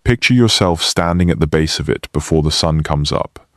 Picture yourself standing at the base of it before the sun comes up.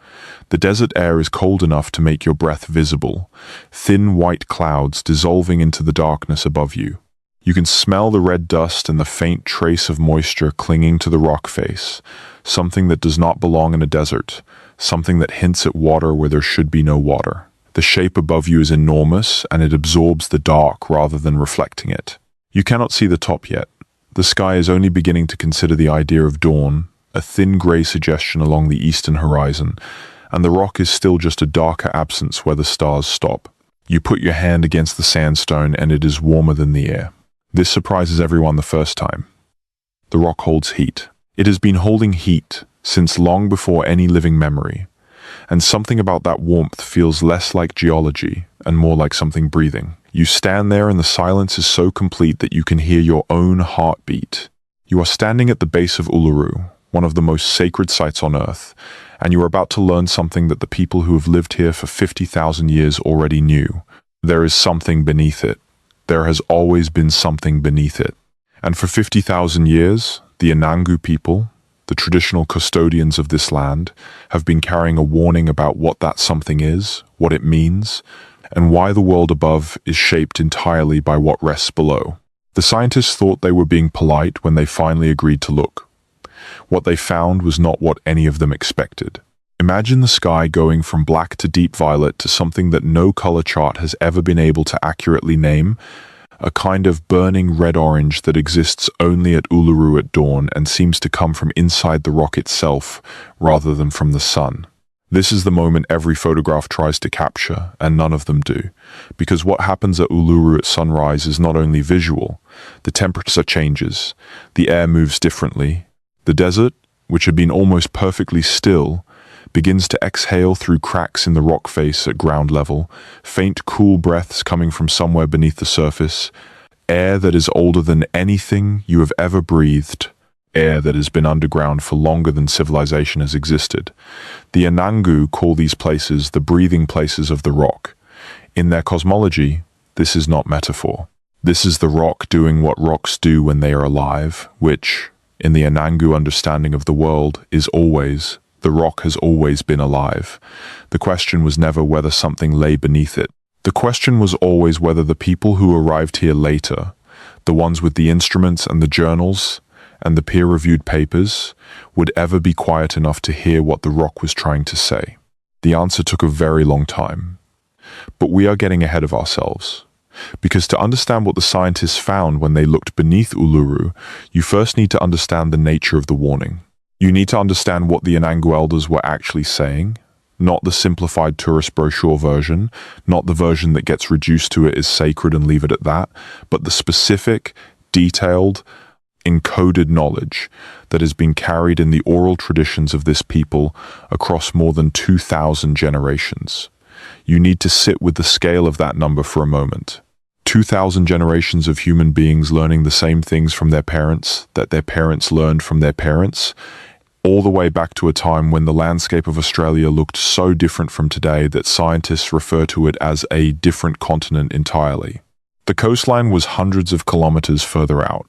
The desert air is cold enough to make your breath visible, thin white clouds dissolving into the darkness above you. You can smell the red dust and the faint trace of moisture clinging to the rock face, something that does not belong in a desert, something that hints at water where there should be no water. The shape above you is enormous, and it absorbs the dark rather than reflecting it. You cannot see the top yet. The sky is only beginning to consider the idea of dawn, a thin grey suggestion along the eastern horizon, and the rock is still just a darker absence where the stars stop. You put your hand against the sandstone and it is warmer than the air. This surprises everyone the first time. The rock holds heat. It has been holding heat since long before any living memory, and something about that warmth feels less like geology and more like something breathing. You stand there and the silence is so complete that you can hear your own heartbeat. You are standing at the base of Uluru, one of the most sacred sites on Earth, and you are about to learn something that the people who have lived here for 50,000 years already knew. There is something beneath it. There has always been something beneath it. And for 50,000 years, the Anangu people, the traditional custodians of this land, have been carrying a warning about what that something is, what it means, and why the world above is shaped entirely by what rests below. The scientists thought they were being polite when they finally agreed to look. What they found was not what any of them expected. Imagine the sky going from black to deep violet to something that no color chart has ever been able to accurately name, a kind of burning red-orange that exists only at Uluru at dawn and seems to come from inside the rock itself rather than from the sun. This is the moment every photograph tries to capture, and none of them do, because what happens at Uluru at sunrise is not only visual. The temperature changes, the air moves differently. The desert, which had been almost perfectly still, begins to exhale through cracks in the rock face at ground level, faint cool breaths coming from somewhere beneath the surface, air that is older than anything you have ever breathed, air that has been underground for longer than civilization has existed. The Anangu call these places the breathing places of the rock. In their cosmology, this is not metaphor. This is the rock doing what rocks do when they are alive, which, in the Anangu understanding of the world, is always. The rock has always been alive. The question was never whether something lay beneath it. The question was always whether the people who arrived here later, the ones with the instruments and the journals and the peer-reviewed papers, would ever be quiet enough to hear what the rock was trying to say. The answer took a very long time. But we are getting ahead of ourselves. Because to understand what the scientists found when they looked beneath Uluru, you first need to understand the nature of the warning. You need to understand what the Anangu Elders were actually saying, not the simplified tourist brochure version, not the version that gets reduced to it is sacred and leave it at that, but the specific, detailed, encoded knowledge that has been carried in the oral traditions of this people across more than 2,000 generations. You need to sit with the scale of that number for a moment. 2,000 generations of human beings learning the same things from their parents that their parents learned from their parents, all the way back to a time when the landscape of Australia looked so different from today that scientists refer to it as a different continent entirely. The coastline was hundreds of kilometers further out.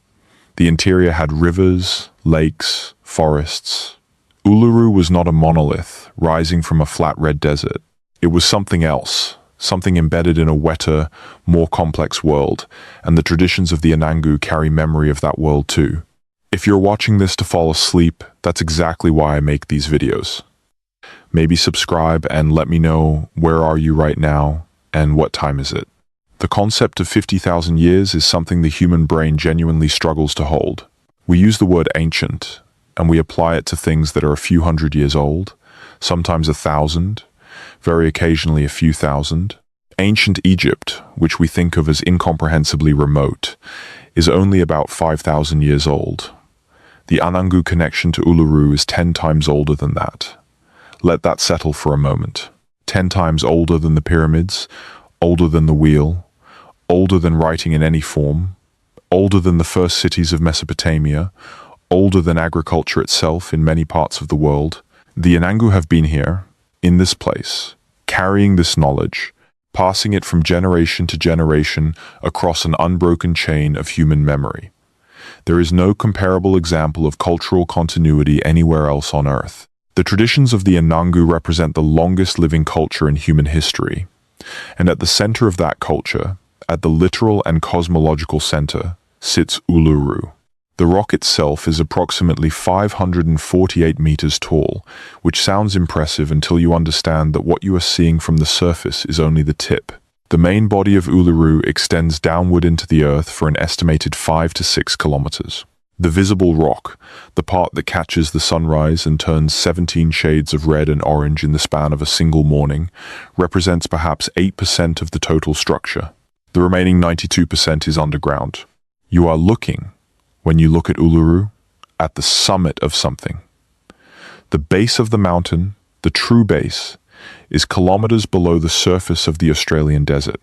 The interior had rivers, lakes, forests. Uluru was not a monolith rising from a flat red desert. It was something else, something embedded in a wetter, more complex world, and the traditions of the Anangu carry memory of that world too. If you're watching this to fall asleep, that's exactly why I make these videos. Maybe subscribe and let me know where are you right now and what time is it. The concept of 50,000 years is something the human brain genuinely struggles to hold. We use the word ancient, and we apply it to things that are a few hundred years old, sometimes 1,000, very occasionally a few thousand. Ancient Egypt, which we think of as incomprehensibly remote, is only about 5,000 years old. The Anangu connection to Uluru is 10 times older than that. Let that settle for a moment. 10 times older than the pyramids, older than the wheel, older than writing in any form, older than the first cities of Mesopotamia, older than agriculture itself in many parts of the world. The Anangu have been here, in this place, carrying this knowledge, passing it from generation to generation across an unbroken chain of human memory. There is no comparable example of cultural continuity anywhere else on Earth. The traditions of the Anangu represent the longest living culture in human history, and at the center of that culture, at the literal and cosmological center, sits Uluru. The rock itself is approximately 548 meters tall, which sounds impressive until you understand that what you are seeing from the surface is only the tip. The main body of Uluru extends downward into the earth for an estimated 5 to 6 kilometers. The visible rock, the part that catches the sunrise and turns 17 shades of red and orange in the span of a single morning, represents perhaps 8% of the total structure. The remaining 92% is underground. You are looking, when you look at Uluru, at the summit of something. The base of the mountain, the true base, is kilometers below the surface of the Australian desert.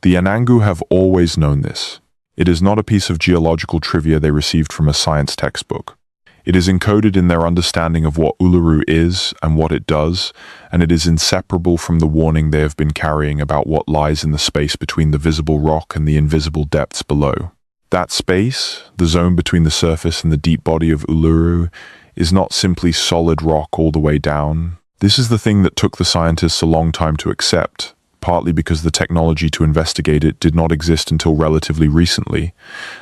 The Anangu have always known this. It is not a piece of geological trivia they received from a science textbook. It is encoded in their understanding of what Uluru is and what it does, and it is inseparable from the warning they have been carrying about what lies in the space between the visible rock and the invisible depths below. That space, the zone between the surface and the deep body of Uluru, is not simply solid rock all the way down. This is the thing that took the scientists a long time to accept, partly because the technology to investigate it did not exist until relatively recently,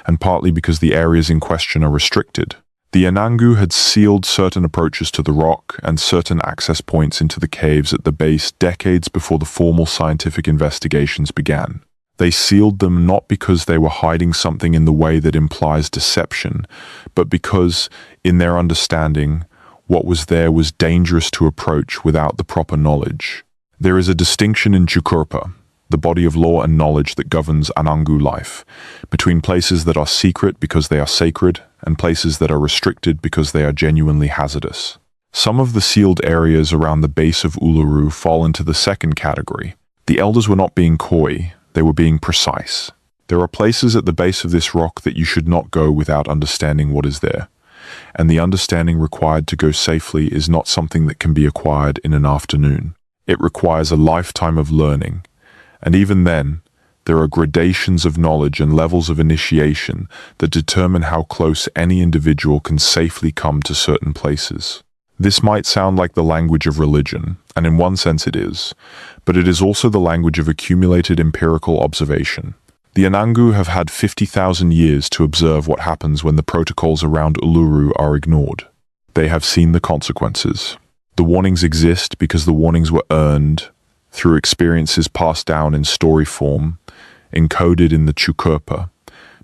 and partly because the areas in question are restricted. The Anangu had sealed certain approaches to the rock and certain access points into the caves at the base decades before the formal scientific investigations began. They sealed them not because they were hiding something in the way that implies deception, but because, in their understanding, what was there was dangerous to approach without the proper knowledge. There is a distinction in Chukurpa, the body of law and knowledge that governs Anangu life, between places that are secret because they are sacred and places that are restricted because they are genuinely hazardous. Some of the sealed areas around the base of Uluru fall into the second category. The elders were not being coy, they were being precise. There are places at the base of this rock that you should not go without understanding what is there, and the understanding required to go safely is not something that can be acquired in an afternoon. It requires a lifetime of learning, and even then, there are gradations of knowledge and levels of initiation that determine how close any individual can safely come to certain places. This might sound like the language of religion, and in one sense it is, but it is also the language of accumulated empirical observation. The Anangu have had 50,000 years to observe what happens when the protocols around Uluru are ignored. They have seen the consequences. The warnings exist because the warnings were earned through experiences passed down in story form, encoded in the Chukurpa,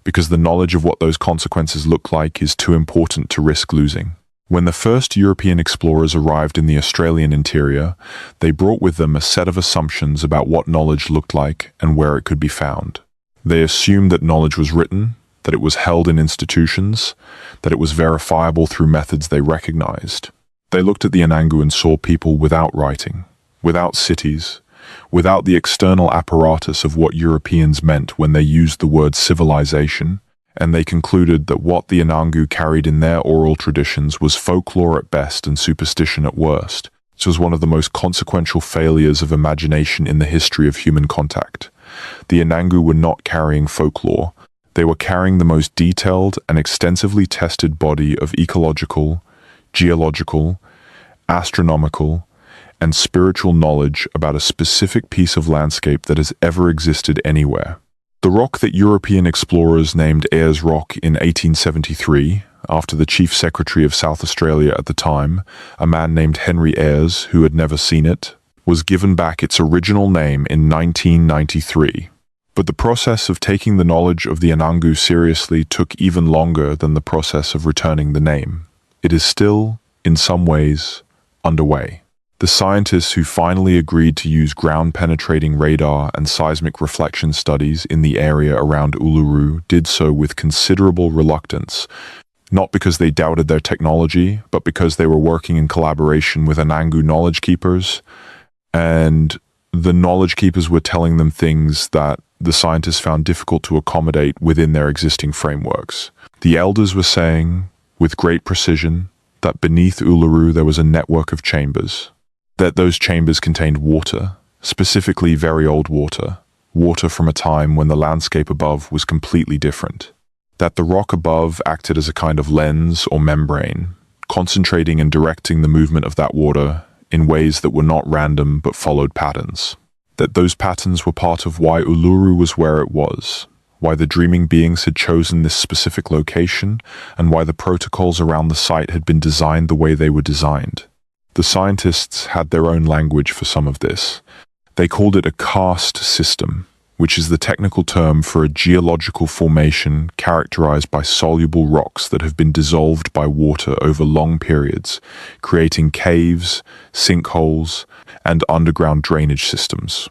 because the knowledge of what those consequences look like is too important to risk losing. When the first European explorers arrived in the Australian interior, they brought with them a set of assumptions about what knowledge looked like and where it could be found. They assumed that knowledge was written, that it was held in institutions, that it was verifiable through methods they recognized. They looked at the Anangu and saw people without writing, without cities, without the external apparatus of what Europeans meant when they used the word civilization, and they concluded that what the Anangu carried in their oral traditions was folklore at best and superstition at worst. This was one of the most consequential failures of imagination in the history of human contact. The Anangu were not carrying folklore. They were carrying the most detailed and extensively tested body of ecological, geological, astronomical, and spiritual knowledge about a specific piece of landscape that has ever existed anywhere. The rock that European explorers named Ayers Rock in 1873, after the Chief Secretary of South Australia at the time, a man named Henry Ayers, who had never seen it, was given back its original name in 1993. But the process of taking the knowledge of the Anangu seriously took even longer than the process of returning the name. It is still, in some ways, underway. The scientists who finally agreed to use ground-penetrating radar and seismic reflection studies in the area around Uluru did so with considerable reluctance, not because they doubted their technology, but because they were working in collaboration with Anangu knowledge keepers, and the knowledge keepers were telling them things that the scientists found difficult to accommodate within their existing frameworks. The elders were saying, with great precision, that beneath Uluru there was a network of chambers, that those chambers contained water, specifically very old water, water from a time when the landscape above was completely different. that the rock above acted as a kind of lens or membrane, concentrating and directing the movement of that water in ways that were not random but followed patterns. That those patterns were part of why Uluru was where it was, why the dreaming beings had chosen this specific location, and why the protocols around the site had been designed the way they were designed. The scientists had their own language for some of this. They called it a karst system, which is the technical term for a geological formation characterized by soluble rocks that have been dissolved by water over long periods, creating caves, sinkholes, and underground drainage systems.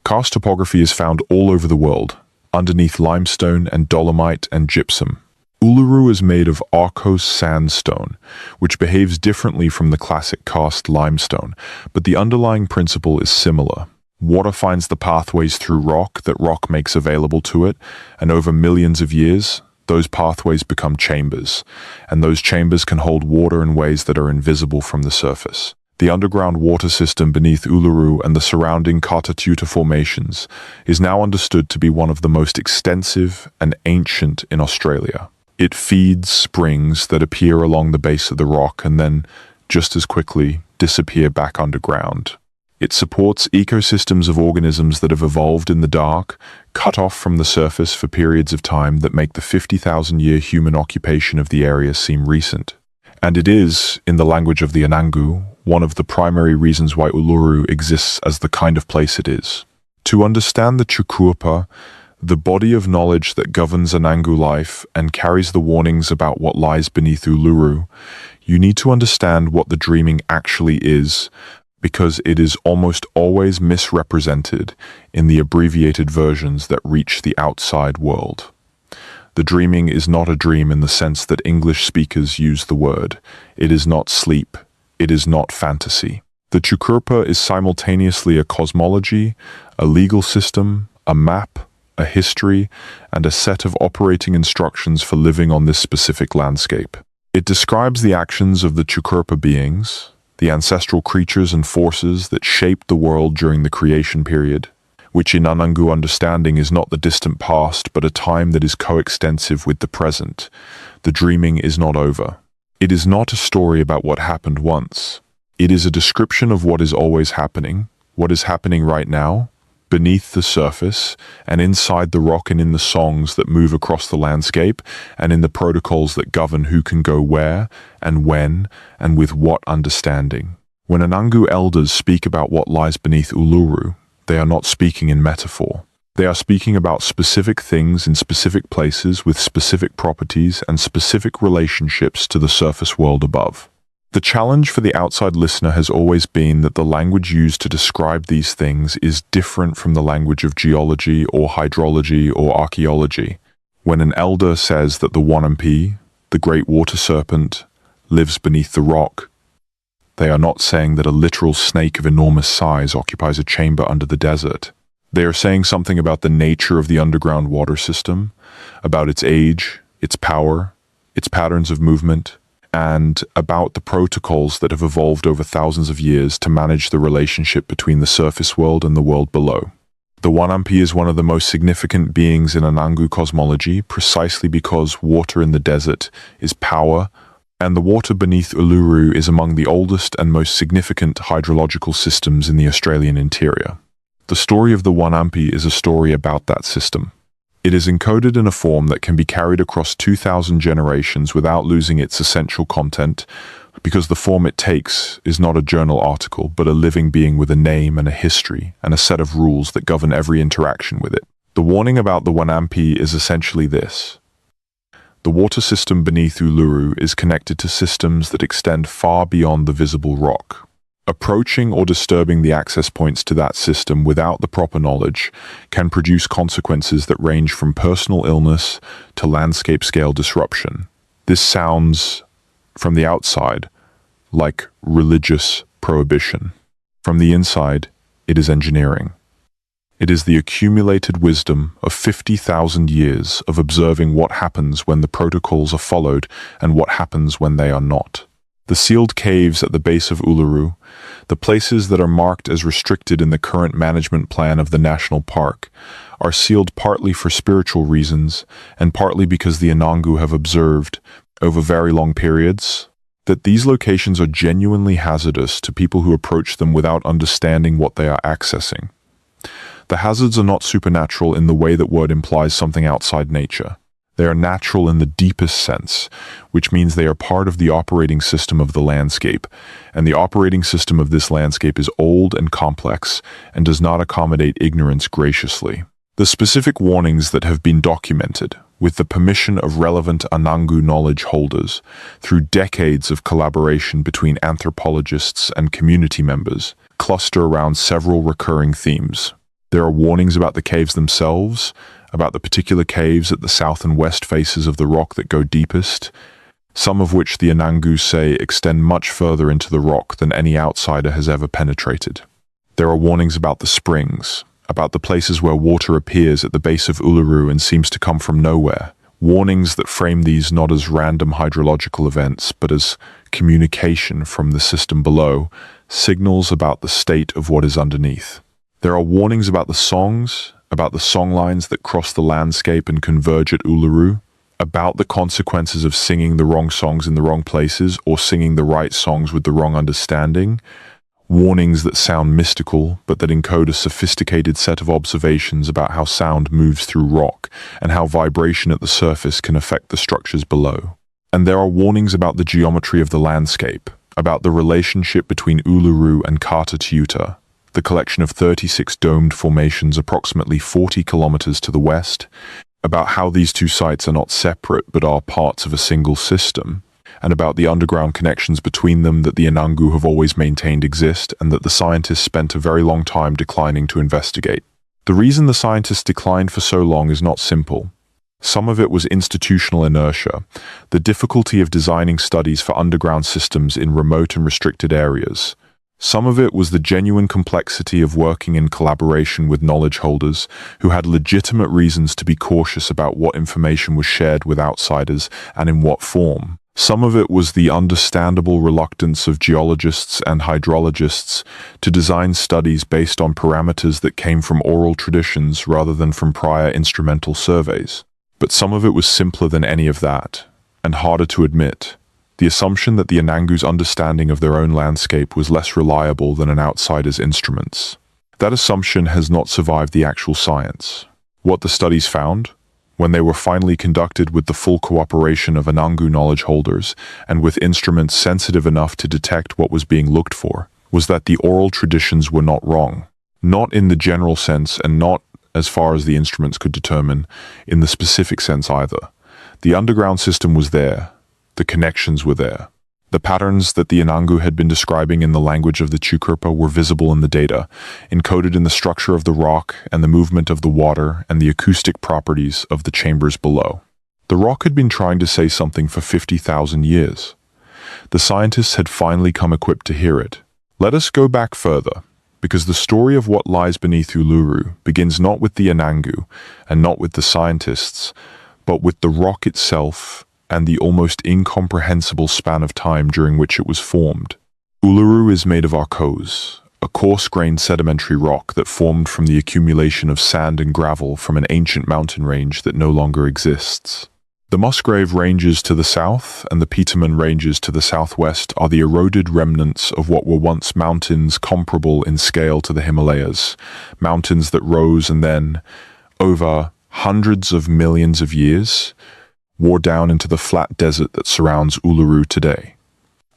Karst topography is found all over the world, underneath limestone and dolomite and gypsum. Uluru is made of Arcos sandstone, which behaves differently from the classic karst limestone, but the underlying principle is similar. Water finds the pathways through rock that rock makes available to it, and over millions of years, those pathways become chambers, and those chambers can hold water in ways that are invisible from the surface. The underground water system beneath Uluru and the surrounding Kartatuta formations is now understood to be one of the most extensive and ancient in Australia. It feeds springs that appear along the base of the rock and then, just as quickly, disappear back underground. It supports ecosystems of organisms that have evolved in the dark, cut off from the surface for periods of time that make the 50,000-year human occupation of the area seem recent. And it is, in the language of the Anangu, one of the primary reasons why Uluru exists as the kind of place it is. To understand the Chukurpa, the body of knowledge that governs Anangu life and carries the warnings about what lies beneath Uluru, you need to understand what the dreaming actually is, because it is almost always misrepresented in the abbreviated versions that reach the outside world. The dreaming is not a dream in the sense that English speakers use the word. It is not sleep. It is not fantasy. The Chukurpa is simultaneously a cosmology, a legal system, a map, a history, and a set of operating instructions for living on this specific landscape. It describes the actions of the Chukurpa beings, the ancestral creatures and forces that shaped the world during the creation period, which in Anangu understanding is not the distant past but a time that is coextensive with the present. The dreaming is not over. It is not a story about what happened once. It is a description of what is always happening, what is happening right now, beneath the surface, and inside the rock, and in the songs that move across the landscape, and in the protocols that govern who can go where, and when, and with what understanding. When Anangu elders speak about what lies beneath Uluru, they are not speaking in metaphor. They are speaking about specific things in specific places with specific properties and specific relationships to the surface world above. The challenge for the outside listener has always been that the language used to describe these things is different from the language of geology or hydrology or archaeology. When an elder says that the Wanampi, the great water serpent, lives beneath the rock, they are not saying that a literal snake of enormous size occupies a chamber under the desert. They are saying something about the nature of the underground water system, about its age, its power, its patterns of movement, and about the protocols that have evolved over thousands of years to manage the relationship between the surface world and the world below. The Wanampi is one of the most significant beings in Anangu cosmology precisely because water in the desert is power, and the water beneath Uluru is among the oldest and most significant hydrological systems in the Australian interior. The story of the Wanampi is a story about that system. It is encoded in a form that can be carried across 2,000 generations without losing its essential content, because the form it takes is not a journal article, but a living being with a name and a history and a set of rules that govern every interaction with it. The warning about the Wanampi is essentially this. The water system beneath Uluru is connected to systems that extend far beyond the visible rock. Approaching or disturbing the access points to that system without the proper knowledge can produce consequences that range from personal illness to landscape-scale disruption. This sounds, from the outside, like religious prohibition. From the inside, it is engineering. It is the accumulated wisdom of 50,000 years of observing what happens when the protocols are followed and what happens when they are not. The sealed caves at the base of Uluru, The places that are marked as restricted in the current management plan of the national park are sealed partly for spiritual reasons and partly because the Anangu have observed, over very long periods, that these locations are genuinely hazardous to people who approach them without understanding what they are accessing. The hazards are not supernatural in the way that word implies something outside nature. They are natural in the deepest sense, which means they are part of the operating system of the landscape, and the operating system of this landscape is old and complex and does not accommodate ignorance graciously. The specific warnings that have been documented, with the permission of relevant Anangu knowledge holders, through decades of collaboration between anthropologists and community members, cluster around several recurring themes. There are warnings about the caves themselves, about the particular caves at the south and west faces of the rock that go deepest, some of which the Anangu say extend much further into the rock than any outsider has ever penetrated. There are warnings about the springs, about the places where water appears at the base of Uluru and seems to come from nowhere, warnings that frame these not as random hydrological events, but as communication from the system below, signals about the state of what is underneath. There are warnings about the songs, about the songlines that cross the landscape and converge at Uluru, about the consequences of singing the wrong songs in the wrong places or singing the right songs with the wrong understanding, warnings that sound mystical but that encode a sophisticated set of observations about how sound moves through rock and how vibration at the surface can affect the structures below. And there are warnings about the geometry of the landscape, about the relationship between Uluru and Kata, the collection of 36 domed formations approximately 40 kilometers to the west, about how these two sites are not separate but are parts of a single system, and about the underground connections between them that the Anangu have always maintained exist and that the scientists spent a very long time declining to investigate. The reason the scientists declined for so long is not simple. Some of it was institutional inertia, the difficulty of designing studies for underground systems in remote and restricted areas. Some of it was the genuine complexity of working in collaboration with knowledge holders who had legitimate reasons to be cautious about what information was shared with outsiders and in what form. Some of it was the understandable reluctance of geologists and hydrologists to design studies based on parameters that came from oral traditions rather than from prior instrumental surveys. But some of it was simpler than any of that, and harder to admit. The assumption that the Anangu's understanding of their own landscape was less reliable than an outsider's instruments. That assumption has not survived the actual science. What the studies found, when they were finally conducted with the full cooperation of Anangu knowledge holders and with instruments sensitive enough to detect what was being looked for, was that the oral traditions were not wrong. Not in the general sense and not, as far as the instruments could determine, in the specific sense either. The underground system was there. The connections were there. The patterns that the Anangu had been describing in the language of the Chukurpa were visible in the data, encoded in the structure of the rock and the movement of the water and the acoustic properties of the chambers below. The rock had been trying to say something for 50,000 years. The scientists had finally come equipped to hear it. Let us go back further, because the story of what lies beneath Uluru begins not with the Anangu and not with the scientists, but with the rock itself and the almost incomprehensible span of time during which it was formed. Uluru is made of arkose, a coarse-grained sedimentary rock that formed from the accumulation of sand and gravel from an ancient mountain range that no longer exists. The Musgrave Ranges to the south and the Petermann Ranges to the southwest are the eroded remnants of what were once mountains comparable in scale to the Himalayas, mountains that rose and then, over hundreds of millions of years, wore down into the flat desert that surrounds Uluru today.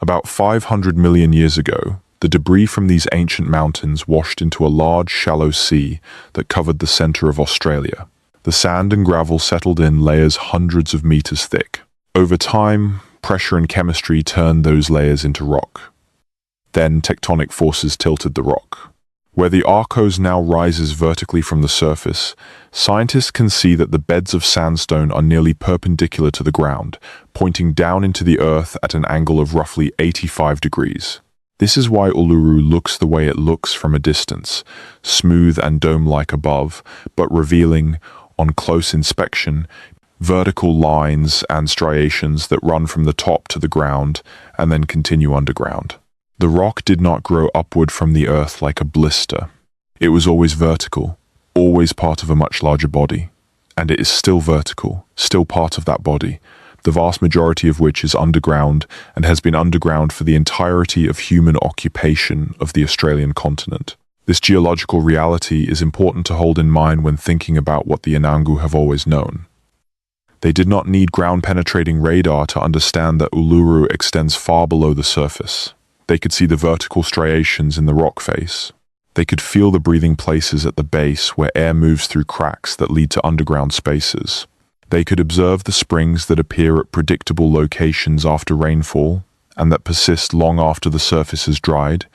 About 500 million years ago, the debris from these ancient mountains washed into a large, shallow sea that covered the center of Australia. The sand and gravel settled in layers hundreds of meters thick. Over time, pressure and chemistry turned those layers into rock. Then tectonic forces tilted the rock. Where the arkose now rises vertically from the surface, scientists can see that the beds of sandstone are nearly perpendicular to the ground, pointing down into the earth at an angle of roughly 85 degrees. This is why Uluru looks the way it looks from a distance, smooth and dome-like above, but revealing, on close inspection, vertical lines and striations that run from the top to the ground and then continue underground. The rock did not grow upward from the earth like a blister. It was always vertical, always part of a much larger body. And it is still vertical, still part of that body, the vast majority of which is underground and has been underground for the entirety of human occupation of the Australian continent. This geological reality is important to hold in mind when thinking about what the Anangu have always known. They did not need ground-penetrating radar to understand that Uluru extends far below the surface. They could see the vertical striations in the rock face. They could feel the breathing places at the base where air moves through cracks that lead to underground spaces. They could observe the springs that appear at predictable locations after rainfall and that persist long after the surface has dried,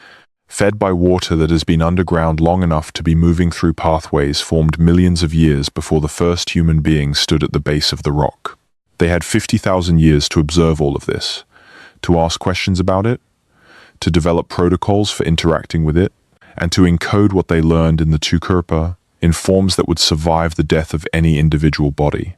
fed by water that has been underground long enough to be moving through pathways formed millions of years before the first human being stood at the base of the rock. They had 50,000 years to observe all of this, to ask questions about it, to develop protocols for interacting with it, and to encode what they learned in the Tukurpa in forms that would survive the death of any individual body.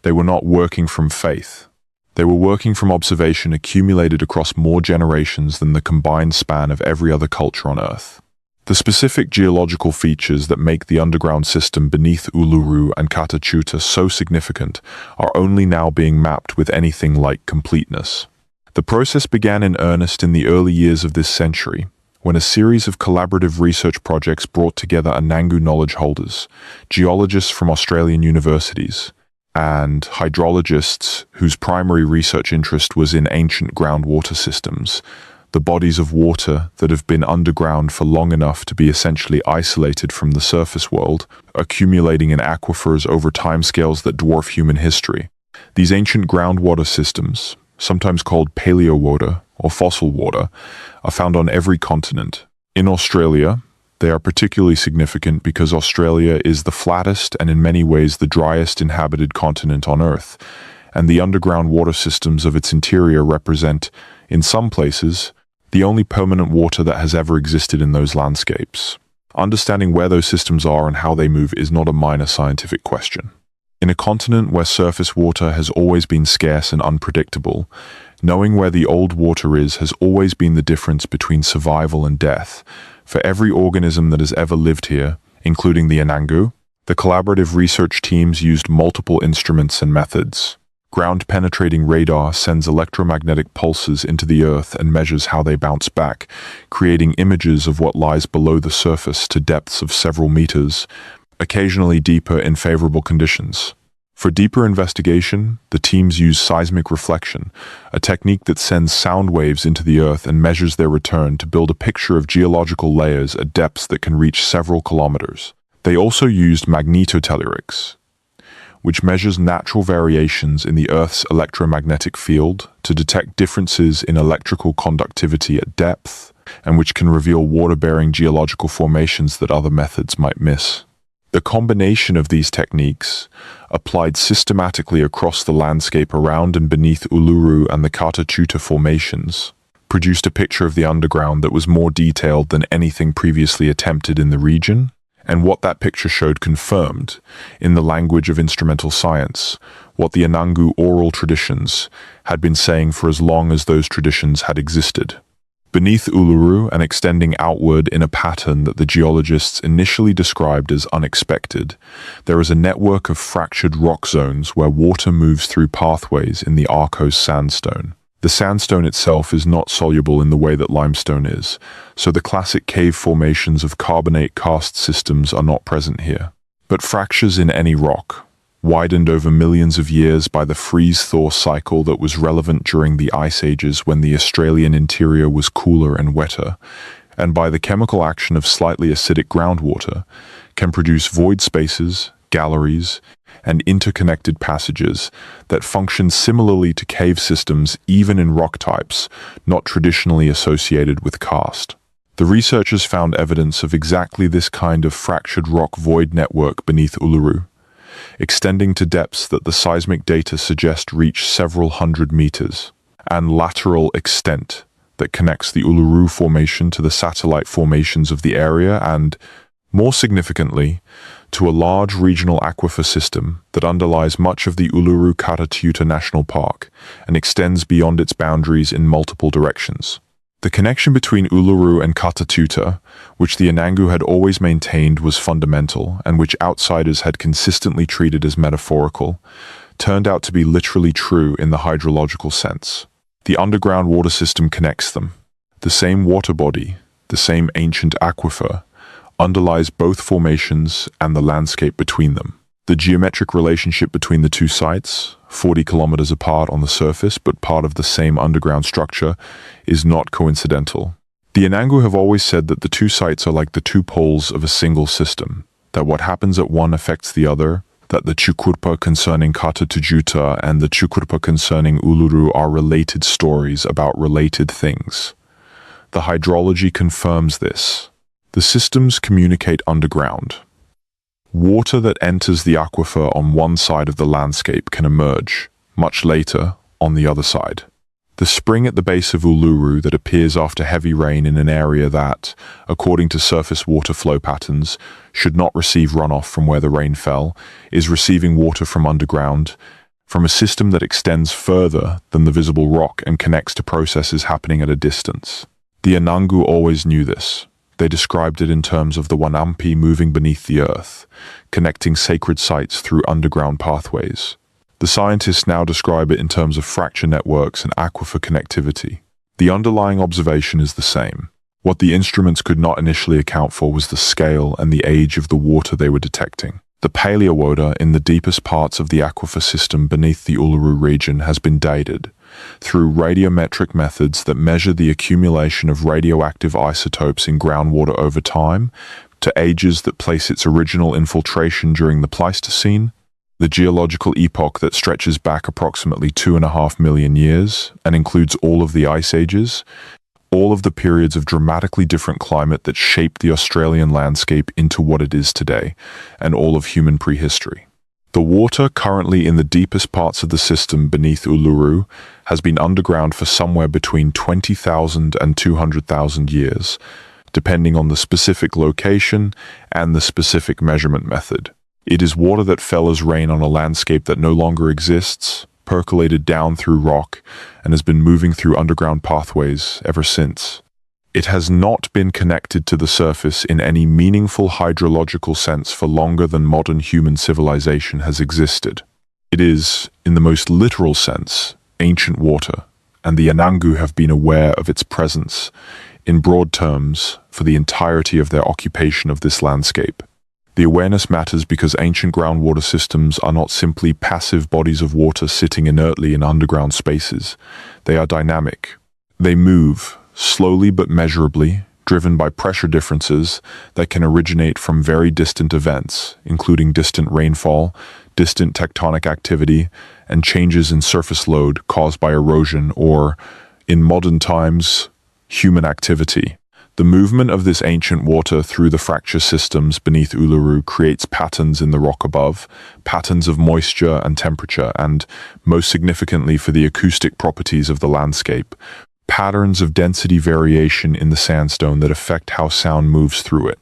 They were not working from faith. They were working from observation accumulated across more generations than the combined span of every other culture on Earth. The specific geological features that make the underground system beneath Uluru and Kata Tjuta so significant are only now being mapped with anything like completeness. The process began in earnest in the early years of this century, when a series of collaborative research projects brought together Anangu knowledge holders, geologists from Australian universities, and hydrologists whose primary research interest was in ancient groundwater systems, the bodies of water that have been underground for long enough to be essentially isolated from the surface world, accumulating in aquifers over timescales that dwarf human history. These ancient groundwater systems, sometimes called paleowater or fossil water, are found on every continent. In Australia, they are particularly significant because Australia is the flattest and in many ways the driest inhabited continent on Earth, and the underground water systems of its interior represent, in some places, the only permanent water that has ever existed in those landscapes. Understanding where those systems are and how they move is not a minor scientific question. In a continent where surface water has always been scarce and unpredictable, knowing where the old water is has always been the difference between survival and death. For every organism that has ever lived here, including the Anangu, the collaborative research teams used multiple instruments and methods. Ground-penetrating radar sends electromagnetic pulses into the earth and measures how they bounce back, creating images of what lies below the surface to depths of several meters, occasionally deeper in favorable conditions. For deeper investigation, the teams use seismic reflection, a technique that sends sound waves into the earth and measures their return to build a picture of geological layers at depths that can reach several kilometers. They also used magnetotellurics, which measures natural variations in the Earth's electromagnetic field to detect differences in electrical conductivity at depth, and which can reveal water-bearing geological formations that other methods might miss. The combination of these techniques, applied systematically across the landscape around and beneath Uluru and the Kata Tjuta formations, produced a picture of the underground that was more detailed than anything previously attempted in the region, and what that picture showed confirmed, in the language of instrumental science, what the Anangu oral traditions had been saying for as long as those traditions had existed. Beneath Uluru and extending outward in a pattern that the geologists initially described as unexpected, there is a network of fractured rock zones where water moves through pathways in the Arcos sandstone. The sandstone itself is not soluble in the way that limestone is, so the classic cave formations of carbonate karst systems are not present here. But fractures in any rock, widened over millions of years by the freeze-thaw cycle that was relevant during the ice ages when the Australian interior was cooler and wetter, and by the chemical action of slightly acidic groundwater, can produce void spaces, galleries, and interconnected passages that function similarly to cave systems even in rock types not traditionally associated with karst. The researchers found evidence of exactly this kind of fractured rock void network beneath Uluru, extending to depths that the seismic data suggest reach several hundred meters, and lateral extent that connects the Uluru formation to the satellite formations of the area and, more significantly, to a large regional aquifer system that underlies much of the Uluru Kata Tjuta National Park and extends beyond its boundaries in multiple directions. The connection between Uluru and Katatuta, which the Anangu had always maintained was fundamental and which outsiders had consistently treated as metaphorical, turned out to be literally true in the hydrological sense. The underground water system connects them. The same water body, the same ancient aquifer, underlies both formations and the landscape between them. The geometric relationship between the two sites, 40 kilometers apart on the surface but part of the same underground structure, is not coincidental. The Anangu have always said that the two sites are like the two poles of a single system, that what happens at one affects the other, that the Chukurpa concerning Katatujuta and the Chukurpa concerning Uluru are related stories about related things. The hydrology confirms this. The systems communicate underground. Water that enters the aquifer on one side of the landscape can emerge, much later, on the other side. The spring at the base of Uluru that appears after heavy rain in an area that, according to surface water flow patterns, should not receive runoff from where the rain fell, is receiving water from underground, from a system that extends further than the visible rock and connects to processes happening at a distance. The Anangu always knew this. They described it in terms of the Wanampi moving beneath the earth, connecting sacred sites through underground pathways. The scientists now describe it in terms of fracture networks and aquifer connectivity. The underlying observation is the same. What the instruments could not initially account for was the scale and the age of the water they were detecting. The paleowater in the deepest parts of the aquifer system beneath the Uluru region has been dated through radiometric methods that measure the accumulation of radioactive isotopes in groundwater over time to ages that place its original infiltration during the Pleistocene, the geological epoch that stretches back approximately 2.5 million years and includes all of the ice ages, all of the periods of dramatically different climate that shaped the Australian landscape into what it is today, and all of human prehistory. The water currently in the deepest parts of the system beneath Uluru has been underground for somewhere between 20,000 and 200,000 years, depending on the specific location and the specific measurement method. It is water that fell as rain on a landscape that no longer exists, percolated down through rock, and has been moving through underground pathways ever since. It has not been connected to the surface in any meaningful hydrological sense for longer than modern human civilization has existed. It is, in the most literal sense, ancient water, and the Anangu have been aware of its presence, in broad terms, for the entirety of their occupation of this landscape. The awareness matters because ancient groundwater systems are not simply passive bodies of water sitting inertly in underground spaces. They are dynamic. They move, slowly but measurably, driven by pressure differences that can originate from very distant events, including distant rainfall, distant tectonic activity, and changes in surface load caused by erosion or, in modern times, human activity. The movement of this ancient water through the fracture systems beneath Uluru creates patterns in the rock above, patterns of moisture and temperature, and, most significantly for the acoustic properties of the landscape, patterns of density variation in the sandstone that affect how sound moves through it.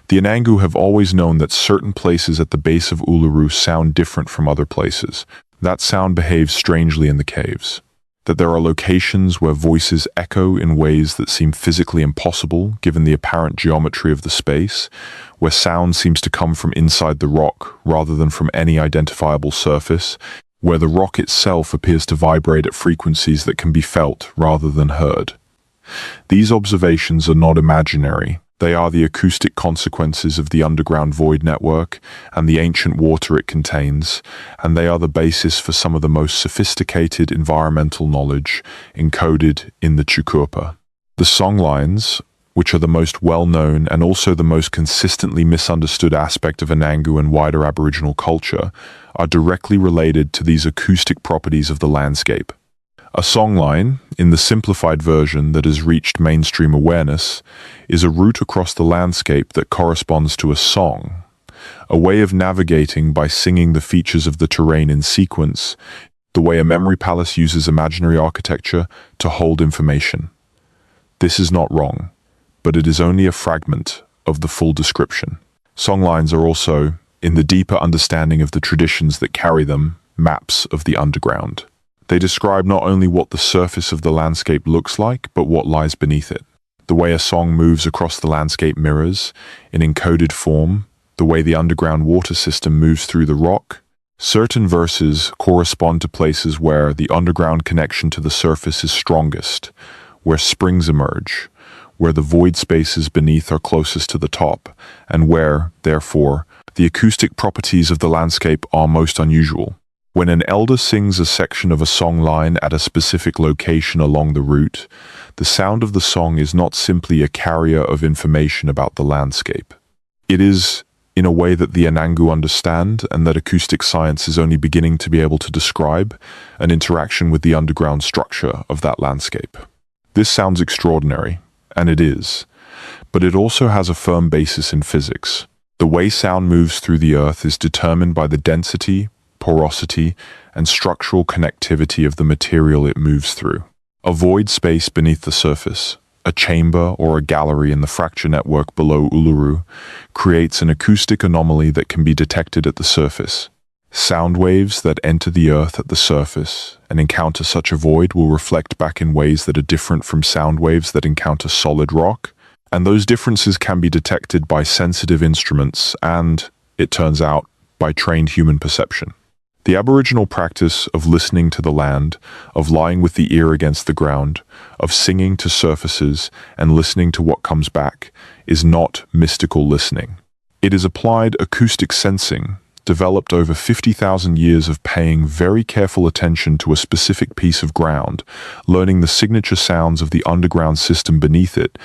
The Anangu have always known that certain places at the base of Uluru sound different from other places. That sound behaves strangely in the caves. That there are locations where voices echo in ways that seem physically impossible given the apparent geometry of the space, where sound seems to come from inside the rock rather than from any identifiable surface, where the rock itself appears to vibrate at frequencies that can be felt rather than heard. These observations are not imaginary. They are the acoustic consequences of the underground void network and the ancient water it contains, and they are the basis for some of the most sophisticated environmental knowledge encoded in the Chukurpa. The songlines, which are the most well-known and also the most consistently misunderstood aspect of Anangu and wider Aboriginal culture, are directly related to these acoustic properties of the landscape. A songline, in the simplified version that has reached mainstream awareness, is a route across the landscape that corresponds to a song, a way of navigating by singing the features of the terrain in sequence, the way a memory palace uses imaginary architecture to hold information. This is not wrong, but it is only a fragment of the full description. Songlines are also, in the deeper understanding of the traditions that carry them, maps of the underground. They describe not only what the surface of the landscape looks like, but what lies beneath it. The way a song moves across the landscape mirrors, in encoded form, the way the underground water system moves through the rock. Certain verses correspond to places where the underground connection to the surface is strongest, where springs emerge, where the void spaces beneath are closest to the top, and where, therefore, the acoustic properties of the landscape are most unusual. When an elder sings a section of a song line at a specific location along the route, the sound of the song is not simply a carrier of information about the landscape. It is, in a way that the Anangu understand and that acoustic science is only beginning to be able to describe, an interaction with the underground structure of that landscape. This sounds extraordinary, and it is, but it also has a firm basis in physics. The way sound moves through the earth is determined by the density, porosity, and structural connectivity of the material it moves through. A void space beneath the surface, a chamber or a gallery in the fracture network below Uluru, creates an acoustic anomaly that can be detected at the surface. Sound waves that enter the earth at the surface and encounter such a void will reflect back in ways that are different from sound waves that encounter solid rock, and those differences can be detected by sensitive instruments and, it turns out, by trained human perception. The Aboriginal practice of listening to the land, of lying with the ear against the ground, of singing to surfaces and listening to what comes back, is not mystical listening. It is applied acoustic sensing, developed over 50,000 years of paying very careful attention to a specific piece of ground, learning the signature sounds of the underground system beneath it,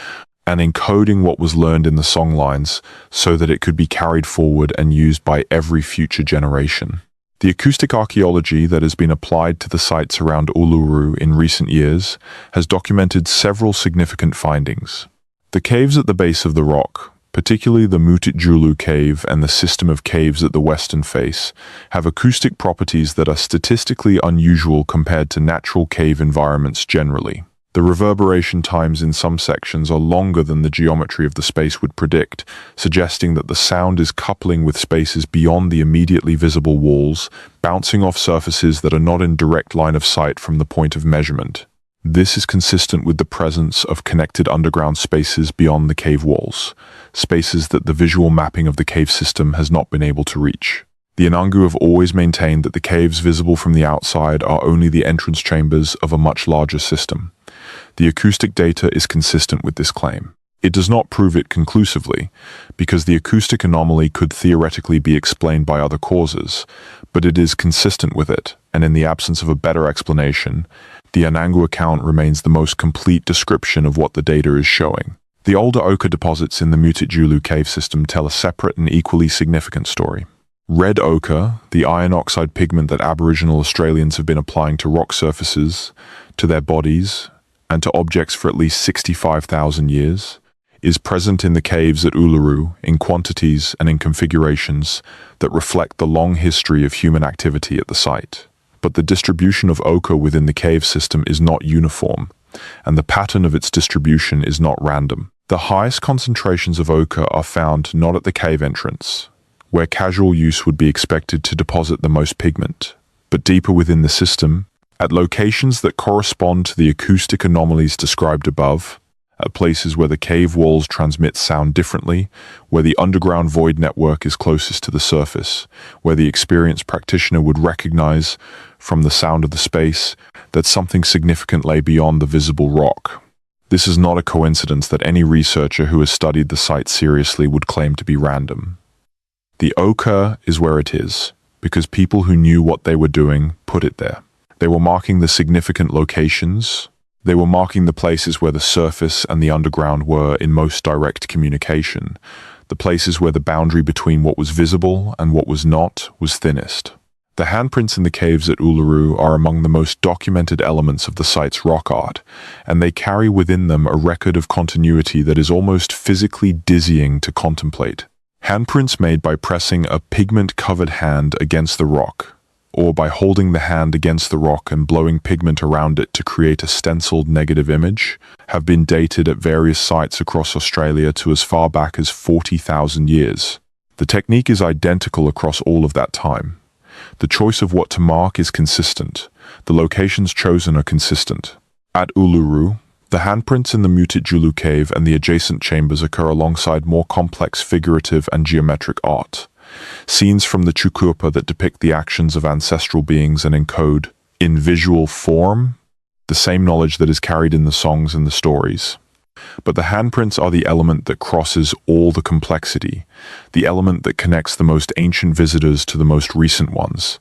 and encoding what was learned in the song lines so that it could be carried forward and used by every future generation. The acoustic archaeology that has been applied to the sites around Uluru in recent years has documented several significant findings. The caves at the base of the rock, particularly the Mutitjulu cave and the system of caves at the western face, have acoustic properties that are statistically unusual compared to natural cave environments generally. The reverberation times in some sections are longer than the geometry of the space would predict, suggesting that the sound is coupling with spaces beyond the immediately visible walls, bouncing off surfaces that are not in direct line of sight from the point of measurement. This is consistent with the presence of connected underground spaces beyond the cave walls, spaces that the visual mapping of the cave system has not been able to reach. The Anangu have always maintained that the caves visible from the outside are only the entrance chambers of a much larger system. The acoustic data is consistent with this claim. It does not prove it conclusively, because the acoustic anomaly could theoretically be explained by other causes, but it is consistent with it, and in the absence of a better explanation, the Anangu account remains the most complete description of what the data is showing. The older ochre deposits in the Mutitjulu cave system tell a separate and equally significant story. Red ochre, the iron oxide pigment that Aboriginal Australians have been applying to rock surfaces, to their bodies, and to objects for at least 65,000 years, is present in the caves at Uluru in quantities and in configurations that reflect the long history of human activity at the site. But the distribution of ochre within the cave system is not uniform, and the pattern of its distribution is not random. The highest concentrations of ochre are found not at the cave entrance, where casual use would be expected to deposit the most pigment, but deeper within the system, at locations that correspond to the acoustic anomalies described above, at places where the cave walls transmit sound differently, where the underground void network is closest to the surface, where the experienced practitioner would recognize, from the sound of the space, that something significant lay beyond the visible rock. This is not a coincidence that any researcher who has studied the site seriously would claim to be random. The ochre is where it is, because people who knew what they were doing put it there. They were marking the significant locations. They were marking the places where the surface and the underground were in most direct communication, the places where the boundary between what was visible and what was not was thinnest. The handprints in the caves at Uluru are among the most documented elements of the site's rock art, and they carry within them a record of continuity that is almost physically dizzying to contemplate. Handprints made by pressing a pigment-covered hand against the rock, or by holding the hand against the rock and blowing pigment around it to create a stenciled negative image, have been dated at various sites across Australia to as far back as 40,000 years. The technique is identical across all of that time. The choice of what to mark is consistent. The locations chosen are consistent. At Uluru, the handprints in the Mutitjulu cave and the adjacent chambers occur alongside more complex figurative and geometric art. Scenes from the Chukurpa that depict the actions of ancestral beings and encode, in visual form, the same knowledge that is carried in the songs and the stories. But the handprints are the element that crosses all the complexity, the element that connects the most ancient visitors to the most recent ones,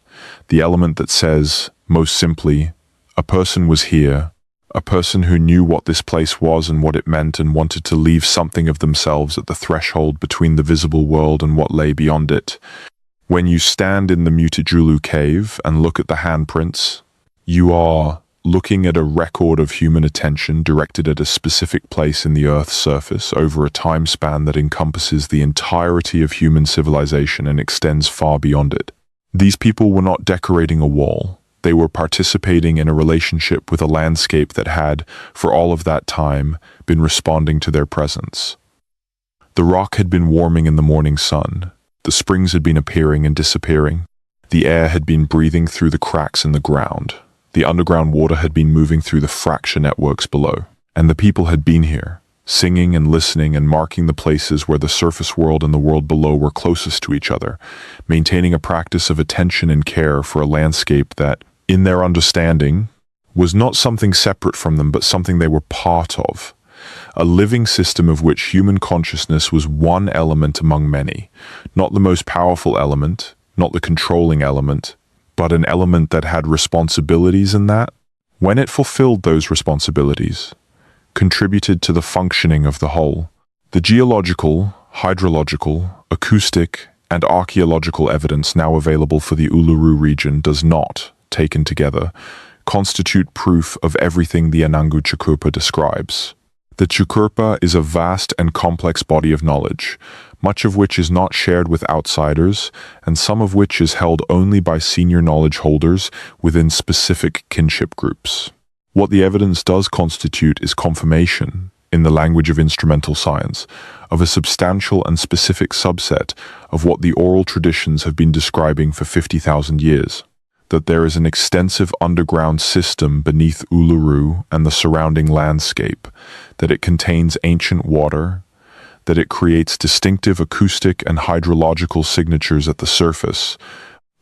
the element that says, most simply, a person was here, a person who knew what this place was and what it meant and wanted to leave something of themselves at the threshold between the visible world and what lay beyond it. When you stand in the Mutitjulu cave and look at the handprints, you are looking at a record of human attention directed at a specific place in the Earth's surface over a time span that encompasses the entirety of human civilization and extends far beyond it. These people were not decorating a wall. They were participating in a relationship with a landscape that had, for all of that time, been responding to their presence. The rock had been warming in the morning sun. The springs had been appearing and disappearing. The air had been breathing through the cracks in the ground. The underground water had been moving through the fracture networks below. And the people had been here, singing and listening and marking the places where the surface world and the world below were closest to each other, maintaining a practice of attention and care for a landscape that, in their understanding, was not something separate from them but something they were part of. A living system of which human consciousness was one element among many, not the most powerful element, not the controlling element, but an element that had responsibilities in that, when it fulfilled those responsibilities, contributed to the functioning of the whole. The geological, hydrological, acoustic, and archaeological evidence now available for the Uluru region does not, taken together, constitute proof of everything the Anangu Chukurpa describes. The Chukurpa is a vast and complex body of knowledge, much of which is not shared with outsiders, and some of which is held only by senior knowledge holders within specific kinship groups. What the evidence does constitute is confirmation, in the language of instrumental science, of a substantial and specific subset of what the oral traditions have been describing for 50,000 years. That there is an extensive underground system beneath Uluru and the surrounding landscape, that it contains ancient water, that it creates distinctive acoustic and hydrological signatures at the surface,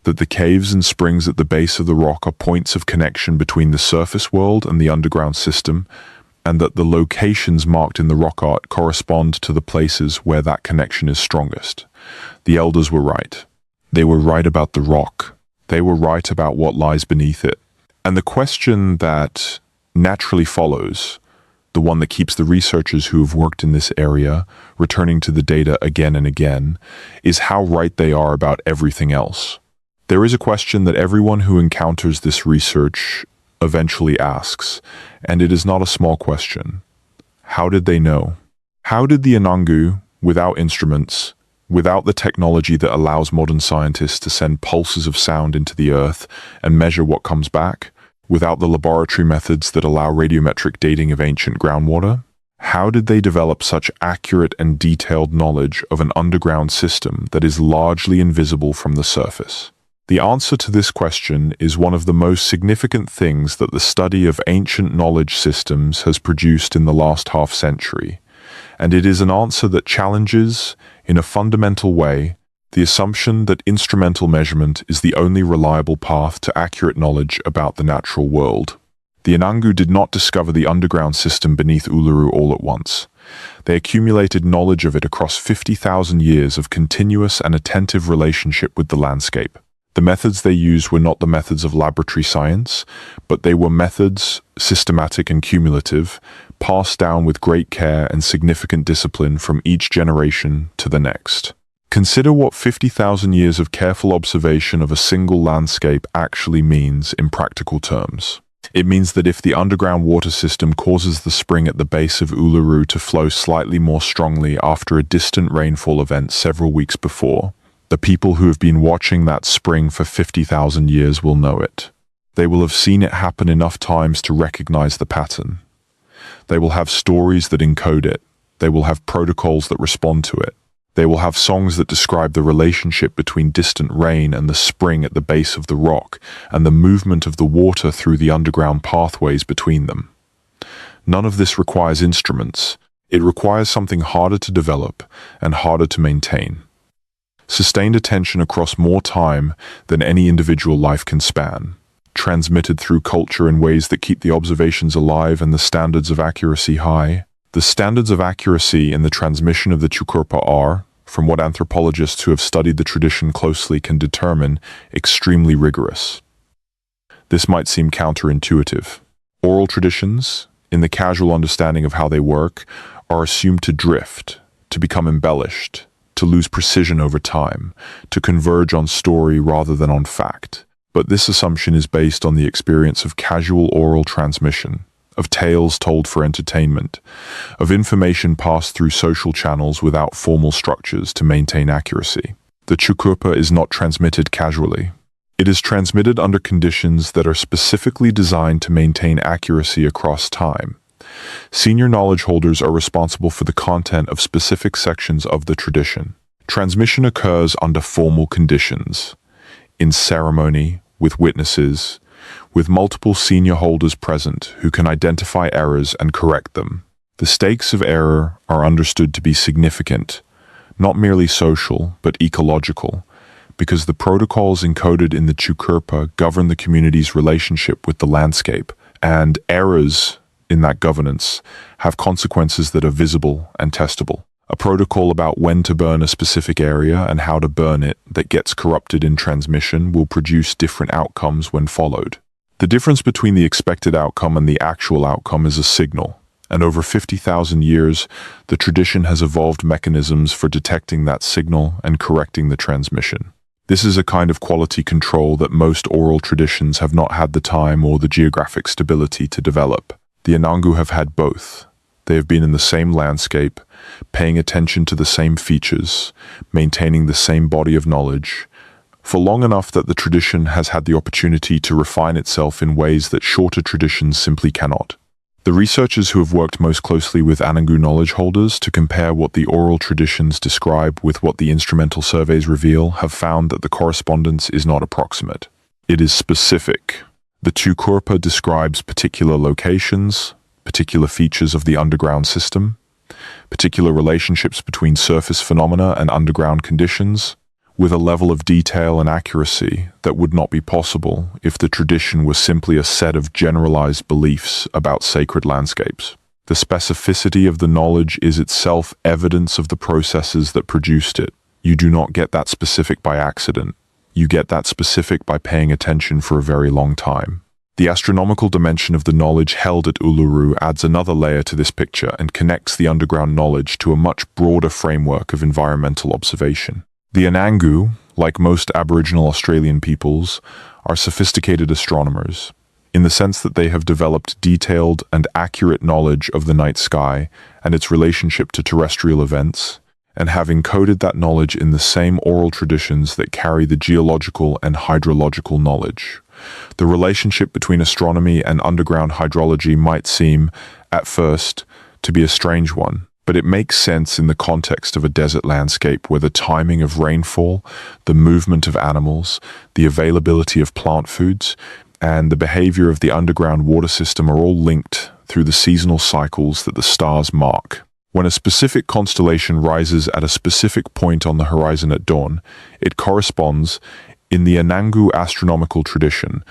that the caves and springs at the base of the rock are points of connection between the surface world and the underground system, and that the locations marked in the rock art correspond to the places where that connection is strongest. The elders were right. They were right about the rock. They were right about what lies beneath it. And the question that naturally follows, the one that keeps the researchers who have worked in this area returning to the data again and again, is how right they are about everything else. There is a question that everyone who encounters this research eventually asks, and it is not a small question. How did they know? How did the Anangu, without instruments, without the technology that allows modern scientists to send pulses of sound into the earth and measure what comes back, without the laboratory methods that allow radiometric dating of ancient groundwater, how did they develop such accurate and detailed knowledge of an underground system that is largely invisible from the surface? The answer to this question is one of the most significant things that the study of ancient knowledge systems has produced in the last half-century, and it is an answer that challenges, in a fundamental way, the assumption that instrumental measurement is the only reliable path to accurate knowledge about the natural world. The Anangu did not discover the underground system beneath Uluru all at once. They accumulated knowledge of it across 50,000 years of continuous and attentive relationship with the landscape. The methods they used were not the methods of laboratory science, but they were methods, systematic and cumulative, passed down with great care and significant discipline from each generation to the next. Consider what 50,000 years of careful observation of a single landscape actually means in practical terms. It means that if the underground water system causes the spring at the base of Uluru to flow slightly more strongly after a distant rainfall event several weeks before, the people who have been watching that spring for 50,000 years will know it. They will have seen it happen enough times to recognize the pattern. They will have stories that encode it. They will have protocols that respond to it. They will have songs that describe the relationship between distant rain and the spring at the base of the rock, and the movement of the water through the underground pathways between them. None of this requires instruments. It requires something harder to develop and harder to maintain. Sustained attention across more time than any individual life can span, transmitted through culture in ways that keep the observations alive and the standards of accuracy high. The standards of accuracy in the transmission of the Chukurpa are, from what anthropologists who have studied the tradition closely can determine, extremely rigorous. This might seem counterintuitive. Oral traditions, in the casual understanding of how they work, are assumed to drift, to become embellished, to lose precision over time, to converge on story rather than on fact. But this assumption is based on the experience of casual oral transmission, of tales told for entertainment, of information passed through social channels without formal structures to maintain accuracy. The Chukurpa is not transmitted casually. It is transmitted under conditions that are specifically designed to maintain accuracy across time. Senior knowledge holders are responsible for the content of specific sections of the tradition. Transmission occurs under formal conditions, in ceremony, with witnesses, with multiple senior holders present who can identify errors and correct them. The stakes of error are understood to be significant, not merely social, but ecological, because the protocols encoded in the Chukurpa govern the community's relationship with the landscape, and errors in that governance have consequences that are visible and testable. A protocol about when to burn a specific area and how to burn it that gets corrupted in transmission will produce different outcomes when followed. The difference between the expected outcome and the actual outcome is a signal, and over 50,000 years, the tradition has evolved mechanisms for detecting that signal and correcting the transmission. This is a kind of quality control that most oral traditions have not had the time or the geographic stability to develop. The Anangu have had both. They have been in the same landscape, paying attention to the same features, maintaining the same body of knowledge, for long enough that the tradition has had the opportunity to refine itself in ways that shorter traditions simply cannot. The researchers who have worked most closely with Anangu knowledge holders to compare what the oral traditions describe with what the instrumental surveys reveal have found that the correspondence is not approximate. It is specific. The Chukurpa describes particular locations, particular features of the underground system, particular relationships between surface phenomena and underground conditions, with a level of detail and accuracy that would not be possible if the tradition was simply a set of generalized beliefs about sacred landscapes. The specificity of the knowledge is itself evidence of the processes that produced it. You do not get that specific by accident. You get that specific by paying attention for a very long time. The astronomical dimension of the knowledge held at Uluru adds another layer to this picture and connects the underground knowledge to a much broader framework of environmental observation. The Anangu, like most Aboriginal Australian peoples, are sophisticated astronomers, in the sense that they have developed detailed and accurate knowledge of the night sky and its relationship to terrestrial events, and have encoded that knowledge in the same oral traditions that carry the geological and hydrological knowledge. The relationship between astronomy and underground hydrology might seem, at first, to be a strange one, but it makes sense in the context of a desert landscape where the timing of rainfall, the movement of animals, the availability of plant foods, and the behavior of the underground water system are all linked through the seasonal cycles that the stars mark. When a specific constellation rises at a specific point on the horizon at dawn, it corresponds, in the Anangu astronomical tradition,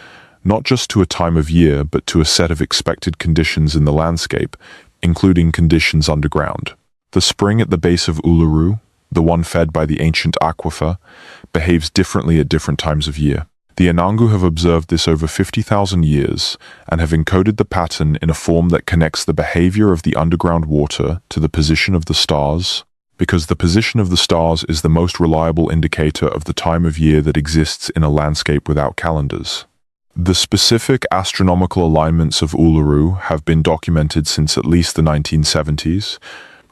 not just to a time of year, but to a set of expected conditions in the landscape, including conditions underground. The spring at the base of Uluru, the one fed by the ancient aquifer, behaves differently at different times of year. The Anangu have observed this over 50,000 years and have encoded the pattern in a form that connects the behavior of the underground water to the position of the stars, because the position of the stars is the most reliable indicator of the time of year that exists in a landscape without calendars. The specific astronomical alignments of Uluru have been documented since at least the 1970s,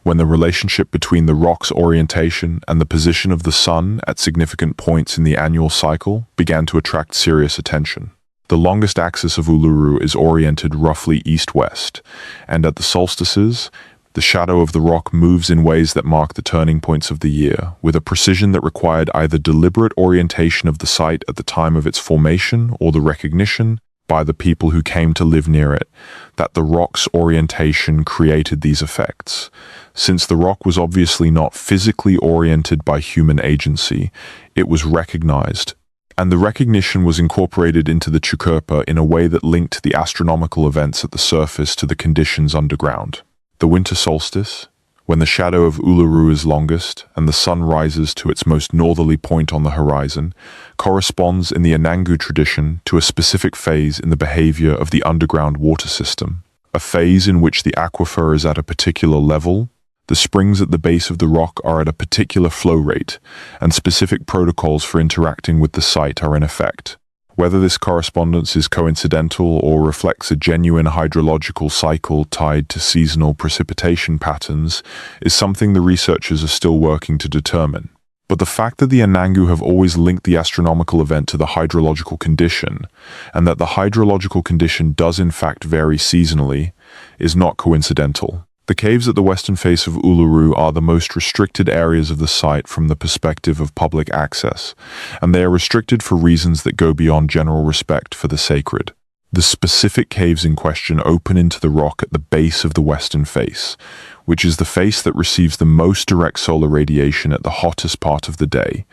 when the relationship between the rock's orientation and the position of the sun at significant points in the annual cycle began to attract serious attention. The longest axis of Uluru is oriented roughly east-west, and at the solstices, The shadow of the rock moves in ways that mark the turning points of the year, with a precision that required either deliberate orientation of the site at the time of its formation or the recognition, by the people who came to live near it, that the rock's orientation created these effects. Since the rock was obviously not physically oriented by human agency, it was recognized, and the recognition was incorporated into the Chukurpa in a way that linked the astronomical events at the surface to the conditions underground. The winter solstice, when the shadow of Uluru is longest and the sun rises to its most northerly point on the horizon, corresponds in the Anangu tradition to a specific phase in the behavior of the underground water system, a phase in which the aquifer is at a particular level, the springs at the base of the rock are at a particular flow rate, and specific protocols for interacting with the site are in effect. Whether this correspondence is coincidental or reflects a genuine hydrological cycle tied to seasonal precipitation patterns is something the researchers are still working to determine. But the fact that the Anangu have always linked the astronomical event to the hydrological condition, and that the hydrological condition does in fact vary seasonally, is not coincidental. The caves at the western face of Uluru are the most restricted areas of the site from the perspective of public access, and they are restricted for reasons that go beyond general respect for the sacred. The specific caves in question open into the rock at the base of the western face, which is the face that receives the most direct solar radiation at the hottest part of the day,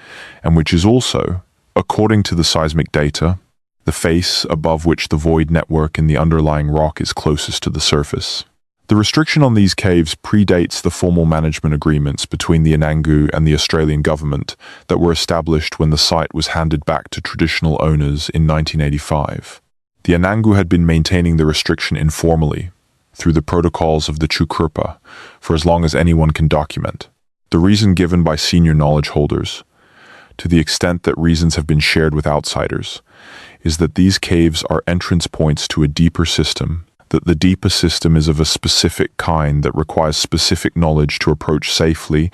and which is also, according to the seismic data, the face above which the void network in the underlying rock is closest to the surface. The restriction on these caves predates the formal management agreements between the Anangu and the Australian government that were established when the site was handed back to traditional owners in 1985. The Anangu had been maintaining the restriction informally, through the protocols of the Chukurpa, for as long as anyone can document. The reason given by senior knowledge holders, to the extent that reasons have been shared with outsiders, is that these caves are entrance points to a deeper system, that the deeper system is of a specific kind that requires specific knowledge to approach safely,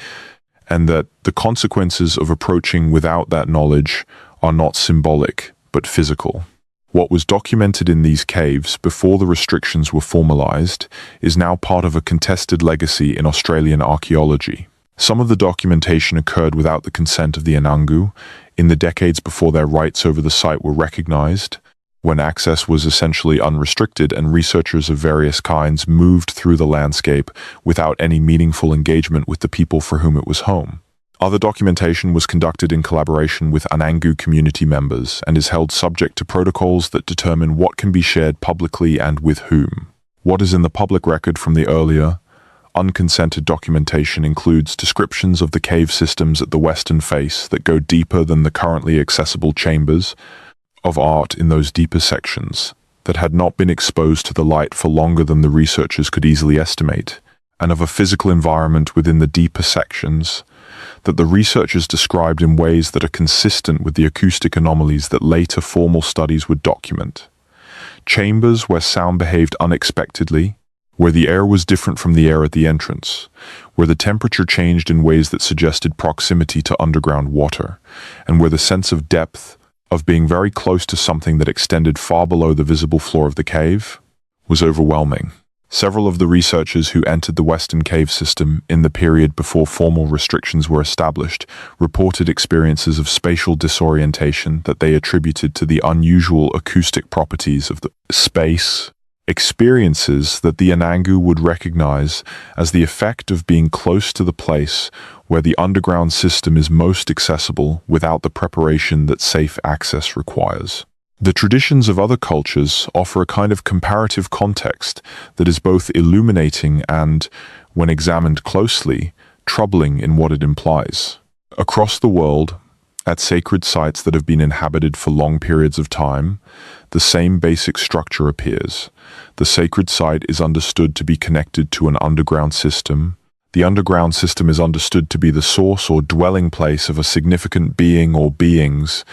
and that the consequences of approaching without that knowledge are not symbolic, but physical. What was documented in these caves before the restrictions were formalized is now part of a contested legacy in Australian archaeology. Some of the documentation occurred without the consent of the Anangu, in the decades before their rights over the site were recognized, when access was essentially unrestricted and researchers of various kinds moved through the landscape without any meaningful engagement with the people for whom it was home. Other documentation was conducted in collaboration with Anangu community members and is held subject to protocols that determine what can be shared publicly and with whom. What is in the public record from the earlier, unconsented documentation includes descriptions of the cave systems at the western face that go deeper than the currently accessible chambers, of art in those deeper sections that had not been exposed to the light for longer than the researchers could easily estimate, and of a physical environment within the deeper sections that the researchers described in ways that are consistent with the acoustic anomalies that later formal studies would document. Chambers where sound behaved unexpectedly, where the air was different from the air at the entrance, where the temperature changed in ways that suggested proximity to underground water, and where the sense of depth, of being very close to something that extended far below the visible floor of the cave, was overwhelming. Several of the researchers who entered the Western cave system in the period before formal restrictions were established reported experiences of spatial disorientation that they attributed to the unusual acoustic properties of the space, experiences that the Anangu would recognize as the effect of being close to the place where the underground system is most accessible without the preparation that safe access requires. The traditions of other cultures offer a kind of comparative context that is both illuminating and, when examined closely, troubling in what it implies. Across the world, at sacred sites that have been inhabited for long periods of time, the same basic structure appears. The sacred site is understood to be connected to an underground system. The underground system is understood to be the source or dwelling place of a significant being or beings.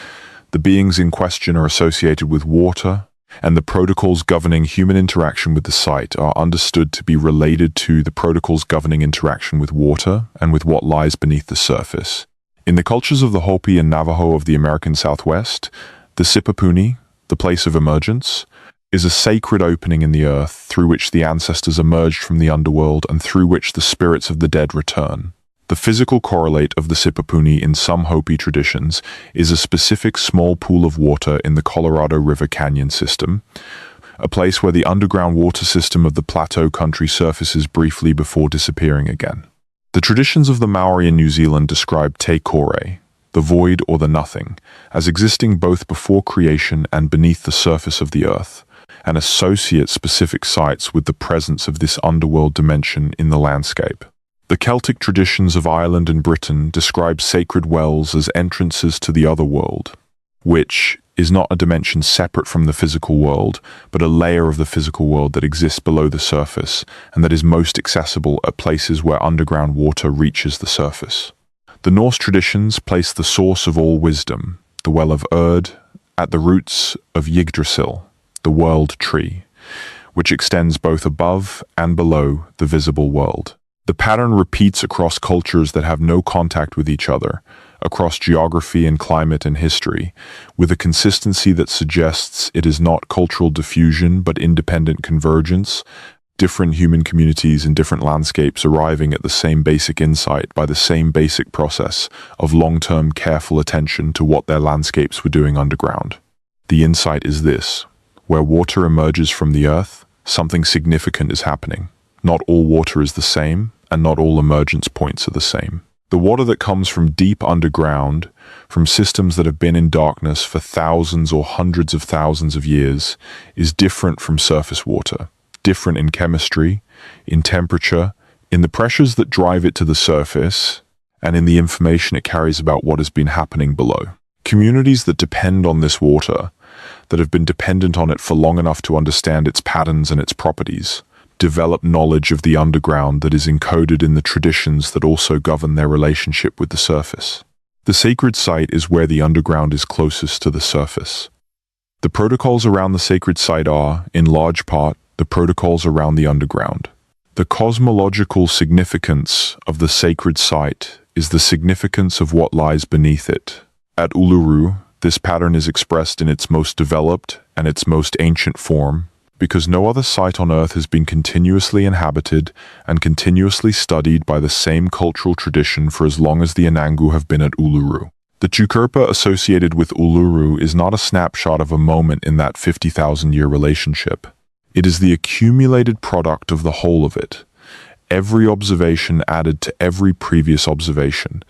The beings in question are associated with water, and the protocols governing human interaction with the site are understood to be related to the protocols governing interaction with water and with what lies beneath the surface. In the cultures of the Hopi and Navajo of the American Southwest, the Sipapuni, the place of emergence, is a sacred opening in the earth through which the ancestors emerged from the underworld and through which the spirits of the dead return. The physical correlate of the Sipapuni in some Hopi traditions is a specific small pool of water in the Colorado River Canyon system, a place where the underground water system of the plateau country surfaces briefly before disappearing again. The traditions of the Maori in New Zealand describe Te Kore, the void or the nothing, as existing both before creation and beneath the surface of the earth, and associate specific sites with the presence of this underworld dimension in the landscape. The Celtic traditions of Ireland and Britain describe sacred wells as entrances to the other world, which is not a dimension separate from the physical world, but a layer of the physical world that exists below the surface and that is most accessible at places where underground water reaches the surface. The Norse traditions place the source of all wisdom, the well of Urd, at the roots of Yggdrasil, the world tree, which extends both above and below the visible world. The pattern repeats across cultures that have no contact with each other, across geography and climate and history, with a consistency that suggests it is not cultural diffusion but independent convergence, different human communities in different landscapes arriving at the same basic insight by the same basic process of long-term careful attention to what their landscapes were doing underground. The insight is this: where water emerges from the earth, something significant is happening. Not all water is the same, and not all emergence points are the same. The water that comes from deep underground, from systems that have been in darkness for thousands or hundreds of thousands of years, is different from surface water, different in chemistry, in temperature, in the pressures that drive it to the surface, and in the information it carries about what has been happening below. Communities that depend on this water, that have been dependent on it for long enough to understand its patterns and its properties, develop knowledge of the underground that is encoded in the traditions that also govern their relationship with the surface. The sacred site is where the underground is closest to the surface. The protocols around the sacred site are, in large part, the protocols around the underground. The cosmological significance of the sacred site is the significance of what lies beneath it. At Uluru, this pattern is expressed in its most developed and its most ancient form, because no other site on Earth has been continuously inhabited and continuously studied by the same cultural tradition for as long as the Anangu have been at Uluru. The Chukurpa associated with Uluru is not a snapshot of a moment in that 50,000-year relationship. It is the accumulated product of the whole of it. Every observation added to every previous observation,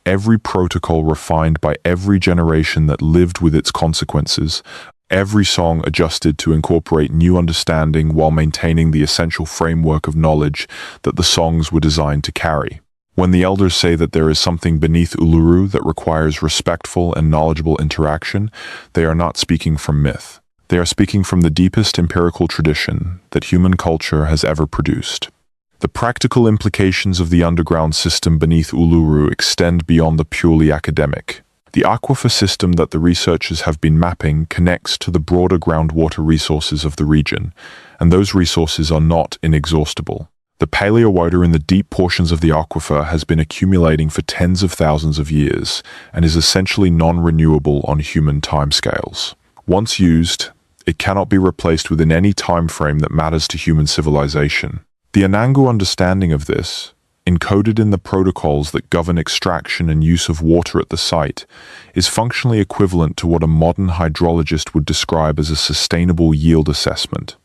every protocol refined by every generation that lived with its consequences, every song adjusted to incorporate new understanding while maintaining the essential framework of knowledge that the songs were designed to carry. When the elders say that there is something beneath Uluru that requires respectful and knowledgeable interaction, they are not speaking from myth. They are speaking from the deepest empirical tradition that human culture has ever produced. The practical implications of the underground system beneath Uluru extend beyond the purely academic. The aquifer system that the researchers have been mapping connects to the broader groundwater resources of the region, and those resources are not inexhaustible. The paleowater in the deep portions of the aquifer has been accumulating for tens of thousands of years and is essentially non-renewable on human timescales. Once used, it cannot be replaced within any time frame that matters to human civilization. The Anangu understanding of this, encoded in the protocols that govern extraction and use of water at the site, is functionally equivalent to what a modern hydrologist would describe as a sustainable yield assessment,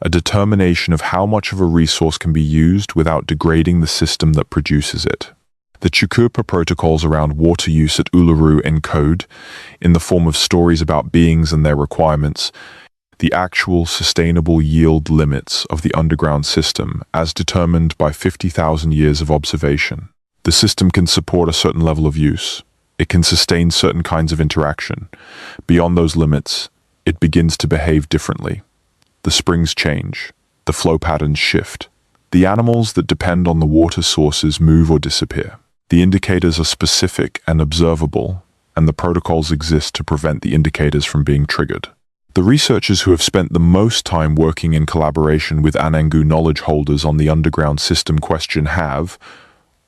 a determination of how much of a resource can be used without degrading the system that produces it. The Chukurpa protocols around water use at Uluru encode, in the form of stories about beings and their requirements, the actual sustainable yield limits of the underground system as determined by 50,000 years of observation. The system can support a certain level of use. It can sustain certain kinds of interaction. Beyond those limits, it begins to behave differently. The springs change. The flow patterns shift. The animals that depend on the water sources move or disappear. The indicators are specific and observable, and the protocols exist to prevent the indicators from being triggered. The researchers who have spent the most time working in collaboration with Anangu knowledge holders on the underground system question have,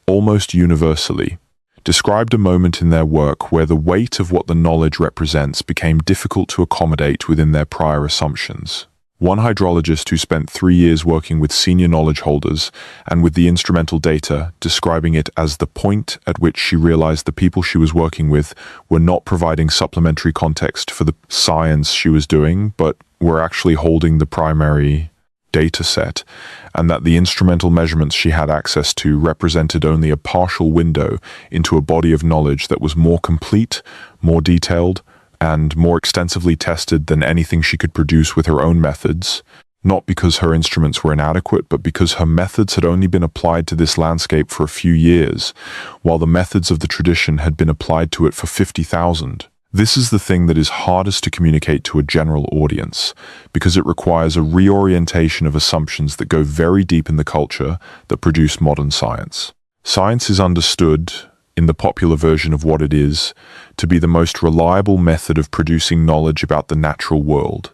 almost universally, described a moment in their work where the weight of what the knowledge represents became difficult to accommodate within their prior assumptions. One hydrologist who spent 3 years working with senior knowledge holders and with the instrumental data, describing it as the point at which she realized the people she was working with were not providing supplementary context for the science she was doing, but were actually holding the primary data set, and that the instrumental measurements she had access to represented only a partial window into a body of knowledge that was more complete, more detailed, and more extensively tested than anything she could produce with her own methods, not because her instruments were inadequate, but because her methods had only been applied to this landscape for a few years, while the methods of the tradition had been applied to it for 50,000. This is the thing that is hardest to communicate to a general audience, because it requires a reorientation of assumptions that go very deep in the culture that produce modern science. Science is understood, in the popular version of what it is, to be the most reliable method of producing knowledge about the natural world,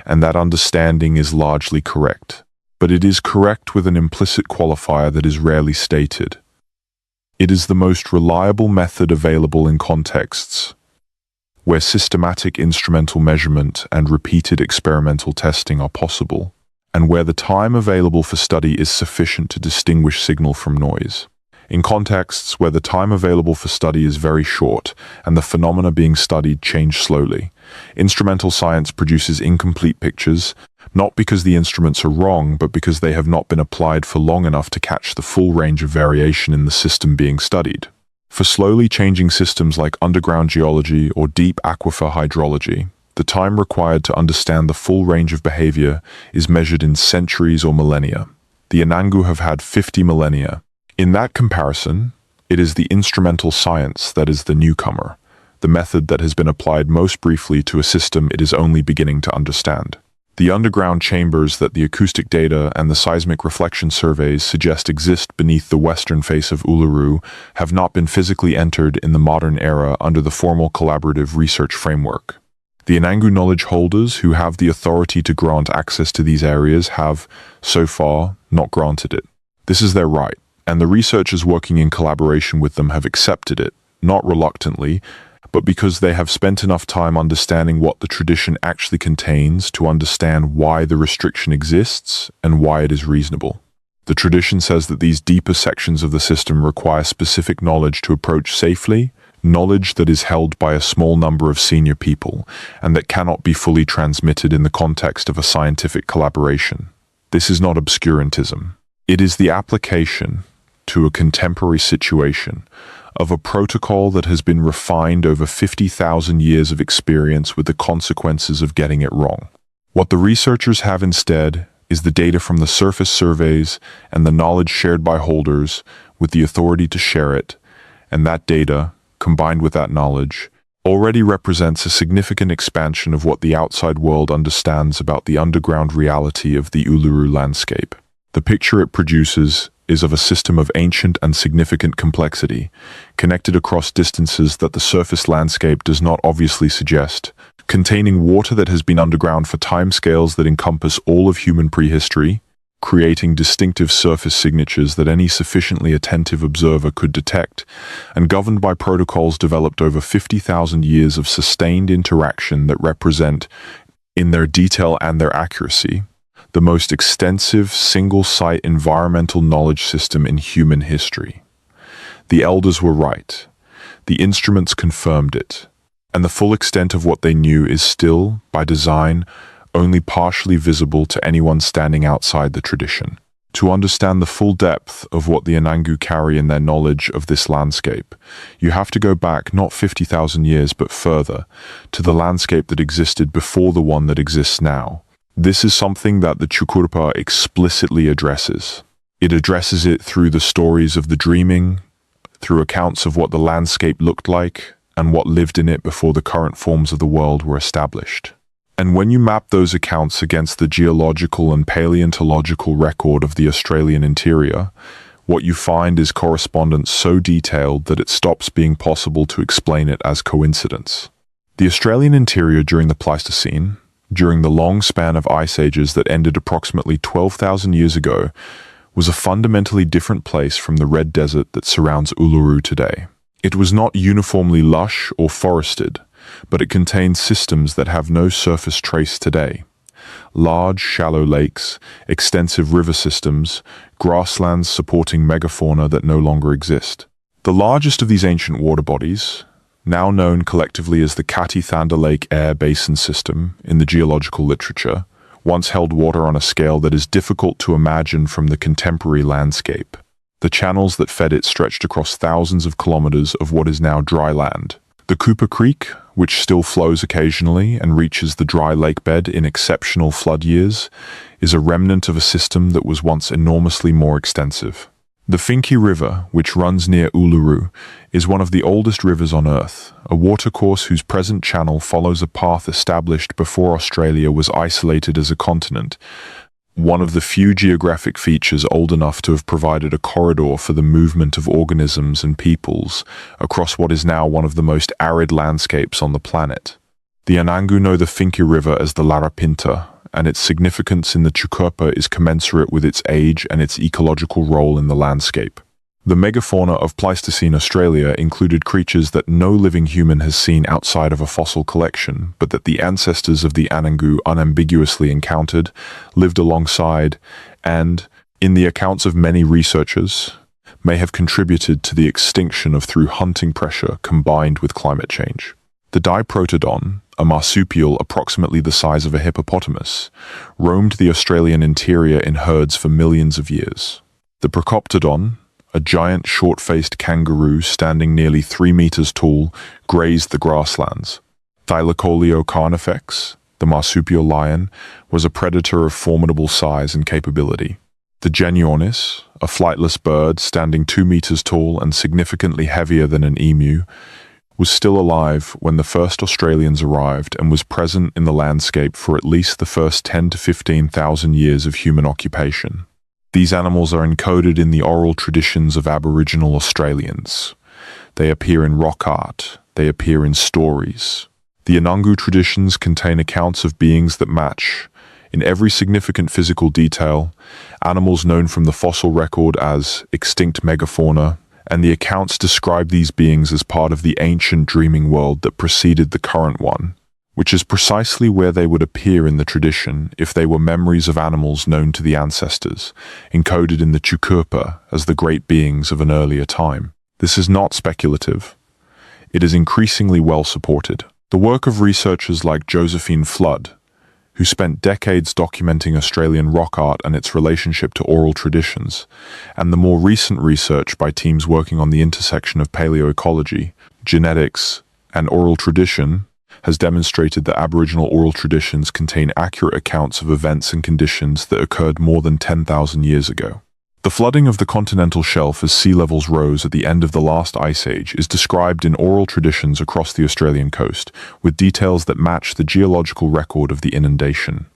and that understanding is largely correct. But it is correct with an implicit qualifier that is rarely stated. It is the most reliable method available in contexts where systematic instrumental measurement and repeated experimental testing are possible, and where the time available for study is sufficient to distinguish signal from noise. In contexts where the time available for study is very short and the phenomena being studied change slowly, instrumental science produces incomplete pictures, not because the instruments are wrong, but because they have not been applied for long enough to catch the full range of variation in the system being studied. For slowly changing systems like underground geology or deep aquifer hydrology, the time required to understand the full range of behavior is measured in centuries or millennia. The Anangu have had 50 millennia. In that comparison, it is the instrumental science that is the newcomer, the method that has been applied most briefly to a system it is only beginning to understand. The underground chambers that the acoustic data and the seismic reflection surveys suggest exist beneath the western face of Uluru have not been physically entered in the modern era under the formal collaborative research framework. The Anangu knowledge holders who have the authority to grant access to these areas have, so far, not granted it. This is their right, and the researchers working in collaboration with them have accepted it, not reluctantly, but because they have spent enough time understanding what the tradition actually contains to understand why the restriction exists and why it is reasonable. The tradition says that these deeper sections of the system require specific knowledge to approach safely, knowledge that is held by a small number of senior people, and that cannot be fully transmitted in the context of a scientific collaboration. This is not obscurantism. It is the application to a contemporary situation of a protocol that has been refined over 50,000 years of experience with the consequences of getting it wrong. What the researchers have instead is the data from the surface surveys and the knowledge shared by holders with the authority to share it, and that data, combined with that knowledge, already represents a significant expansion of what the outside world understands about the underground reality of the Uluru landscape. The picture it produces is of a system of ancient and significant complexity, connected across distances that the surface landscape does not obviously suggest, containing water that has been underground for timescales that encompass all of human prehistory, creating distinctive surface signatures that any sufficiently attentive observer could detect, and governed by protocols developed over 50,000 years of sustained interaction that represent, in their detail and their accuracy, the most extensive single-site environmental knowledge system in human history. The elders were right. The instruments confirmed it. And the full extent of what they knew is still, by design, only partially visible to anyone standing outside the tradition. To understand the full depth of what the Anangu carry in their knowledge of this landscape, you have to go back not 50,000 years but further, to the landscape that existed before the one that exists now. This is something that the Chukurpa explicitly addresses. It addresses it through the stories of the dreaming, through accounts of what the landscape looked like, and what lived in it before the current forms of the world were established. And when you map those accounts against the geological and paleontological record of the Australian interior, what you find is correspondence so detailed that it stops being possible to explain it as coincidence. The Australian interior during the Pleistocene, during the long span of ice ages that ended approximately 12,000 years ago, was a fundamentally different place from the red desert that surrounds Uluru today. It was not uniformly lush or forested, but it contained systems that have no surface trace today. large, shallow lakes, extensive river systems, grasslands supporting megafauna that no longer exist. The largest of these ancient water bodies, now known collectively as the Kati-Thunder Lake Air Basin System in the geological literature, once held water on a scale that is difficult to imagine from the contemporary landscape. The channels that fed it stretched across thousands of kilometers of what is now dry land. The Cooper Creek, which still flows occasionally and reaches the dry lake bed in exceptional flood years, is a remnant of a system that was once enormously more extensive. The Finke River, which runs near Uluru, is one of the oldest rivers on Earth, a watercourse whose present channel follows a path established before Australia was isolated as a continent, one of the few geographic features old enough to have provided a corridor for the movement of organisms and peoples across what is now one of the most arid landscapes on the planet. The Anangu know the Finke River as the Larapinta, and its significance in the Chukopa is commensurate with its age and its ecological role in the landscape. The megafauna of Pleistocene Australia included creatures that no living human has seen outside of a fossil collection, but that the ancestors of the Anangu unambiguously encountered, lived alongside, and, in the accounts of many researchers, may have contributed to the extinction of through hunting pressure combined with climate change. The diprotodon, a marsupial approximately the size of a hippopotamus, roamed the Australian interior in herds for millions of years. The Procoptodon, a giant short-faced kangaroo standing nearly 3 meters tall, grazed the grasslands. Thylacoleo carnifex, the marsupial lion, was a predator of formidable size and capability. The Genuornis, a flightless bird standing 2 meters tall and significantly heavier than an emu, was still alive when the first Australians arrived and was present in the landscape for at least the first 10 to 15,000 years of human occupation. These animals are encoded in the oral traditions of Aboriginal Australians. They appear in rock art, they appear in stories. The Anangu traditions contain accounts of beings that match, in every significant physical detail, animals known from the fossil record as extinct megafauna, and the accounts describe these beings as part of the ancient dreaming world that preceded the current one, which is precisely where they would appear in the tradition if they were memories of animals known to the ancestors, encoded in the Chukopa as the great beings of an earlier time. This is not speculative. It is increasingly well supported. The work of researchers like Josephine Flood, who spent decades documenting Australian rock art and its relationship to oral traditions, and the more recent research by teams working on the intersection of paleoecology, genetics, and oral tradition, has demonstrated that Aboriginal oral traditions contain accurate accounts of events and conditions that occurred more than 10,000 years ago. The flooding of the continental shelf as sea levels rose at the end of the last ice age is described in oral traditions across the Australian coast, with details that match the geological record of the inundation.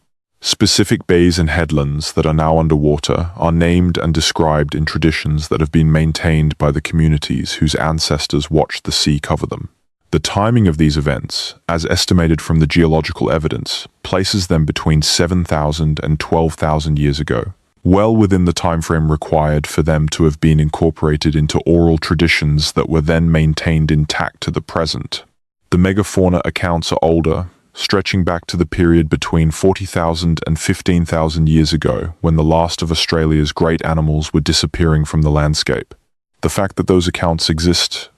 Specific bays and headlands that are now underwater are named and described in traditions that have been maintained by the communities whose ancestors watched the sea cover them. The timing of these events, as estimated from the geological evidence, places them between 7,000 and 12,000 years ago, well within the timeframe required for them to have been incorporated into oral traditions that were then maintained intact to the present. The megafauna accounts are older, stretching back to the period between 40,000 and 15,000 years ago, when the last of Australia's great animals were disappearing from the landscape. The fact that those accounts exist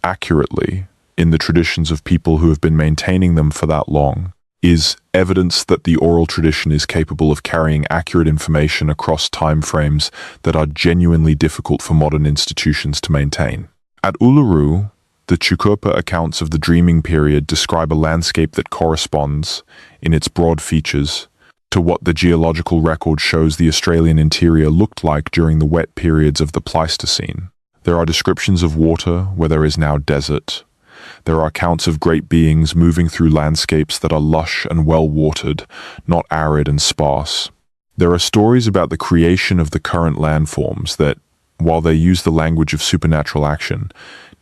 accurately in the traditions of people who have been maintaining them for that long is evidence that the oral tradition is capable of carrying accurate information across time frames that are genuinely difficult for modern institutions to maintain. At Uluru, the Chukopa accounts of the dreaming period describe a landscape that corresponds, in its broad features, to what the geological record shows the Australian interior looked like during the wet periods of the Pleistocene. There are descriptions of water where there is now desert. There are accounts of great beings moving through landscapes that are lush and well-watered, not arid and sparse. There are stories about the creation of the current landforms that, while they use the language of supernatural action,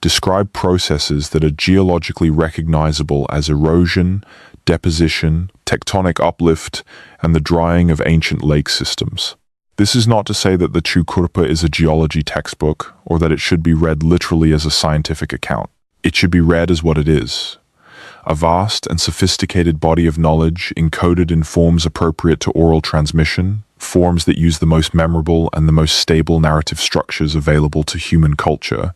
describe processes that are geologically recognizable as erosion, deposition, tectonic uplift, and the drying of ancient lake systems. This is not to say that the Chukopa is a geology textbook, or that it should be read literally as a scientific account. It should be read as what it is, a vast and sophisticated body of knowledge encoded in forms appropriate to oral transmission, forms that use the most memorable and the most stable narrative structures available to human culture,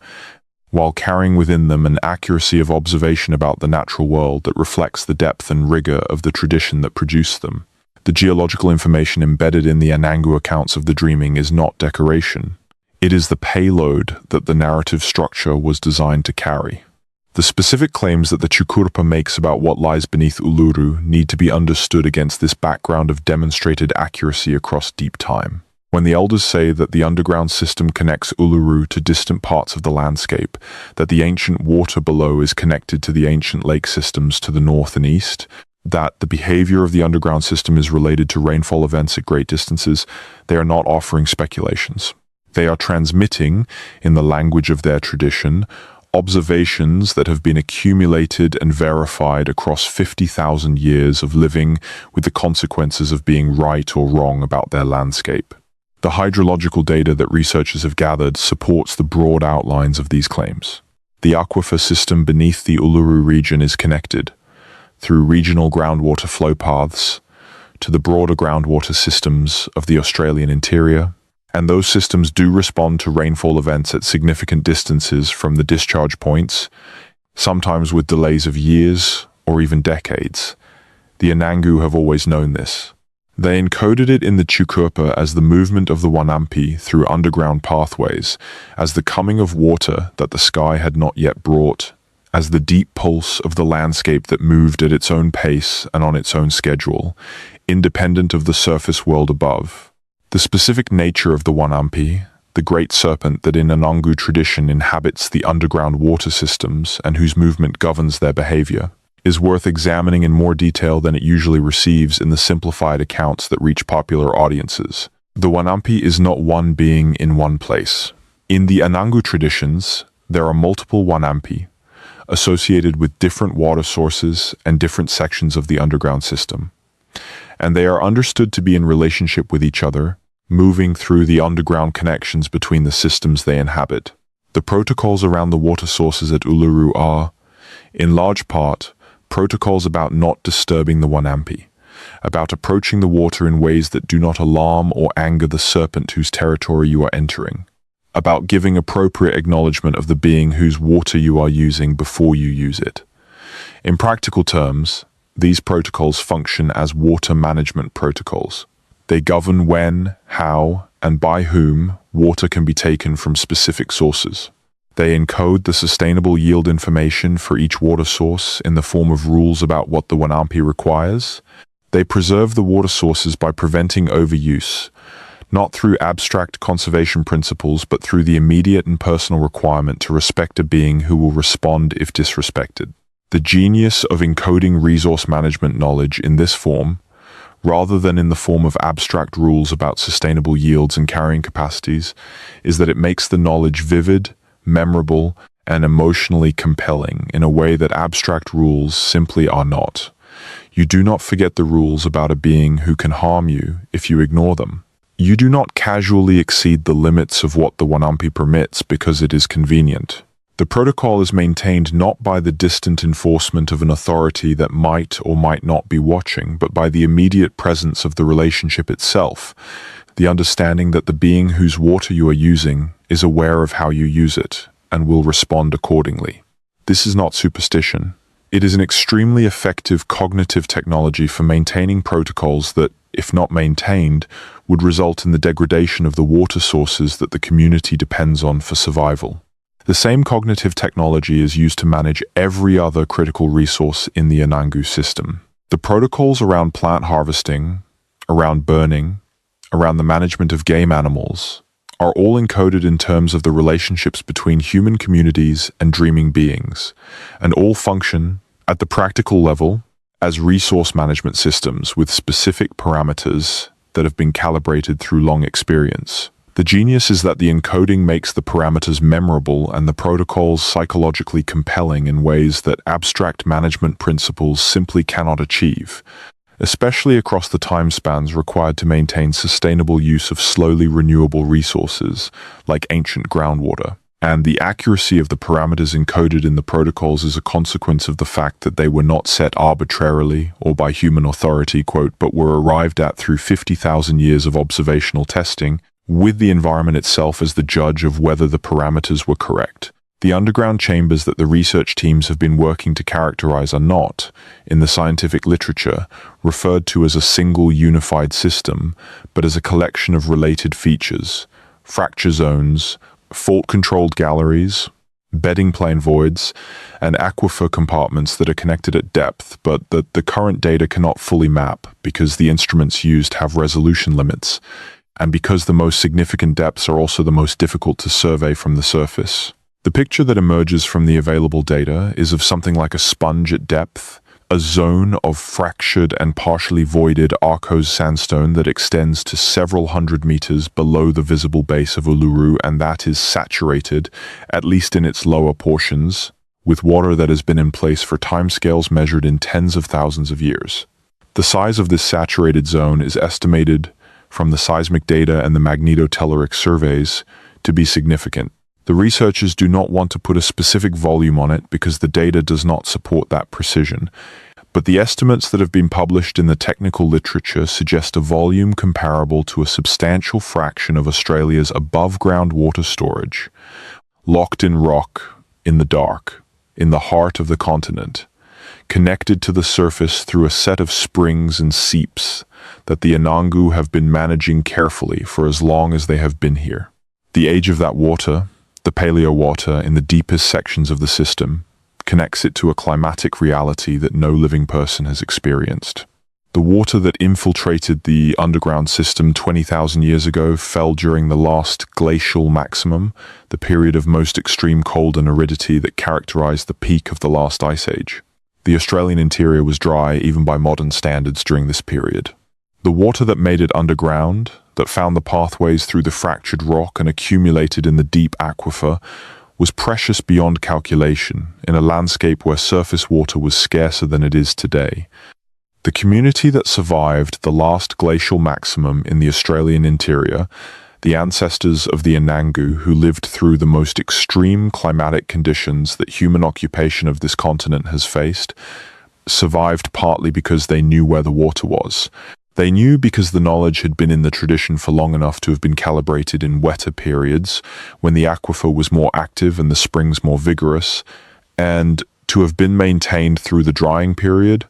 while carrying within them an accuracy of observation about the natural world that reflects the depth and rigor of the tradition that produced them. The geological information embedded in the Anangu accounts of the dreaming is not decoration. It is the payload that the narrative structure was designed to carry. The specific claims that the Chukurpa makes about what lies beneath Uluru need to be understood against this background of demonstrated accuracy across deep time. When the elders say that the underground system connects Uluru to distant parts of the landscape, that the ancient water below is connected to the ancient lake systems to the north and east, that the behavior of the underground system is related to rainfall events at great distances, they are not offering speculations. They are transmitting, in the language of their tradition, observations that have been accumulated and verified across 50,000 years of living with the consequences of being right or wrong about their landscape. The hydrological data that researchers have gathered supports the broad outlines of these claims. The aquifer system beneath the Uluru region is connected, through regional groundwater flow paths, to the broader groundwater systems of the Australian interior, and those systems do respond to rainfall events at significant distances from the discharge points, sometimes with delays of years or even decades. The Anangu have always known this. They encoded it in the Chukurpa as the movement of the Wanampi through underground pathways, as the coming of water that the sky had not yet brought, as the deep pulse of the landscape that moved at its own pace and on its own schedule, independent of the surface world above. The specific nature of the Wanampi, the great serpent that in Anangu tradition inhabits the underground water systems and whose movement governs their behavior, is worth examining in more detail than it usually receives in the simplified accounts that reach popular audiences. The Wanampi is not one being in one place. In the Anangu traditions, there are multiple Wanampi, associated with different water sources and different sections of the underground system, and they are understood to be in relationship with each other, moving through the underground connections between the systems they inhabit. The protocols around the water sources at Uluru are, in large part, protocols about not disturbing the Wanampi, about approaching the water in ways that do not alarm or anger the serpent whose territory you are entering, about giving appropriate acknowledgement of the being whose water you are using before you use it. In practical terms, these protocols function as water management protocols. They govern when, how, and by whom water can be taken from specific sources. They encode the sustainable yield information for each water source in the form of rules about what the Wanampi requires. They preserve the water sources by preventing overuse, not through abstract conservation principles, but through the immediate and personal requirement to respect a being who will respond if disrespected. The genius of encoding resource management knowledge in this form, rather than in the form of abstract rules about sustainable yields and carrying capacities, is that it makes the knowledge vivid, memorable, and emotionally compelling in a way that abstract rules simply are not. You do not forget the rules about a being who can harm you if you ignore them. You do not casually exceed the limits of what the Wanampi permits because it is convenient. The protocol is maintained not by the distant enforcement of an authority that might or might not be watching, but by the immediate presence of the relationship itself, the understanding that the being whose water you are using is aware of how you use it and will respond accordingly. This is not superstition. It is an extremely effective cognitive technology for maintaining protocols that, if not maintained, would result in the degradation of the water sources that the community depends on for survival. The same cognitive technology is used to manage every other critical resource in the Anangu system. The protocols around plant harvesting, around burning, around the management of game animals, are all encoded in terms of the relationships between human communities and dreaming beings, and all function, at the practical level, as resource management systems with specific parameters that have been calibrated through long experience. The genius is that the encoding makes the parameters memorable and the protocols psychologically compelling in ways that abstract management principles simply cannot achieve, especially across the time spans required to maintain sustainable use of slowly renewable resources like ancient groundwater. And the accuracy of the parameters encoded in the protocols is a consequence of the fact that they were not set arbitrarily or by human authority, quote, but were arrived at through 50,000 years of observational testing, with the environment itself as the judge of whether the parameters were correct. The underground chambers that the research teams have been working to characterize are not, in the scientific literature, referred to as a single unified system, but as a collection of related features, fracture zones, fault-controlled galleries, bedding plane voids, and aquifer compartments that are connected at depth, but that the current data cannot fully map because the instruments used have resolution limits, and because the most significant depths are also the most difficult to survey from the surface. The picture that emerges from the available data is of something like a sponge at depth, a zone of fractured and partially voided Archaeology sandstone that extends to several hundred meters below the visible base of Uluru, and that is saturated, at least in its lower portions, with water that has been in place for timescales measured in tens of thousands of years. The size of this saturated zone is estimated from the seismic data and the magnetotelluric surveys to be significant. The researchers do not want to put a specific volume on it because the data does not support that precision, but the estimates that have been published in the technical literature suggest a volume comparable to a substantial fraction of Australia's above-ground water storage, locked in rock, in the dark, in the heart of the continent, connected to the surface through a set of springs and seeps that the Anangu have been managing carefully for as long as they have been here. The age of that water, the paleo water in the deepest sections of the system, connects it to a climatic reality that no living person has experienced. The water that infiltrated the underground system 20,000 years ago fell during the last glacial maximum, the period of most extreme cold and aridity that characterized the peak of the last ice age. The Australian interior was dry even by modern standards during this period. The water that made it underground, that found the pathways through the fractured rock and accumulated in the deep aquifer, was precious beyond calculation in a landscape where surface water was scarcer than it is today. The community that survived the last glacial maximum in the Australian interior, the ancestors of the Anangu who lived through the most extreme climatic conditions that human occupation of this continent has faced, survived partly because they knew where the water was. They knew because the knowledge had been in the tradition for long enough to have been calibrated in wetter periods, when the aquifer was more active and the springs more vigorous, and to have been maintained through the drying period,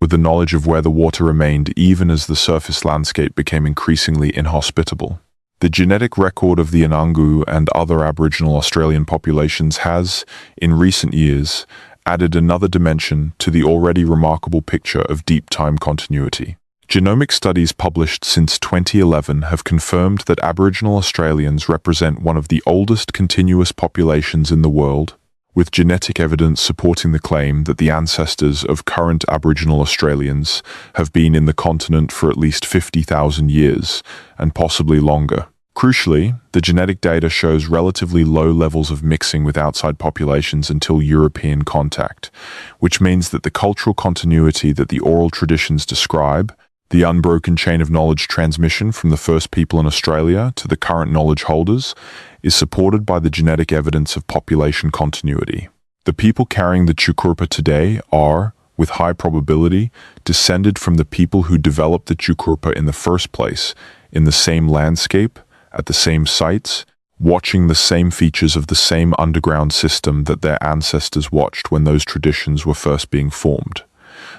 with the knowledge of where the water remained even as the surface landscape became increasingly inhospitable. The genetic record of the Anangu and other Aboriginal Australian populations has, in recent years, added another dimension to the already remarkable picture of deep time continuity. Genomic studies published since 2011 have confirmed that Aboriginal Australians represent one of the oldest continuous populations in the world, with genetic evidence supporting the claim that the ancestors of current Aboriginal Australians have been in the continent for at least 50,000 years, and possibly longer. Crucially, the genetic data shows relatively low levels of mixing with outside populations until European contact, which means that the cultural continuity that the oral traditions describe, the unbroken chain of knowledge transmission from the first people in Australia to the current knowledge holders, is supported by the genetic evidence of population continuity. The people carrying the Chukurpa today are, with high probability, descended from the people who developed the Chukurpa in the first place, in the same landscape, at the same sites, watching the same features of the same underground system that their ancestors watched when those traditions were first being formed.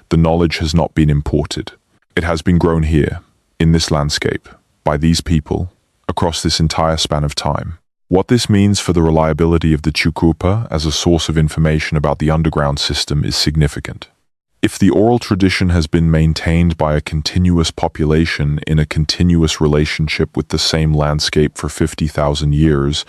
The knowledge has not been imported. It has been grown here, in this landscape, by these people, across this entire span of time. What this means for the reliability of the Chukurpa as a source of information about the underground system is significant. If the oral tradition has been maintained by a continuous population in a continuous relationship with the same landscape for 50,000 years,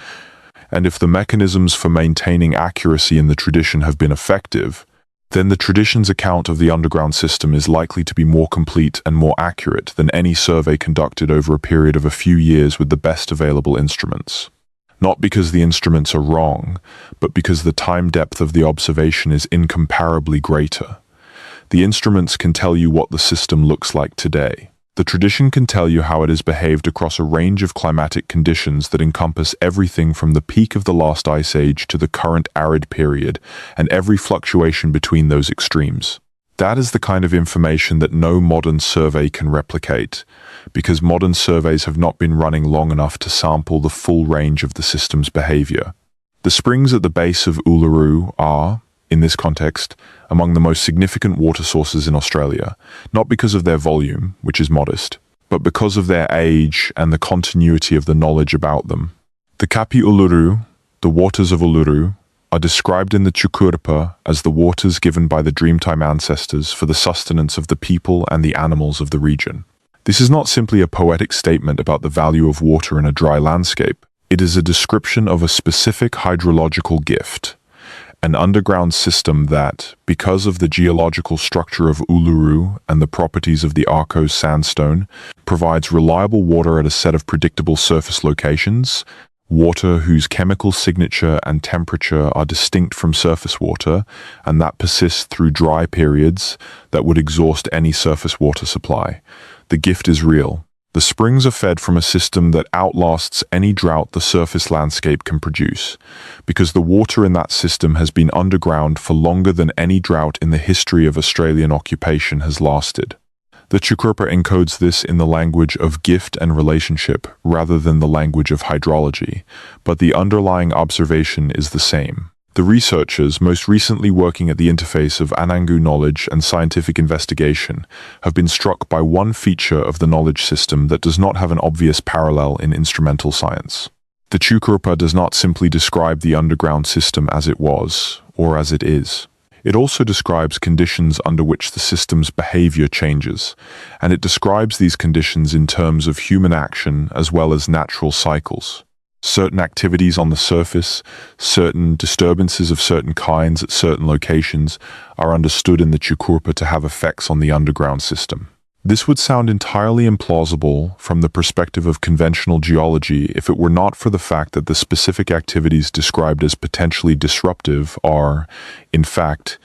and if the mechanisms for maintaining accuracy in the tradition have been effective, then the tradition's account of the underground system is likely to be more complete and more accurate than any survey conducted over a period of a few years with the best available instruments. Not because the instruments are wrong, but because the time depth of the observation is incomparably greater. The instruments can tell you what the system looks like today. The tradition can tell you how it has behaved across a range of climatic conditions that encompass everything from the peak of the last ice age to the current arid period, and every fluctuation between those extremes. That is the kind of information that no modern survey can replicate, because modern surveys have not been running long enough to sample the full range of the system's behavior. The springs at the base of Uluru are, in this context, among the most significant water sources in Australia, not because of their volume, which is modest, but because of their age and the continuity of the knowledge about them. The Kapi Uluru, the waters of Uluru, are described in the Chukurpa as the waters given by the Dreamtime ancestors for the sustenance of the people and the animals of the region. This is not simply a poetic statement about the value of water in a dry landscape. It is a description of a specific hydrological gift, an underground system that, because of the geological structure of Uluru and the properties of the Arcos sandstone, provides reliable water at a set of predictable surface locations, water whose chemical signature and temperature are distinct from surface water, and that persists through dry periods that would exhaust any surface water supply. The gift is real. The springs are fed from a system that outlasts any drought the surface landscape can produce, because the water in that system has been underground for longer than any drought in the history of Australian occupation has lasted. The Chukurpa encodes this in the language of gift and relationship rather than the language of hydrology, but the underlying observation is the same. The researchers, most recently working at the interface of Anangu knowledge and scientific investigation, have been struck by one feature of the knowledge system that does not have an obvious parallel in instrumental science. The Chukurpa does not simply describe the underground system as it was, or as it is. It also describes conditions under which the system's behavior changes, and it describes these conditions in terms of human action as well as natural cycles. Certain activities on the surface, certain disturbances of certain kinds at certain locations are understood in the Chukurpa to have effects on the underground system. This would sound entirely implausible from the perspective of conventional geology if it were not for the fact that the specific activities described as potentially disruptive are, in fact,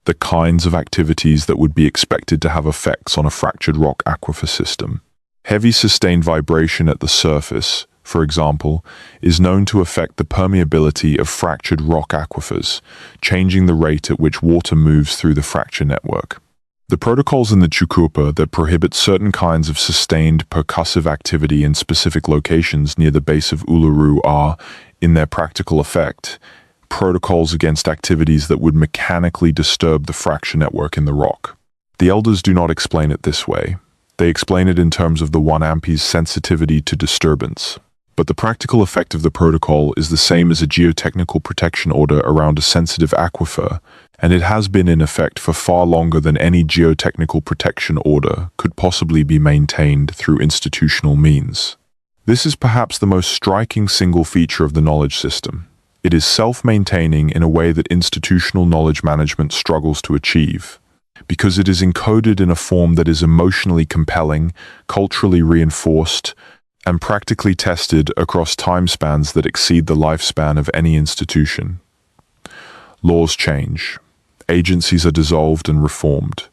the kinds of activities that would be expected to have effects on a fractured rock aquifer system. Heavy sustained vibration at the surface, for example, is known to affect the permeability of fractured rock aquifers, changing the rate at which water moves through the fracture network. The protocols in the Chukurpa that prohibit certain kinds of sustained percussive activity in specific locations near the base of Uluru are, in their practical effect, protocols against activities that would mechanically disturb the fracture network in the rock. The elders do not explain it this way. They explain it in terms of the Wanampi's sensitivity to disturbance. But the practical effect of the protocol is the same as a geotechnical protection order around a sensitive aquifer, and it has been in effect for far longer than any geotechnical protection order could possibly be maintained through institutional means. This is perhaps the most striking single feature of the knowledge system. It is self-maintaining in a way that institutional knowledge management struggles to achieve, because it is encoded in a form that is emotionally compelling, culturally reinforced, and practically tested across time spans that exceed the lifespan of any institution. Laws change. Agencies are dissolved and reformed.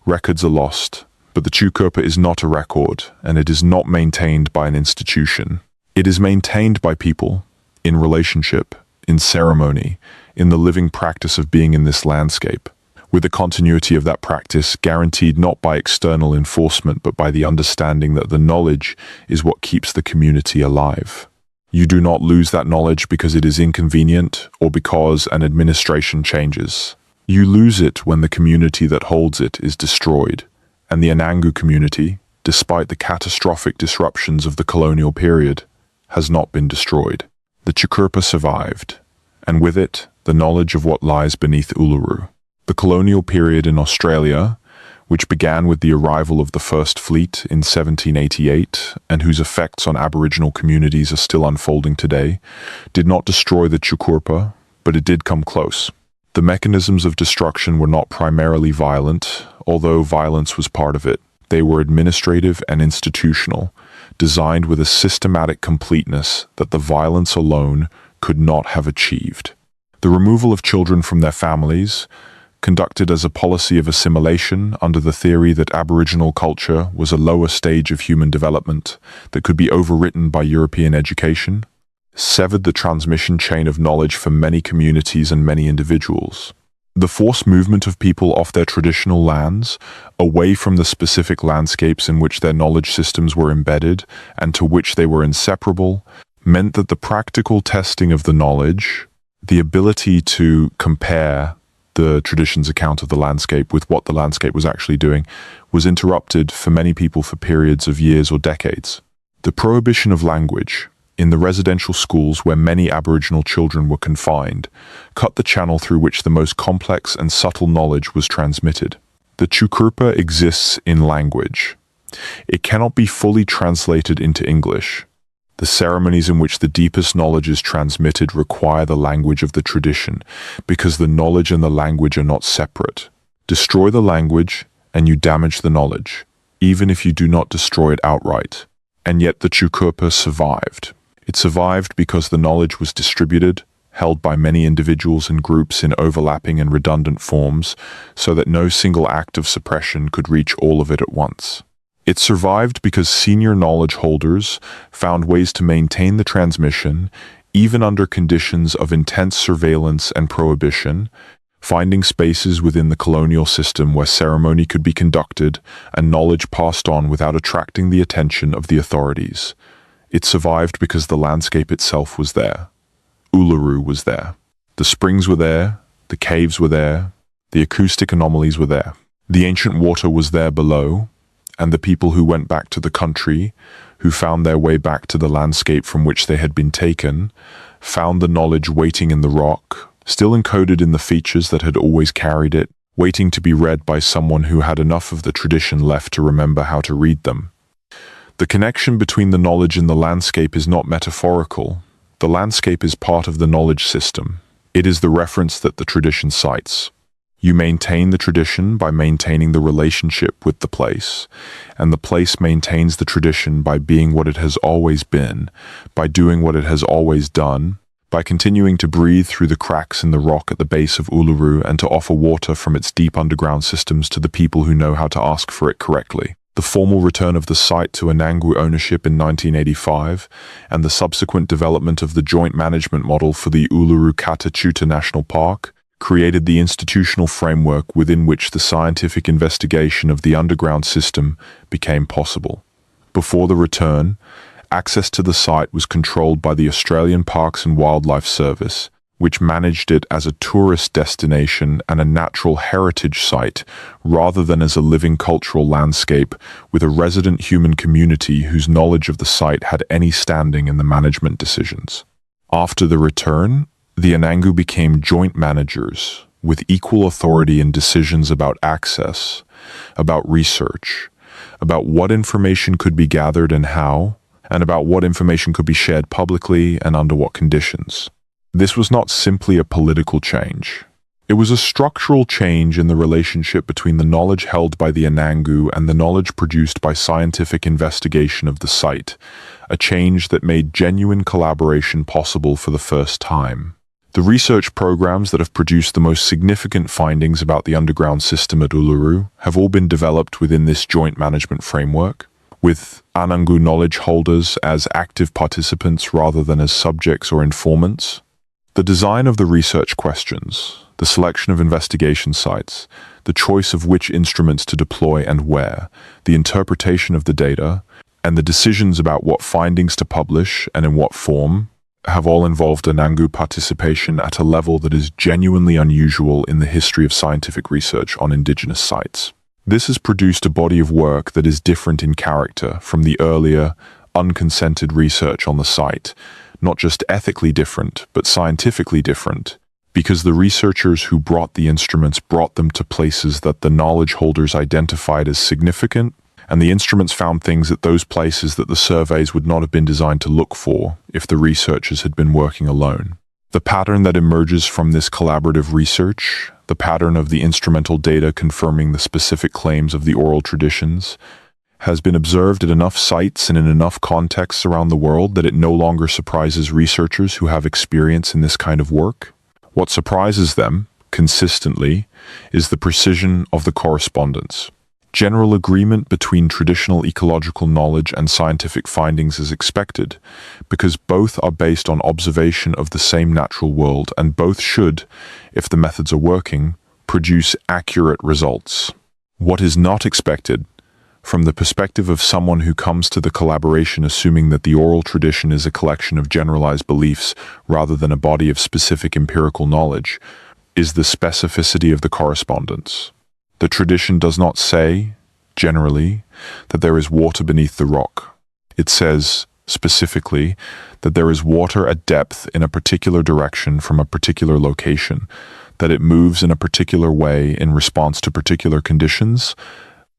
Records are lost, but the Chukurpa is not a record, and it is not maintained by an institution. It is maintained by people, in relationship, in ceremony, in the living practice of being in this landscape, with the continuity of that practice guaranteed not by external enforcement but by the understanding that the knowledge is what keeps the community alive. You do not lose that knowledge because it is inconvenient or because an administration changes. You lose it when the community that holds it is destroyed, and the Anangu community, despite the catastrophic disruptions of the colonial period, has not been destroyed. The Chukurpa survived, and with it, the knowledge of what lies beneath Uluru. The colonial period in Australia, which began with the arrival of the First Fleet in 1788 and whose effects on Aboriginal communities are still unfolding today, did not destroy the Chukurpa, but it did come close. The mechanisms of destruction were not primarily violent, although violence was part of it. They were administrative and institutional, designed with a systematic completeness that the violence alone could not have achieved. The removal of children from their families, conducted as a policy of assimilation under the theory that Aboriginal culture was a lower stage of human development that could be overwritten by European education, severed the transmission chain of knowledge for many communities and many individuals. The forced movement of people off their traditional lands, away from the specific landscapes in which their knowledge systems were embedded and to which they were inseparable, meant that the practical testing of the knowledge, the ability to compare the tradition's account of the landscape with what the landscape was actually doing, was interrupted for many people for periods of years or decades. The prohibition of language in the residential schools where many Aboriginal children were confined cut the channel through which the most complex and subtle knowledge was transmitted. The Chukurpa exists in language. It cannot be fully translated into English. The ceremonies in which the deepest knowledge is transmitted require the language of the tradition, because the knowledge and the language are not separate. Destroy the language, and you damage the knowledge, even if you do not destroy it outright. And yet the Chukurpa survived. It survived because the knowledge was distributed, held by many individuals and groups in overlapping and redundant forms, so that no single act of suppression could reach all of it at once. It survived because senior knowledge holders found ways to maintain the transmission, even under conditions of intense surveillance and prohibition, finding spaces within the colonial system where ceremony could be conducted and knowledge passed on without attracting the attention of the authorities. It survived because the landscape itself was there. Uluru was there. The springs were there, the caves were there, the acoustic anomalies were there. The ancient water was there below, and the people who went back to the country, who found their way back to the landscape from which they had been taken, found the knowledge waiting in the rock, still encoded in the features that had always carried it, waiting to be read by someone who had enough of the tradition left to remember how to read them. The connection between the knowledge and the landscape is not metaphorical. The landscape is part of the knowledge system. It is the reference that the tradition cites. You maintain the tradition by maintaining the relationship with the place, and the place maintains the tradition by being what it has always been, by doing what it has always done, by continuing to breathe through the cracks in the rock at the base of Uluru and to offer water from its deep underground systems to the people who know how to ask for it correctly. The formal return of the site to Anangu ownership in 1985 and the subsequent development of the joint management model for the Uluru Katachuta National Park created the institutional framework within which the scientific investigation of the underground system became possible. Before the return, access to the site was controlled by the Australian Parks and Wildlife Service, which managed it as a tourist destination and a natural heritage site rather than as a living cultural landscape with a resident human community whose knowledge of the site had any standing in the management decisions. After the return, the Anangu became joint managers with equal authority in decisions about access, about research, about what information could be gathered and how, and about what information could be shared publicly and under what conditions. This was not simply a political change. It was a structural change in the relationship between the knowledge held by the Anangu and the knowledge produced by scientific investigation of the site, a change that made genuine collaboration possible for the first time. The research programs that have produced the most significant findings about the underground system at Uluru have all been developed within this joint management framework, with Anangu knowledge holders as active participants rather than as subjects or informants. The design of the research questions, the selection of investigation sites, the choice of which instruments to deploy and where, the interpretation of the data, and the decisions about what findings to publish and in what form have all involved Anangu participation at a level that is genuinely unusual in the history of scientific research on Indigenous sites. This has produced a body of work that is different in character from the earlier, unconsented research on the site, not just ethically different, but scientifically different, because the researchers who brought the instruments brought them to places that the knowledge holders identified as significant, and the instruments found things at those places that the surveys would not have been designed to look for if the researchers had been working alone. The pattern that emerges from this collaborative research, the pattern of the instrumental data confirming the specific claims of the oral traditions, has been observed at enough sites and in enough contexts around the world that it no longer surprises researchers who have experience in this kind of work. What surprises them consistently is the precision of the correspondence. General agreement between traditional ecological knowledge and scientific findings is expected, because both are based on observation of the same natural world, and both should, if the methods are working, produce accurate results. What is not expected, from the perspective of someone who comes to the collaboration assuming that the oral tradition is a collection of generalized beliefs rather than a body of specific empirical knowledge, is the specificity of the correspondence. The tradition does not say, generally, that there is water beneath the rock. It says, specifically, that there is water at depth in a particular direction from a particular location, that it moves in a particular way in response to particular conditions,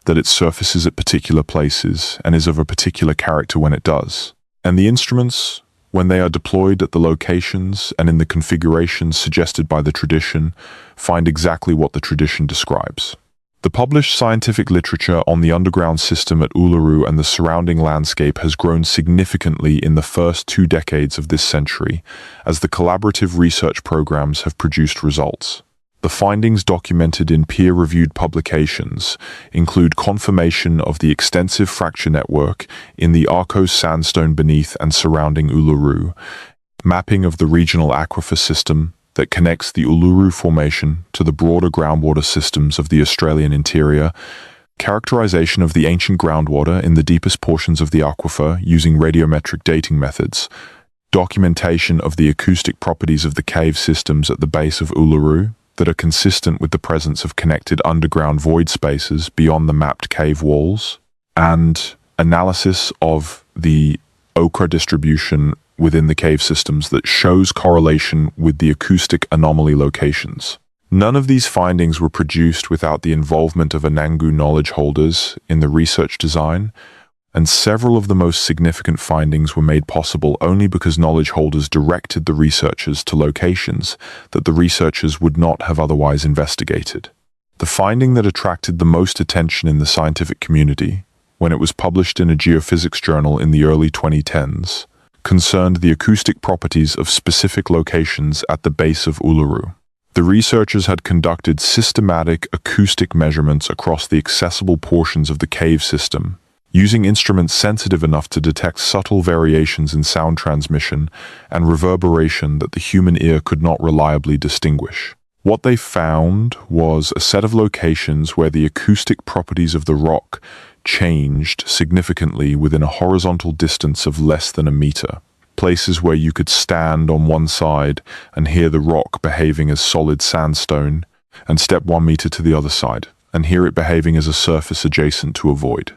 that it surfaces at particular places and is of a particular character when it does. And the instruments, when they are deployed at the locations and in the configurations suggested by the tradition, find exactly what the tradition describes. The published scientific literature on the underground system at Uluru and the surrounding landscape has grown significantly in the first 2 decades of this century, as the collaborative research programs have produced results. The findings documented in peer-reviewed publications include confirmation of the extensive fracture network in the Arcos sandstone beneath and surrounding Uluru, mapping of the regional aquifer system that connects the Uluru Formation to the broader groundwater systems of the Australian interior, characterization of the ancient groundwater in the deepest portions of the aquifer using radiometric dating methods, documentation of the acoustic properties of the cave systems at the base of Uluru that are consistent with the presence of connected underground void spaces beyond the mapped cave walls, and analysis of the ochre distribution within the cave systems that shows correlation with the acoustic anomaly locations. None of these findings were produced without the involvement of Anangu knowledge holders in the research design, and several of the most significant findings were made possible only because knowledge holders directed the researchers to locations that the researchers would not have otherwise investigated. The finding that attracted the most attention in the scientific community, when it was published in a geophysics journal in the early 2010s, concerned the acoustic properties of specific locations at the base of Uluru. The researchers had conducted systematic acoustic measurements across the accessible portions of the cave system, using instruments sensitive enough to detect subtle variations in sound transmission and reverberation that the human ear could not reliably distinguish. What they found was a set of locations where the acoustic properties of the rock changed significantly within a horizontal distance of less than a meter. Places where you could stand on one side and hear the rock behaving as solid sandstone, and step 1 meter to the other side and hear it behaving as a surface adjacent to a void.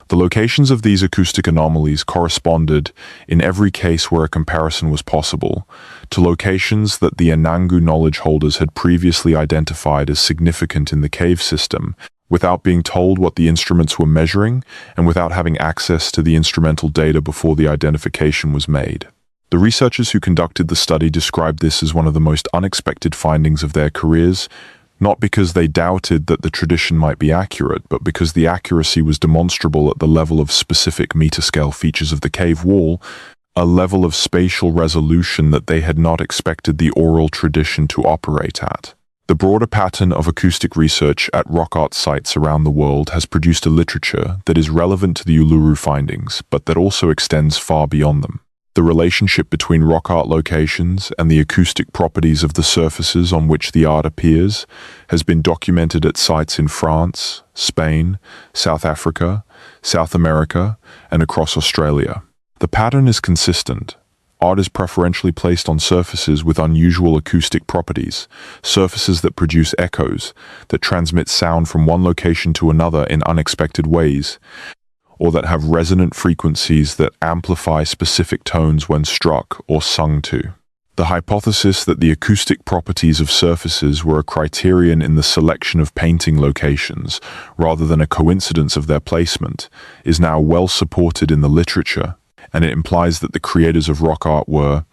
The locations of these acoustic anomalies corresponded, in every case where a comparison was possible, to locations that the Anangu knowledge holders had previously identified as significant in the cave system, without being told what the instruments were measuring and without having access to the instrumental data before the identification was made. The researchers who conducted the study described this as one of the most unexpected findings of their careers, not because they doubted that the tradition might be accurate, but because the accuracy was demonstrable at the level of specific meter-scale features of the cave wall, a level of spatial resolution that they had not expected the oral tradition to operate at. The broader pattern of acoustic research at rock art sites around the world has produced a literature that is relevant to the Uluru findings, but that also extends far beyond them. The relationship between rock art locations and the acoustic properties of the surfaces on which the art appears has been documented at sites in France, Spain, South Africa, South America, and across Australia. The pattern is consistent. Art is preferentially placed on surfaces with unusual acoustic properties, surfaces that produce echoes, that transmit sound from one location to another in unexpected ways, or that have resonant frequencies that amplify specific tones when struck or sung to. The hypothesis that the acoustic properties of surfaces were a criterion in the selection of painting locations, rather than a coincidence of their placement, is now well supported in the literature, and it implies that the creators of rock art were,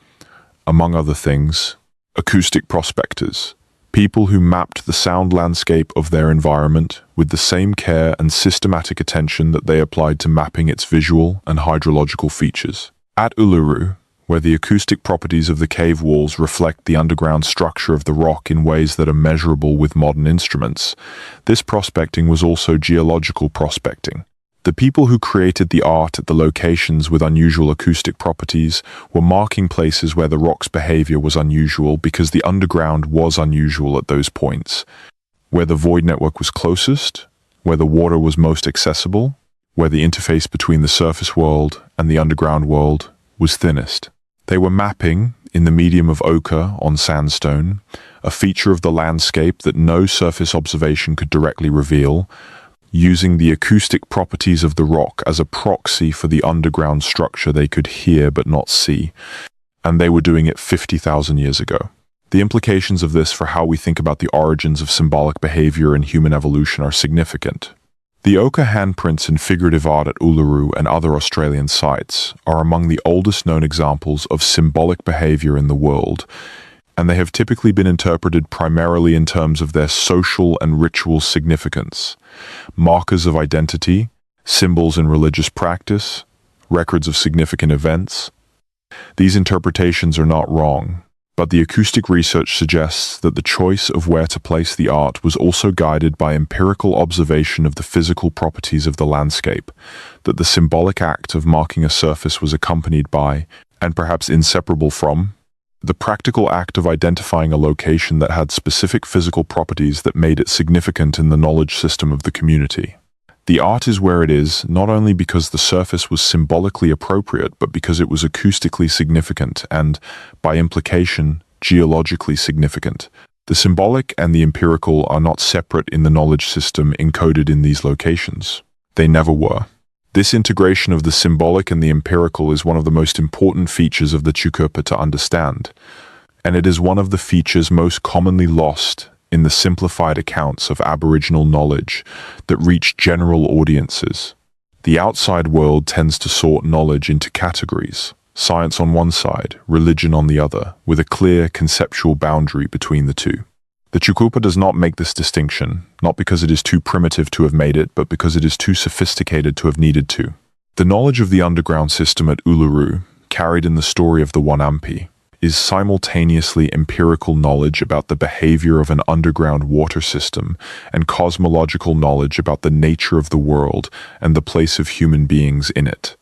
among other things, acoustic prospectors, people who mapped the sound landscape of their environment with the same care and systematic attention that they applied to mapping its visual and hydrological features. At Uluru, where the acoustic properties of the cave walls reflect the underground structure of the rock in ways that are measurable with modern instruments. This prospecting was also geological prospecting. The people who created the art at the locations with unusual acoustic properties were marking places where the rock's behavior was unusual because the underground was unusual at those points, where the void network was closest, where the water was most accessible, where the interface between the surface world and the underground world was thinnest. They were mapping, in the medium of ochre on sandstone, a feature of the landscape that no surface observation could directly reveal, using the acoustic properties of the rock as a proxy for the underground structure they could hear but not see. And they were doing it 50,000 years ago. The implications of this for how we think about the origins of symbolic behavior in human evolution are significant. The ochre handprints in figurative art at Uluru and other Australian sites are among the oldest known examples of symbolic behavior in the world, and they have typically been interpreted primarily in terms of their social and ritual significance, markers of identity, symbols in religious practice, records of significant events. These interpretations are not wrong, but the acoustic research suggests that the choice of where to place the art was also guided by empirical observation of the physical properties of the landscape, that the symbolic act of marking a surface was accompanied by, and perhaps inseparable from, the practical act of identifying a location that had specific physical properties that made it significant in the knowledge system of the community. The art is where it is, not only because the surface was symbolically appropriate, but because it was acoustically significant and, by implication, geologically significant. The symbolic and the empirical are not separate in the knowledge system encoded in these locations. They never were. This integration of the symbolic and the empirical is one of the most important features of the Chukurpa to understand, and it is one of the features most commonly lost in the simplified accounts of Aboriginal knowledge that reach general audiences. The outside world tends to sort knowledge into categories, science on one side, religion on the other, with a clear conceptual boundary between the two. The Chukurpa does not make this distinction, not because it is too primitive to have made it, but because it is too sophisticated to have needed to. The knowledge of the underground system at Uluru, carried in the story of the Wanampi, is simultaneously empirical knowledge about the behavior of an underground water system and cosmological knowledge about the nature of the world and the place of human beings in it.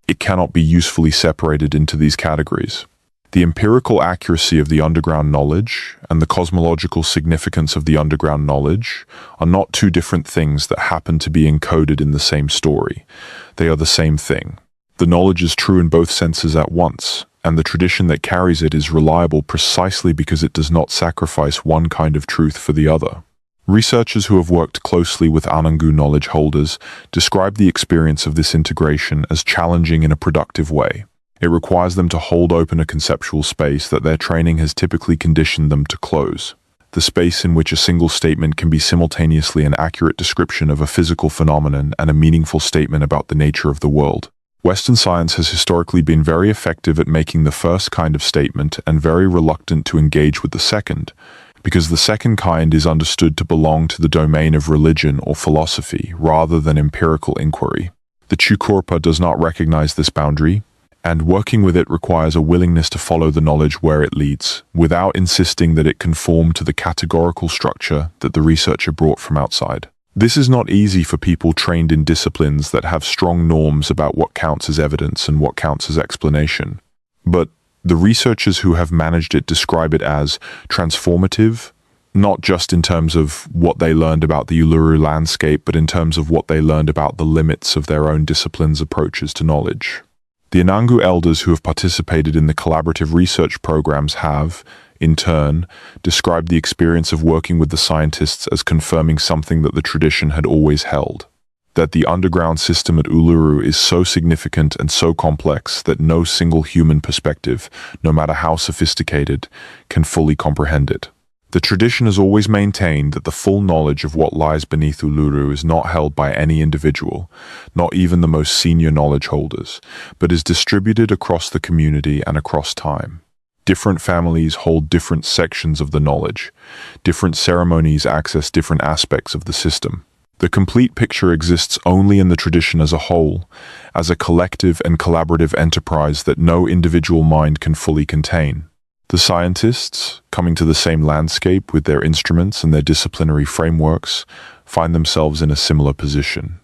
It cannot be usefully separated into these categories. The empirical accuracy of the underground knowledge and the cosmological significance of the underground knowledge are not two different things that happen to be encoded in the same story. They are the same thing. The knowledge is true in both senses at once, and the tradition that carries it is reliable precisely because it does not sacrifice one kind of truth for the other. Researchers who have worked closely with Anangu knowledge holders describe the experience of this integration as challenging in a productive way. It requires them to hold open a conceptual space that their training has typically conditioned them to close. The space in which a single statement can be simultaneously an accurate description of a physical phenomenon and a meaningful statement about the nature of the world. Western science has historically been very effective at making the first kind of statement and very reluctant to engage with the second, because the second kind is understood to belong to the domain of religion or philosophy rather than empirical inquiry. The Chukurpa does not recognize this boundary, and working with it requires a willingness to follow the knowledge where it leads, without insisting that it conform to the categorical structure that the researcher brought from outside. This is not easy for people trained in disciplines that have strong norms about what counts as evidence and what counts as explanation. But the researchers who have managed it describe it as transformative, not just in terms of what they learned about the Uluru landscape, but in terms of what they learned about the limits of their own discipline's approaches to knowledge. The Anangu elders who have participated in the collaborative research programs have, in turn, described the experience of working with the scientists as confirming something that the tradition had always held, that the underground system at Uluru is so significant and so complex that no single human perspective, no matter how sophisticated, can fully comprehend it. The tradition has always maintained that the full knowledge of what lies beneath Uluru is not held by any individual, not even the most senior knowledge holders, but is distributed across the community and across time. Different families hold different sections of the knowledge. Different ceremonies access different aspects of the system. The complete picture exists only in the tradition as a whole, as a collective and collaborative enterprise that no individual mind can fully contain. The scientists, coming to the same landscape with their instruments and their disciplinary frameworks, find themselves in a similar position.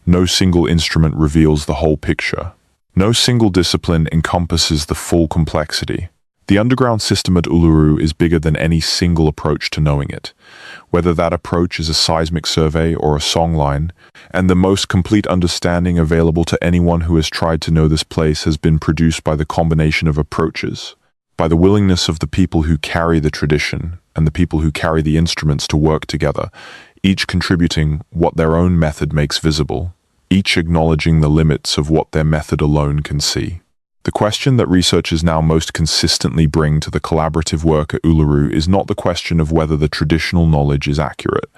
No single instrument reveals the whole picture. No single discipline encompasses the full complexity. The underground system at Uluru is bigger than any single approach to knowing it, whether that approach is a seismic survey or a songline, and the most complete understanding available to anyone who has tried to know this place has been produced by the combination of approaches, by the willingness of the people who carry the tradition and the people who carry the instruments to work together, each contributing what their own method makes visible, each acknowledging the limits of what their method alone can see. The question that researchers now most consistently bring to the collaborative work at Uluru is not the question of whether the traditional knowledge is accurate.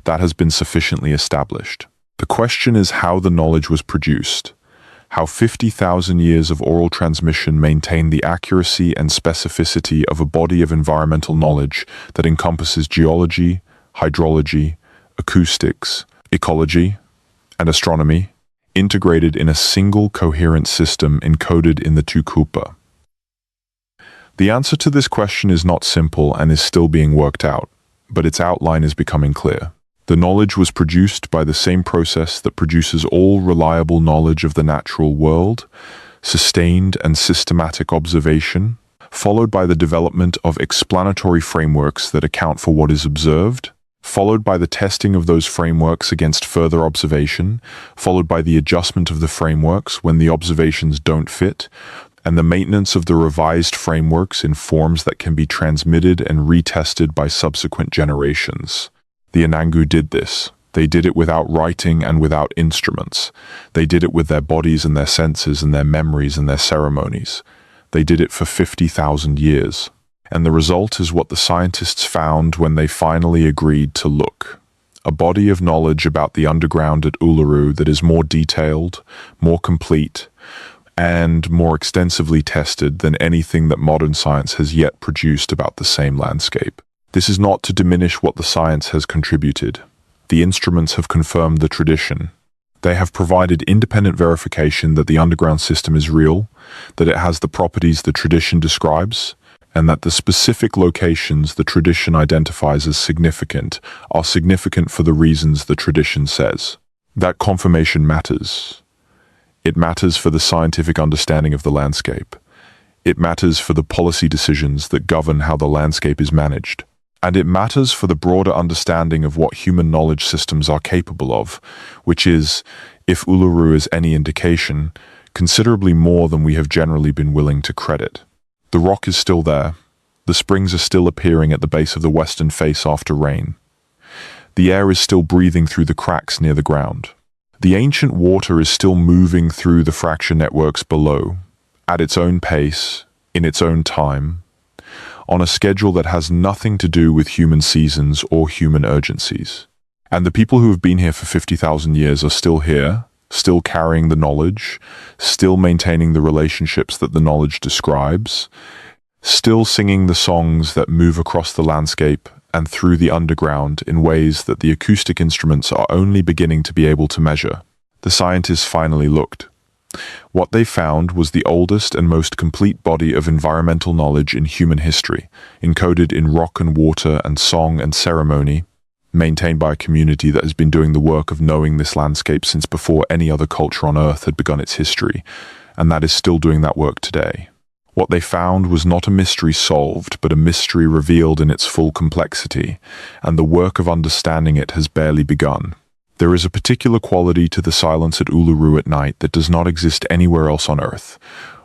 That has been sufficiently established. The question is how the knowledge was produced, how 50,000 years of oral transmission maintain the accuracy and specificity of a body of environmental knowledge that encompasses geology, hydrology, acoustics, ecology, and astronomy, integrated in a single coherent system encoded in the tukupa. The answer to this question is not simple and is still being worked out, but its outline is becoming clear. The knowledge was produced by the same process that produces all reliable knowledge of the natural world, sustained and systematic observation, followed by the development of explanatory frameworks that account for what is observed, followed by the testing of those frameworks against further observation, followed by the adjustment of the frameworks when the observations don't fit, and the maintenance of the revised frameworks in forms that can be transmitted and retested by subsequent generations. The Anangu did this. They did it without writing and without instruments. They did it with their bodies and their senses and their memories and their ceremonies. They did it for 50,000 years. And the result is what the scientists found when they finally agreed to look. A body of knowledge about the underground at Uluru that is more detailed, more complete, and more extensively tested than anything that modern science has yet produced about the same landscape. This is not to diminish what the science has contributed. The instruments have confirmed the tradition. They have provided independent verification that the underground system is real, that it has the properties the tradition describes, and that the specific locations the tradition identifies as significant are significant for the reasons the tradition says. That confirmation matters. It matters for the scientific understanding of the landscape. It matters for the policy decisions that govern how the landscape is managed. And it matters for the broader understanding of what human knowledge systems are capable of, which is, if Uluru is any indication, considerably more than we have generally been willing to credit. The rock is still there. The springs are still appearing at the base of the western face after rain. The air is still breathing through the cracks near the ground. The ancient water is still moving through the fracture networks below, at its own pace, in its own time, on a schedule that has nothing to do with human seasons or human urgencies. And the people who have been here for 50,000 years are still here, still carrying the knowledge, still maintaining the relationships that the knowledge describes, still singing the songs that move across the landscape and through the underground in ways that the acoustic instruments are only beginning to be able to measure. The scientists finally looked. What they found was the oldest and most complete body of environmental knowledge in human history, encoded in rock and water and song and ceremony, maintained by a community that has been doing the work of knowing this landscape since before any other culture on Earth had begun its history, and that is still doing that work today. What they found was not a mystery solved, but a mystery revealed in its full complexity, and the work of understanding it has barely begun. There is a particular quality to the silence at Uluru at night that does not exist anywhere else on Earth,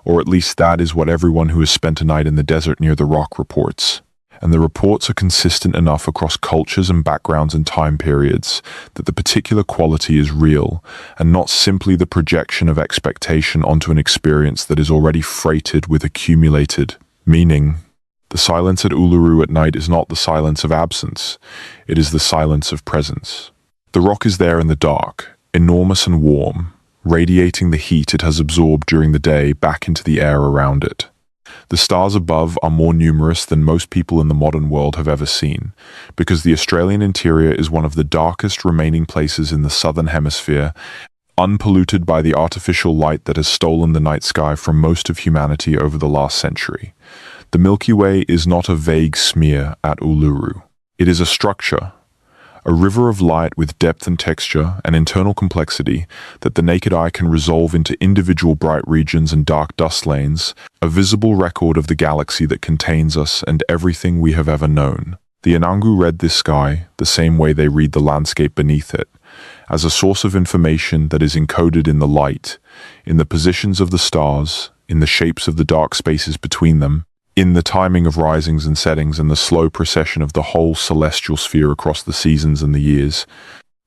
or at least that is what everyone who has spent a night in the desert near the rock reports. And the reports are consistent enough across cultures and backgrounds and time periods that the particular quality is real and not simply the projection of expectation onto an experience that is already freighted with accumulated meaning. The silence at Uluru at night is not the silence of absence, it is the silence of presence. The rock is there in the dark, enormous and warm, radiating the heat it has absorbed during the day back into the air around it. The stars above are more numerous than most people in the modern world have ever seen, because the Australian interior is one of the darkest remaining places in the southern hemisphere, unpolluted by the artificial light that has stolen the night sky from most of humanity over the last century. The Milky Way is not a vague smear at Uluru. It is a structure, a river of light with depth and texture and internal complexity that the naked eye can resolve into individual bright regions and dark dust lanes, a visible record of the galaxy that contains us and everything we have ever known. The Anangu read this sky the same way they read the landscape beneath it, as a source of information that is encoded in the light, in the positions of the stars, in the shapes of the dark spaces between them, in the timing of risings and settings and the slow procession of the whole celestial sphere across the seasons and the years,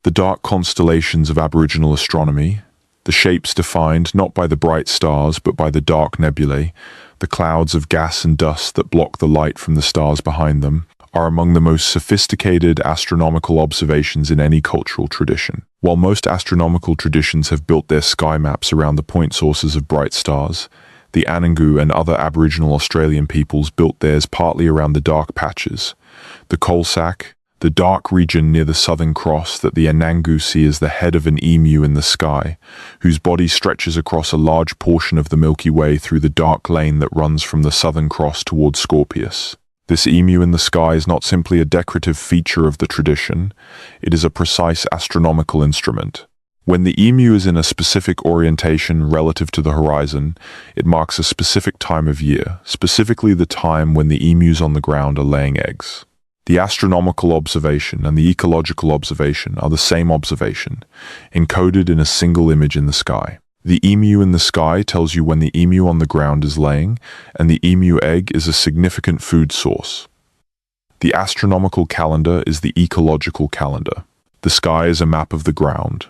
the dark constellations of Aboriginal astronomy, the shapes defined not by the bright stars but by the dark nebulae, the clouds of gas and dust that block the light from the stars behind them, are among the most sophisticated astronomical observations in any cultural tradition. While most astronomical traditions have built their sky maps around the point sources of bright stars, the Anangu and other Aboriginal Australian peoples built theirs partly around the dark patches. The coal sack, the dark region near the Southern Cross that the Anangu see as the head of an emu in the sky, whose body stretches across a large portion of the Milky Way through the dark lane that runs from the Southern Cross towards Scorpius. This emu in the sky is not simply a decorative feature of the tradition, it is a precise astronomical instrument. When the emu is in a specific orientation relative to the horizon, it marks a specific time of year, specifically the time when the emus on the ground are laying eggs. The astronomical observation and the ecological observation are the same observation, encoded in a single image in the sky. The emu in the sky tells you when the emu on the ground is laying, and the emu egg is a significant food source. The astronomical calendar is the ecological calendar. The sky is a map of the ground,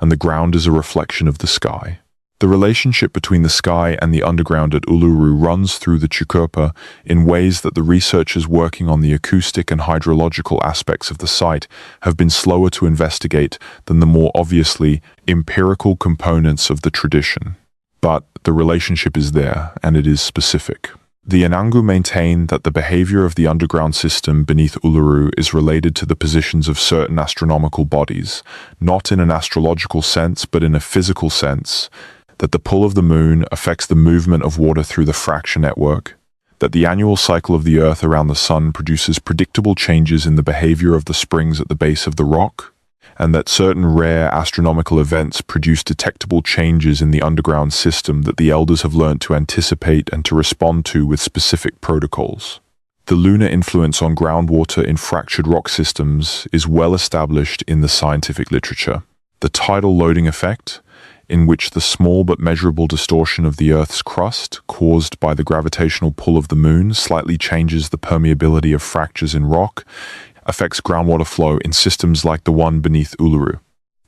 and the ground is a reflection of the sky. The relationship between the sky and the underground at Uluru runs through the Chukurpa in ways that the researchers working on the acoustic and hydrological aspects of the site have been slower to investigate than the more obviously empirical components of the tradition. But the relationship is there, and it is specific. The Anangu maintain that the behavior of the underground system beneath Uluru is related to the positions of certain astronomical bodies, not in an astrological sense but in a physical sense, that the pull of the moon affects the movement of water through the fracture network, that the annual cycle of the Earth around the Sun produces predictable changes in the behavior of the springs at the base of the rock, and that certain rare astronomical events produce detectable changes in the underground system that the elders have learnt to anticipate and to respond to with specific protocols. The lunar influence on groundwater in fractured rock systems is well established in the scientific literature. The tidal loading effect, in which the small but measurable distortion of the Earth's crust caused by the gravitational pull of the moon slightly changes the permeability of fractures in rock, affects groundwater flow in systems like the one beneath Uluru.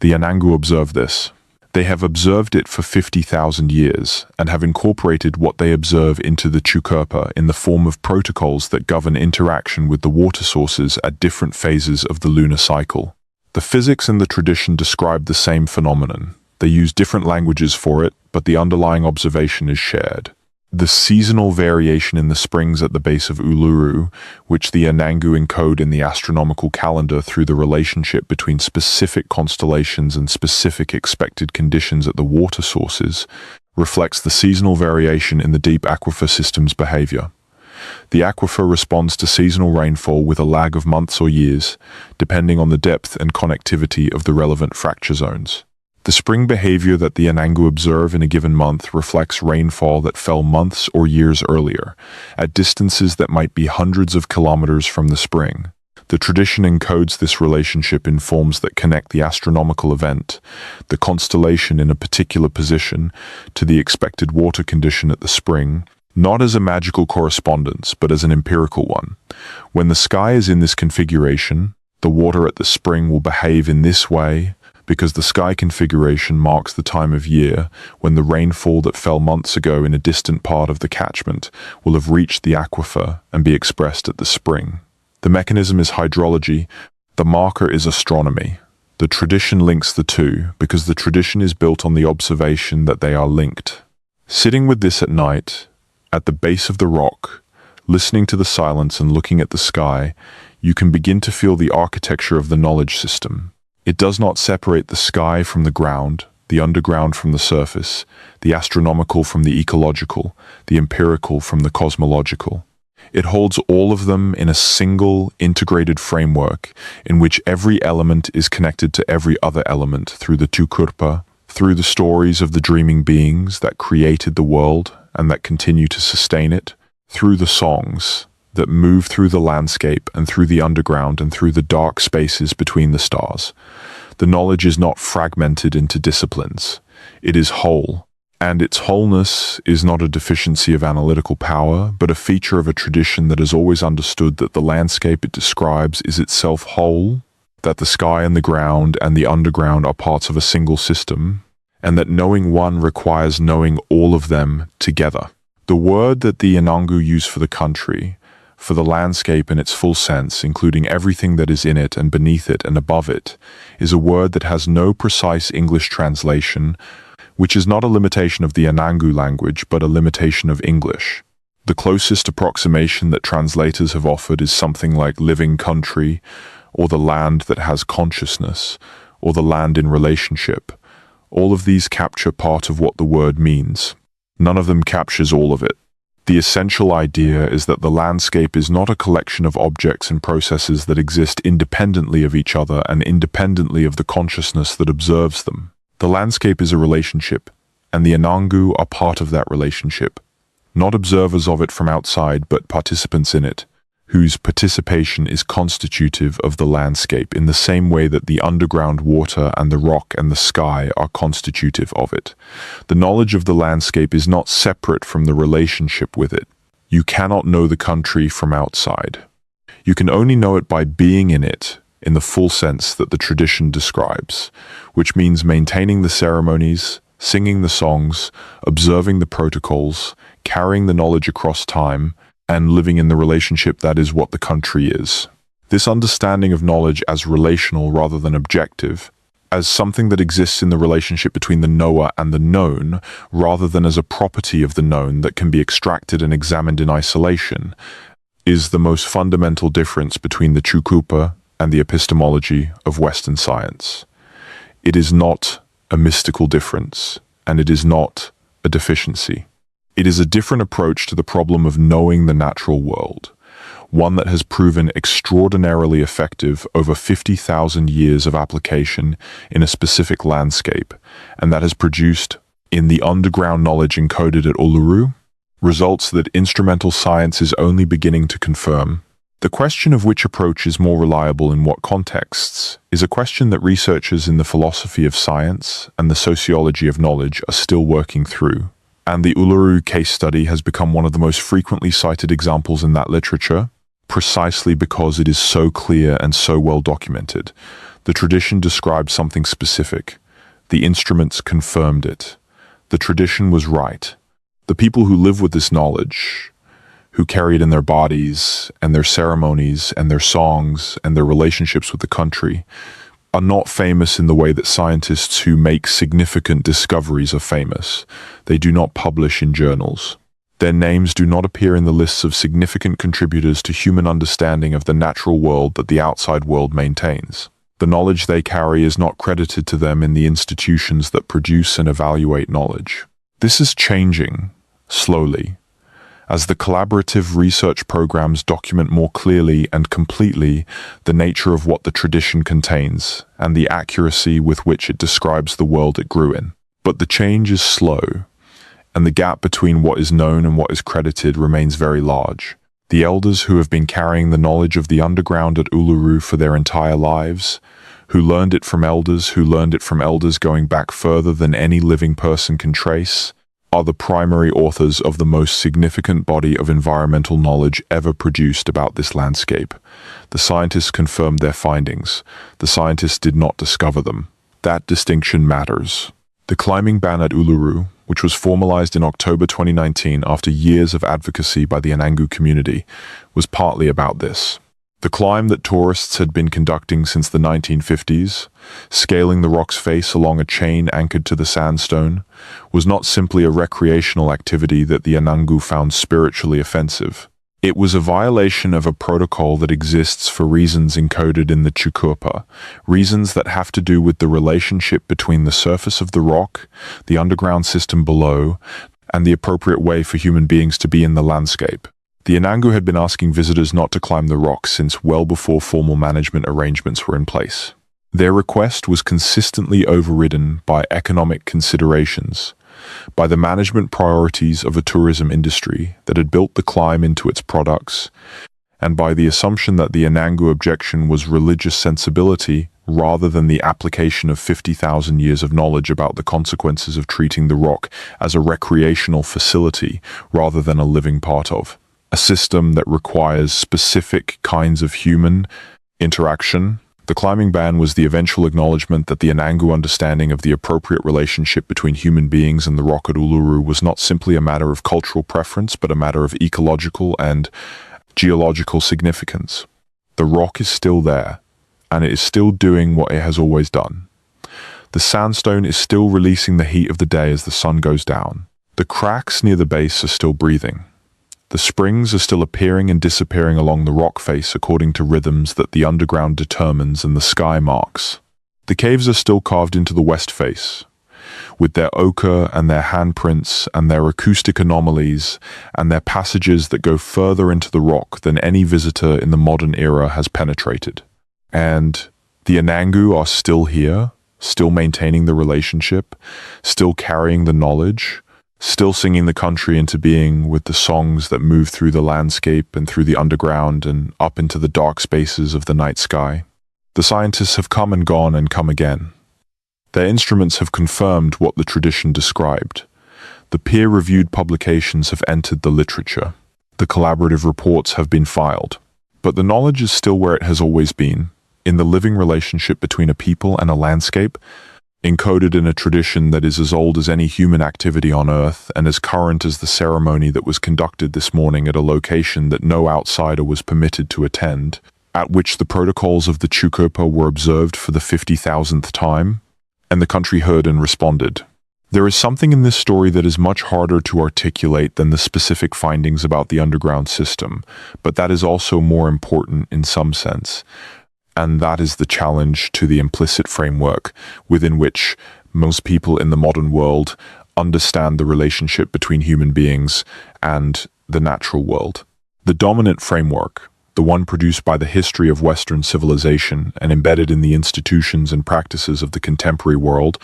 The Anangu observe this. They have observed it for 50,000 years and have incorporated what they observe into the Chukurpa in the form of protocols that govern interaction with the water sources at different phases of the lunar cycle. The physics and the tradition describe the same phenomenon. They use different languages for it, but the underlying observation is shared. The seasonal variation in the springs at the base of Uluru, which the Anangu encode in the astronomical calendar through the relationship between specific constellations and specific expected conditions at the water sources, reflects the seasonal variation in the deep aquifer system's behavior. The aquifer responds to seasonal rainfall with a lag of months or years, depending on the depth and connectivity of the relevant fracture zones. The spring behavior that the Anangu observe in a given month reflects rainfall that fell months or years earlier, at distances that might be hundreds of kilometers from the spring. The tradition encodes this relationship in forms that connect the astronomical event, the constellation in a particular position, to the expected water condition at the spring, not as a magical correspondence, but as an empirical one. When the sky is in this configuration, the water at the spring will behave in this way, because the sky configuration marks the time of year when the rainfall that fell months ago in a distant part of the catchment will have reached the aquifer and be expressed at the spring. The mechanism is hydrology, the marker is astronomy. The tradition links the two because the tradition is built on the observation that they are linked. Sitting with this at night, At the base of the rock, listening to the silence and looking at the sky, you can begin to feel the architecture of the knowledge system. It does not separate the sky from the ground, the underground from the surface, the astronomical from the ecological, the empirical from the cosmological. It holds all of them in a single, integrated framework in which every element is connected to every other element through the tukurpa, through the stories of the dreaming beings that created the world and that continue to sustain it, through the songs that move through the landscape and through the underground and through the dark spaces between the stars. The knowledge is not fragmented into disciplines. It is whole. And its wholeness is not a deficiency of analytical power, but a feature of a tradition that has always understood that the landscape it describes is itself whole, that the sky and the ground and the underground are parts of a single system, and that knowing one requires knowing all of them together. The word that the Anangu use for the country, for the landscape in its full sense, including everything that is in it and beneath it and above it, is a word that has no precise English translation, which is not a limitation of the Anangu language, but a limitation of English. The closest approximation that translators have offered is something like living country, or the land that has consciousness, or the land in relationship. All of these capture part of what the word means. None of them captures all of it. The essential idea is that the landscape is not a collection of objects and processes that exist independently of each other and independently of the consciousness that observes them. The landscape is a relationship, and the Anangu are part of that relationship, not observers of it from outside, but participants in it, whose participation is constitutive of the landscape in the same way that the underground water and the rock and the sky are constitutive of it. The knowledge of the landscape is not separate from the relationship with it. You cannot know the country from outside. You can only know it by being in it, in the full sense that the tradition describes, which means maintaining the ceremonies, singing the songs, observing the protocols, carrying the knowledge across time, and living in the relationship that is what the country is. This understanding of knowledge as relational rather than objective, as something that exists in the relationship between the knower and the known, rather than as a property of the known that can be extracted and examined in isolation, is the most fundamental difference between the Chukupa and the epistemology of Western science. It is not a mystical difference, and it is not a deficiency. It is a different approach to the problem of knowing the natural world, one that has proven extraordinarily effective over 50,000 years of application in a specific landscape, and that has produced, in the underground knowledge encoded at Uluru, results that instrumental science is only beginning to confirm. The question of which approach is more reliable in what contexts is a question that researchers in the philosophy of science and the sociology of knowledge are still working through. And the Uluru case study has become one of the most frequently cited examples in that literature, precisely because it is so clear and so well documented. The tradition described something specific. The instruments confirmed it. The tradition was right. The people who live with this knowledge, who carry it in their bodies and their ceremonies and their songs and their relationships with the country, are not famous in the way that scientists who make significant discoveries are famous. They do not publish in journals. Their names do not appear in the lists of significant contributors to human understanding of the natural world that the outside world maintains. The knowledge they carry is not credited to them in the institutions that produce and evaluate knowledge. This is changing, slowly, as the collaborative research programs document more clearly and completely the nature of what the tradition contains and the accuracy with which it describes the world it grew in. But the change is slow, and the gap between what is known and what is credited remains very large. The elders who have been carrying the knowledge of the underground at Uluru for their entire lives, who learned it from elders who learned it from elders going back further than any living person can trace, are the primary authors of the most significant body of environmental knowledge ever produced about this landscape. The scientists confirmed their findings. The scientists did not discover them. That distinction matters. The climbing ban at Uluru, which was formalized in October 2019 after years of advocacy by the Anangu community, was partly about this. The climb that tourists had been conducting since the 1950s, scaling the rock's face along a chain anchored to the sandstone, was not simply a recreational activity that the Anangu found spiritually offensive. It was a violation of a protocol that exists for reasons encoded in the Chukurpa, reasons that have to do with the relationship between the surface of the rock, the underground system below, and the appropriate way for human beings to be in the landscape. The Anangu had been asking visitors not to climb the rock since well before formal management arrangements were in place. Their request was consistently overridden by economic considerations, by the management priorities of a tourism industry that had built the climb into its products, and by the assumption that the Anangu objection was religious sensibility rather than the application of 50,000 years of knowledge about the consequences of treating the rock as a recreational facility rather than a living part of a system that requires specific kinds of human interaction. The climbing ban was the eventual acknowledgement that the Anangu understanding of the appropriate relationship between human beings and the rock at Uluru was not simply a matter of cultural preference, but a matter of ecological and geological significance. The rock is still there, and it is still doing what it has always done. The sandstone is still releasing the heat of the day as the sun goes down. The cracks near the base are still breathing. The springs are still appearing and disappearing along the rock face according to rhythms that the underground determines and the sky marks. The caves are still carved into the west face, with their ochre and their handprints and their acoustic anomalies and their passages that go further into the rock than any visitor in the modern era has penetrated. And the Anangu are still here, still maintaining the relationship, still carrying the knowledge, still singing the country into being with the songs that move through the landscape and through the underground and up into the dark spaces of the night sky. The scientists have come and gone and come again. Their instruments have confirmed what the tradition described. The peer-reviewed publications have entered the literature. The collaborative reports have been filed. But the knowledge is still where it has always been, in the living relationship between a people and a landscape, encoded in a tradition that is as old as any human activity on Earth and as current as the ceremony that was conducted this morning at a location that no outsider was permitted to attend, at which the protocols of the Chukurpa were observed for the 50,000th time, and the country heard and responded. There is something in this story that is much harder to articulate than the specific findings about the underground system, but that is also more important in some sense. And that is the challenge to the implicit framework within which most people in the modern world understand the relationship between human beings and the natural world. The dominant framework, the one produced by the history of Western civilization and embedded in the institutions and practices of the contemporary world,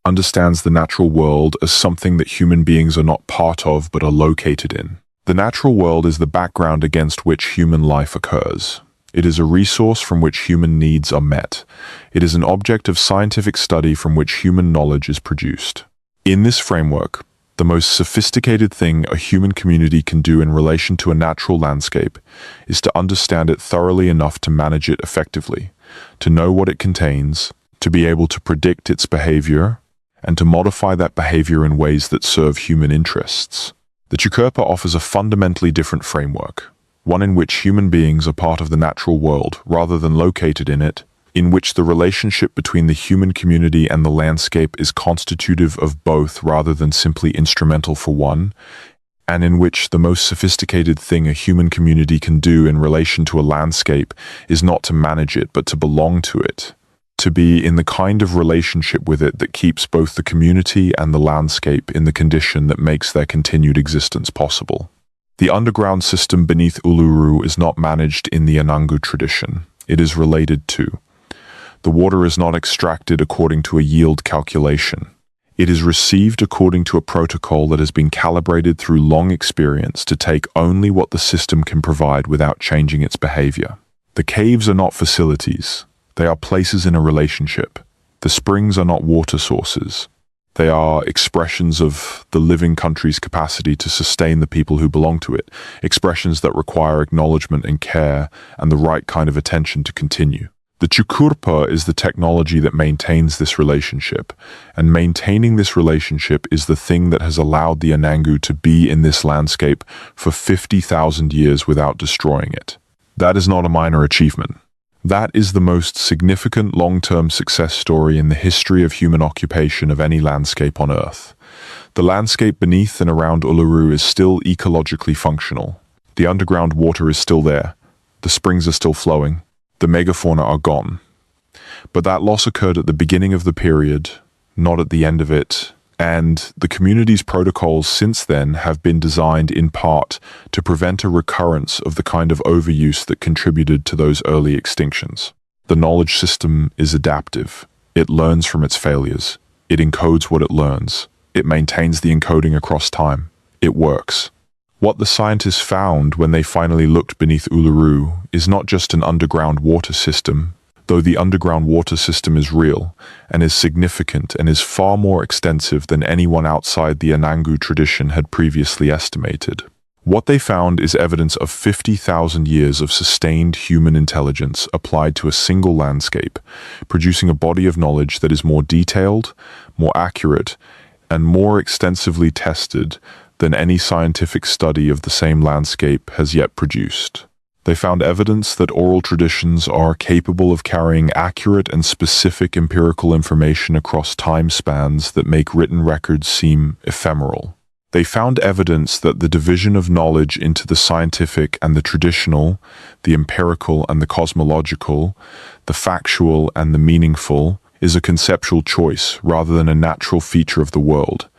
understands the natural world as something that human beings are not part of but are located in. The natural world is the background against which human life occurs. It is a resource from which human needs are met. It is an object of scientific study from which human knowledge is produced. In this framework, the most sophisticated thing a human community can do in relation to a natural landscape is to understand it thoroughly enough to manage it effectively, to know what it contains, to be able to predict its behavior, and to modify that behavior in ways that serve human interests. The Chukurpa offers a fundamentally different framework, one in which human beings are part of the natural world rather than located in it, in which the relationship between the human community and the landscape is constitutive of both rather than simply instrumental for one, and in which the most sophisticated thing a human community can do in relation to a landscape is not to manage it but to belong to it, to be in the kind of relationship with it that keeps both the community and the landscape in the condition that makes their continued existence possible. The underground system beneath Uluru is not managed in the Anangu tradition. It is related to. The water is not extracted according to a yield calculation. It is received according to a protocol that has been calibrated through long experience to take only what the system can provide without changing its behavior. The caves are not facilities. They are places in a relationship. The springs are not water sources. They are expressions of the living country's capacity to sustain the people who belong to it, expressions that require acknowledgement and care and the right kind of attention to continue. The Chukurpa is the technology that maintains this relationship, and maintaining this relationship is the thing that has allowed the Anangu to be in this landscape for 50,000 years without destroying it. That is not a minor achievement. That is the most significant long-term success story in the history of human occupation of any landscape on Earth. The landscape beneath and around Uluru is still ecologically functional. The underground water is still there. The springs are still flowing. The megafauna are gone. But that loss occurred at the beginning of the period, not at the end of it, and the community's protocols since then have been designed in part to prevent a recurrence of the kind of overuse that contributed to those early extinctions. The knowledge system is adaptive. It learns from its failures. It encodes what it learns. It maintains the encoding across time. It works. What the scientists found when they finally looked beneath Uluru is not just an underground water system, though the underground water system is real and is significant and is far more extensive than anyone outside the Anangu tradition had previously estimated. What they found is evidence of 50,000 years of sustained human intelligence applied to a single landscape, producing a body of knowledge that is more detailed, more accurate, and more extensively tested than any scientific study of the same landscape has yet produced. They found evidence that oral traditions are capable of carrying accurate and specific empirical information across time spans that make written records seem ephemeral. They found evidence that the division of knowledge into the scientific and the traditional, the empirical and the cosmological, the factual and the meaningful, is a conceptual choice rather than a natural feature of the world,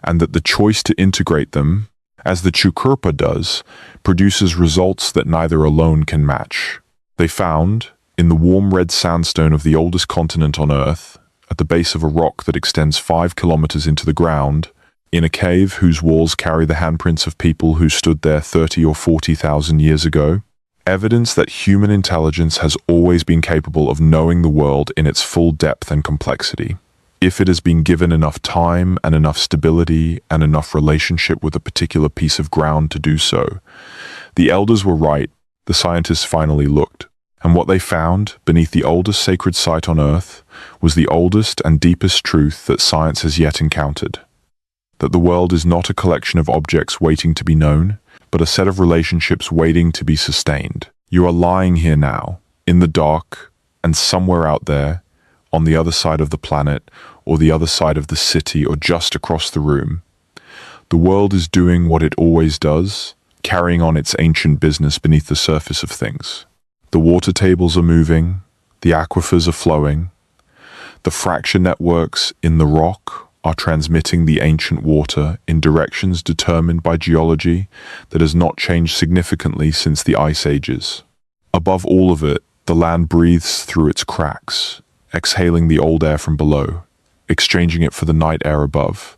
and that the choice to integrate them, as the Chukurpa does, produces results that neither alone can match. They found, in the warm red sandstone of the oldest continent on Earth, at the base of a rock that extends 5 kilometers into the ground, in a cave whose walls carry the handprints of people who stood there 30 or 40,000 years ago, evidence that human intelligence has always been capable of knowing the world in its full depth and complexity, if it has been given enough time and enough stability and enough relationship with a particular piece of ground to do so. The elders were right. The scientists finally looked. And what they found, beneath the oldest sacred site on Earth, was the oldest and deepest truth that science has yet encountered. That the world is not a collection of objects waiting to be known, but a set of relationships waiting to be sustained. You are lying here now, in the dark, and somewhere out there, on the other side of the planet, or the other side of the city, or just across the room. The world is doing what it always does, carrying on its ancient business beneath the surface of things. The water tables are moving, the aquifers are flowing, the fracture networks in the rock are transmitting the ancient water in directions determined by geology that has not changed significantly since the ice ages. Above all of it, the land breathes through its cracks, exhaling the old air from below, exchanging it for the night air above,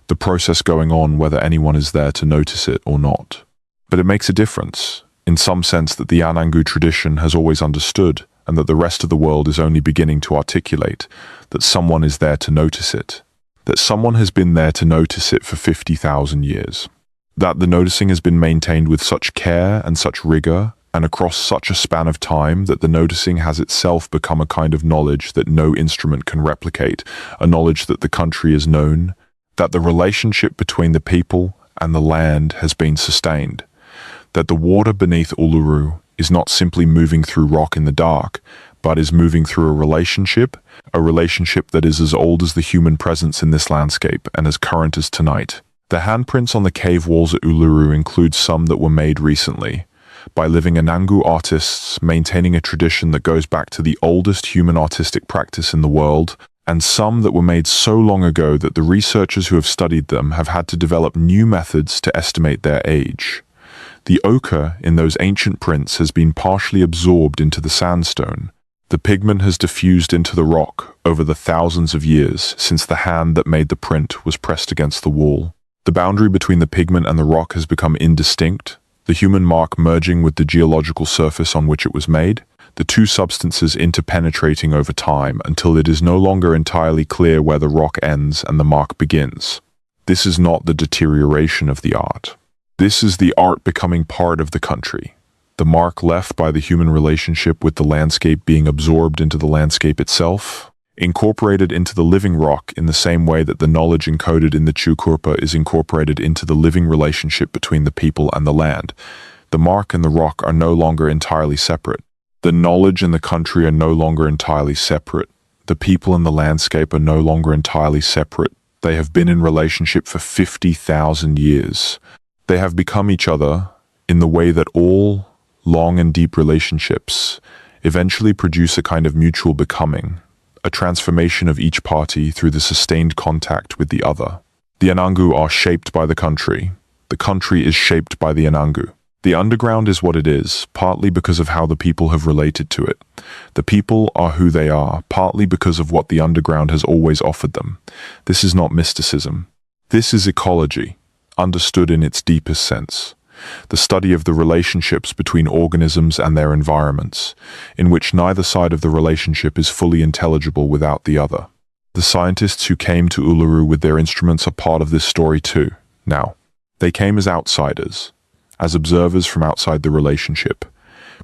the process going on whether anyone is there to notice it or not. But it makes a difference, in some sense that the Anangu tradition has always understood, and that the rest of the world is only beginning to articulate, that someone is there to notice it, that someone has been there to notice it for 50,000 years, that the noticing has been maintained with such care and such rigor, and across such a span of time that the noticing has itself become a kind of knowledge that no instrument can replicate, a knowledge that the country is known, that the relationship between the people and the land has been sustained, that the water beneath Uluru is not simply moving through rock in the dark, but is moving through a relationship that is as old as the human presence in this landscape and as current as tonight. The handprints on the cave walls at Uluru include some that were made recently, by living Anangu artists maintaining a tradition that goes back to the oldest human artistic practice in the world, and some that were made so long ago that the researchers who have studied them have had to develop new methods to estimate their age. The ochre in those ancient prints has been partially absorbed into the sandstone. The pigment has diffused into the rock over the thousands of years since the hand that made the print was pressed against the wall. The boundary between the pigment and the rock has become indistinct, the human mark merging with the geological surface on which it was made, the two substances interpenetrating over time until it is no longer entirely clear where the rock ends and the mark begins. This is not the deterioration of the art. This is the art becoming part of the country. The mark left by the human relationship with the landscape being absorbed into the landscape itself, incorporated into the living rock in the same way that the knowledge encoded in the Chukurpa is incorporated into the living relationship between the people and the land, The mark and the rock are no longer entirely separate. The knowledge and the country are no longer entirely separate. The people and the landscape are no longer entirely separate. They have been in relationship for 50,000 years. They have become each other in the way that all long and deep relationships eventually produce a kind of mutual becoming, a transformation of each party through the sustained contact with the other. The Anangu are shaped by the country. The country is shaped by the Anangu. The underground is what it is, partly because of how the people have related to it. The people are who they are, partly because of what the underground has always offered them. This is not mysticism. This is ecology, understood in its deepest sense. The study of the relationships between organisms and their environments, in which neither side of the relationship is fully intelligible without the other. The scientists who came to Uluru with their instruments are part of this story too. Now, they came as outsiders, as observers from outside the relationship,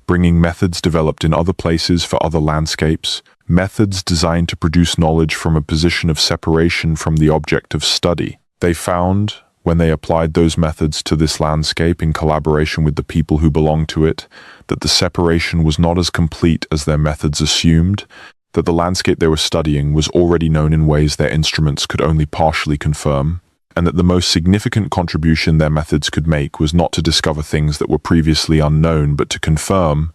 bringing methods developed in other places for other landscapes, methods designed to produce knowledge from a position of separation from the object of study. They found, when they applied those methods to this landscape in collaboration with the people who belonged to it, that the separation was not as complete as their methods assumed, that the landscape they were studying was already known in ways their instruments could only partially confirm, and that the most significant contribution their methods could make was not to discover things that were previously unknown, but to confirm,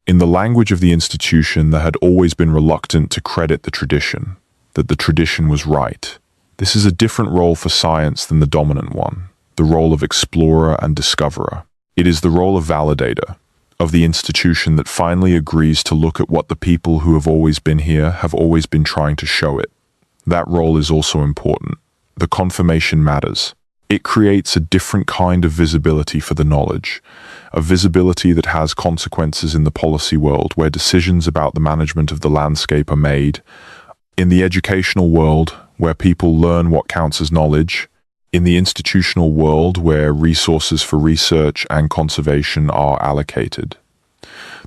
in the language of the institution that had always been reluctant to credit the tradition, that the tradition was right. This is a different role for science than the dominant one, the role of explorer and discoverer. It is the role of validator, of the institution that finally agrees to look at what the people who have always been here have always been trying to show it. That role is also important. The confirmation matters. It creates a different kind of visibility for the knowledge, a visibility that has consequences in the policy world where decisions about the management of the landscape are made, in the educational world where people learn what counts as knowledge, in the institutional world where resources for research and conservation are allocated.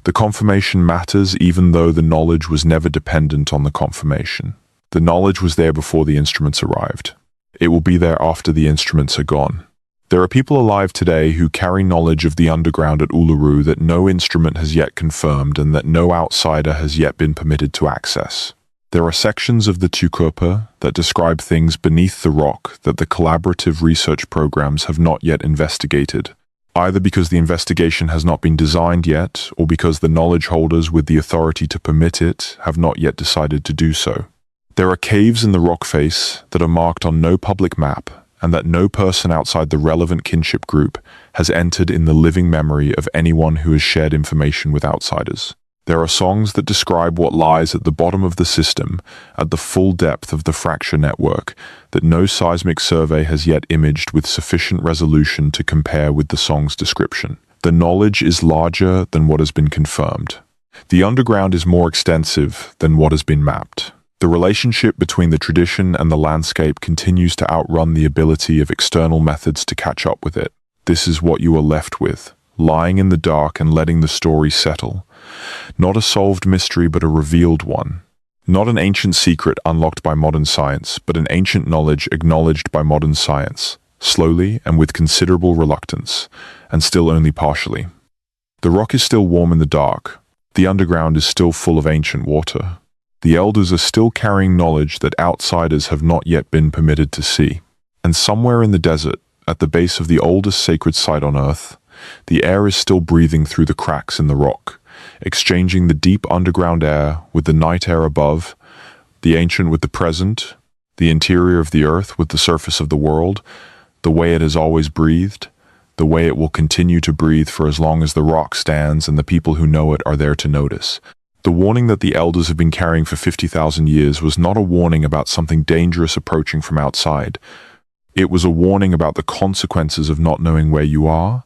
The confirmation matters even though the knowledge was never dependent on the confirmation. The knowledge was there before the instruments arrived. It will be there after the instruments are gone. There are people alive today who carry knowledge of the underground at Uluru that no instrument has yet confirmed and that no outsider has yet been permitted to access. There are sections of the Tukurpa that describe things beneath the rock that the collaborative research programs have not yet investigated, either because the investigation has not been designed yet or because the knowledge holders with the authority to permit it have not yet decided to do so. There are caves in the rock face that are marked on no public map and that no person outside the relevant kinship group has entered in the living memory of anyone who has shared information with outsiders. There are songs that describe what lies at the bottom of the system at the full depth of the fracture network that no seismic survey has yet imaged with sufficient resolution to compare with the song's description. The knowledge is larger than what has been confirmed. The underground is more extensive than what has been mapped. The relationship between the tradition and the landscape continues to outrun the ability of external methods to catch up with it. This is what you are left with, lying in the dark and letting the story settle. Not a solved mystery, but a revealed one. Not an ancient secret unlocked by modern science, but an ancient knowledge acknowledged by modern science, slowly and with considerable reluctance, and still only partially. The rock is still warm in the dark. The underground is still full of ancient water. The elders are still carrying knowledge that outsiders have not yet been permitted to see. And somewhere in the desert, at the base of the oldest sacred site on earth, the air is still breathing through the cracks in the rock, exchanging the deep underground air with the night air above, the ancient with the present, the interior of the earth with the surface of the world, the way it has always breathed, the way it will continue to breathe for as long as the rock stands and the people who know it are there to notice. The warning that the elders have been carrying for 50,000 years was not a warning about something dangerous approaching from outside. It was a warning about the consequences of not knowing where you are,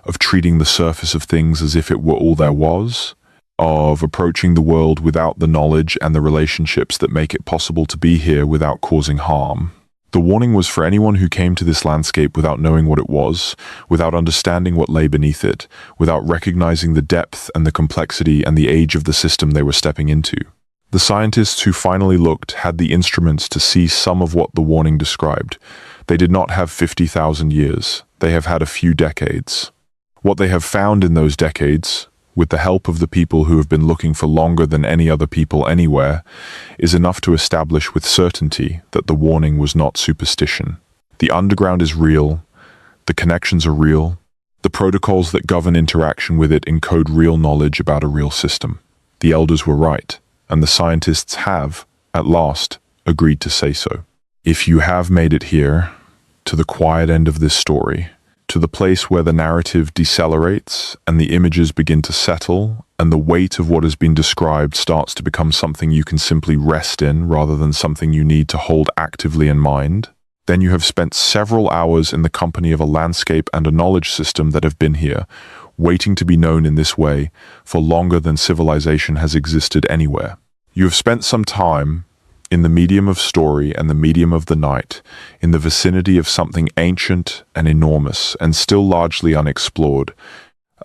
of treating the surface of things as if it were all there was, of approaching the world without the knowledge and the relationships that make it possible to be here without causing harm. The warning was for anyone who came to this landscape without knowing what it was, without understanding what lay beneath it, without recognizing the depth and the complexity and the age of the system they were stepping into. The scientists who finally looked had the instruments to see some of what the warning described. They did not have 50,000 years. They have had a few decades. What they have found in those decades, with the help of the people who have been looking for longer than any other people anywhere, is enough to establish with certainty that the warning was not superstition. The underground is real, the connections are real, the protocols that govern interaction with it encode real knowledge about a real system. The elders were right, and the scientists have, at last, agreed to say so. If you have made it here, to the quiet end of this story, to the place where the narrative decelerates and the images begin to settle and the weight of what has been described starts to become something you can simply rest in rather than something you need to hold actively in mind, then you have spent several hours in the company of a landscape and a knowledge system that have been here, waiting to be known in this way for longer than civilization has existed anywhere. You have spent some time in the medium of story and the medium of the night, in the vicinity of something ancient and enormous and still largely unexplored,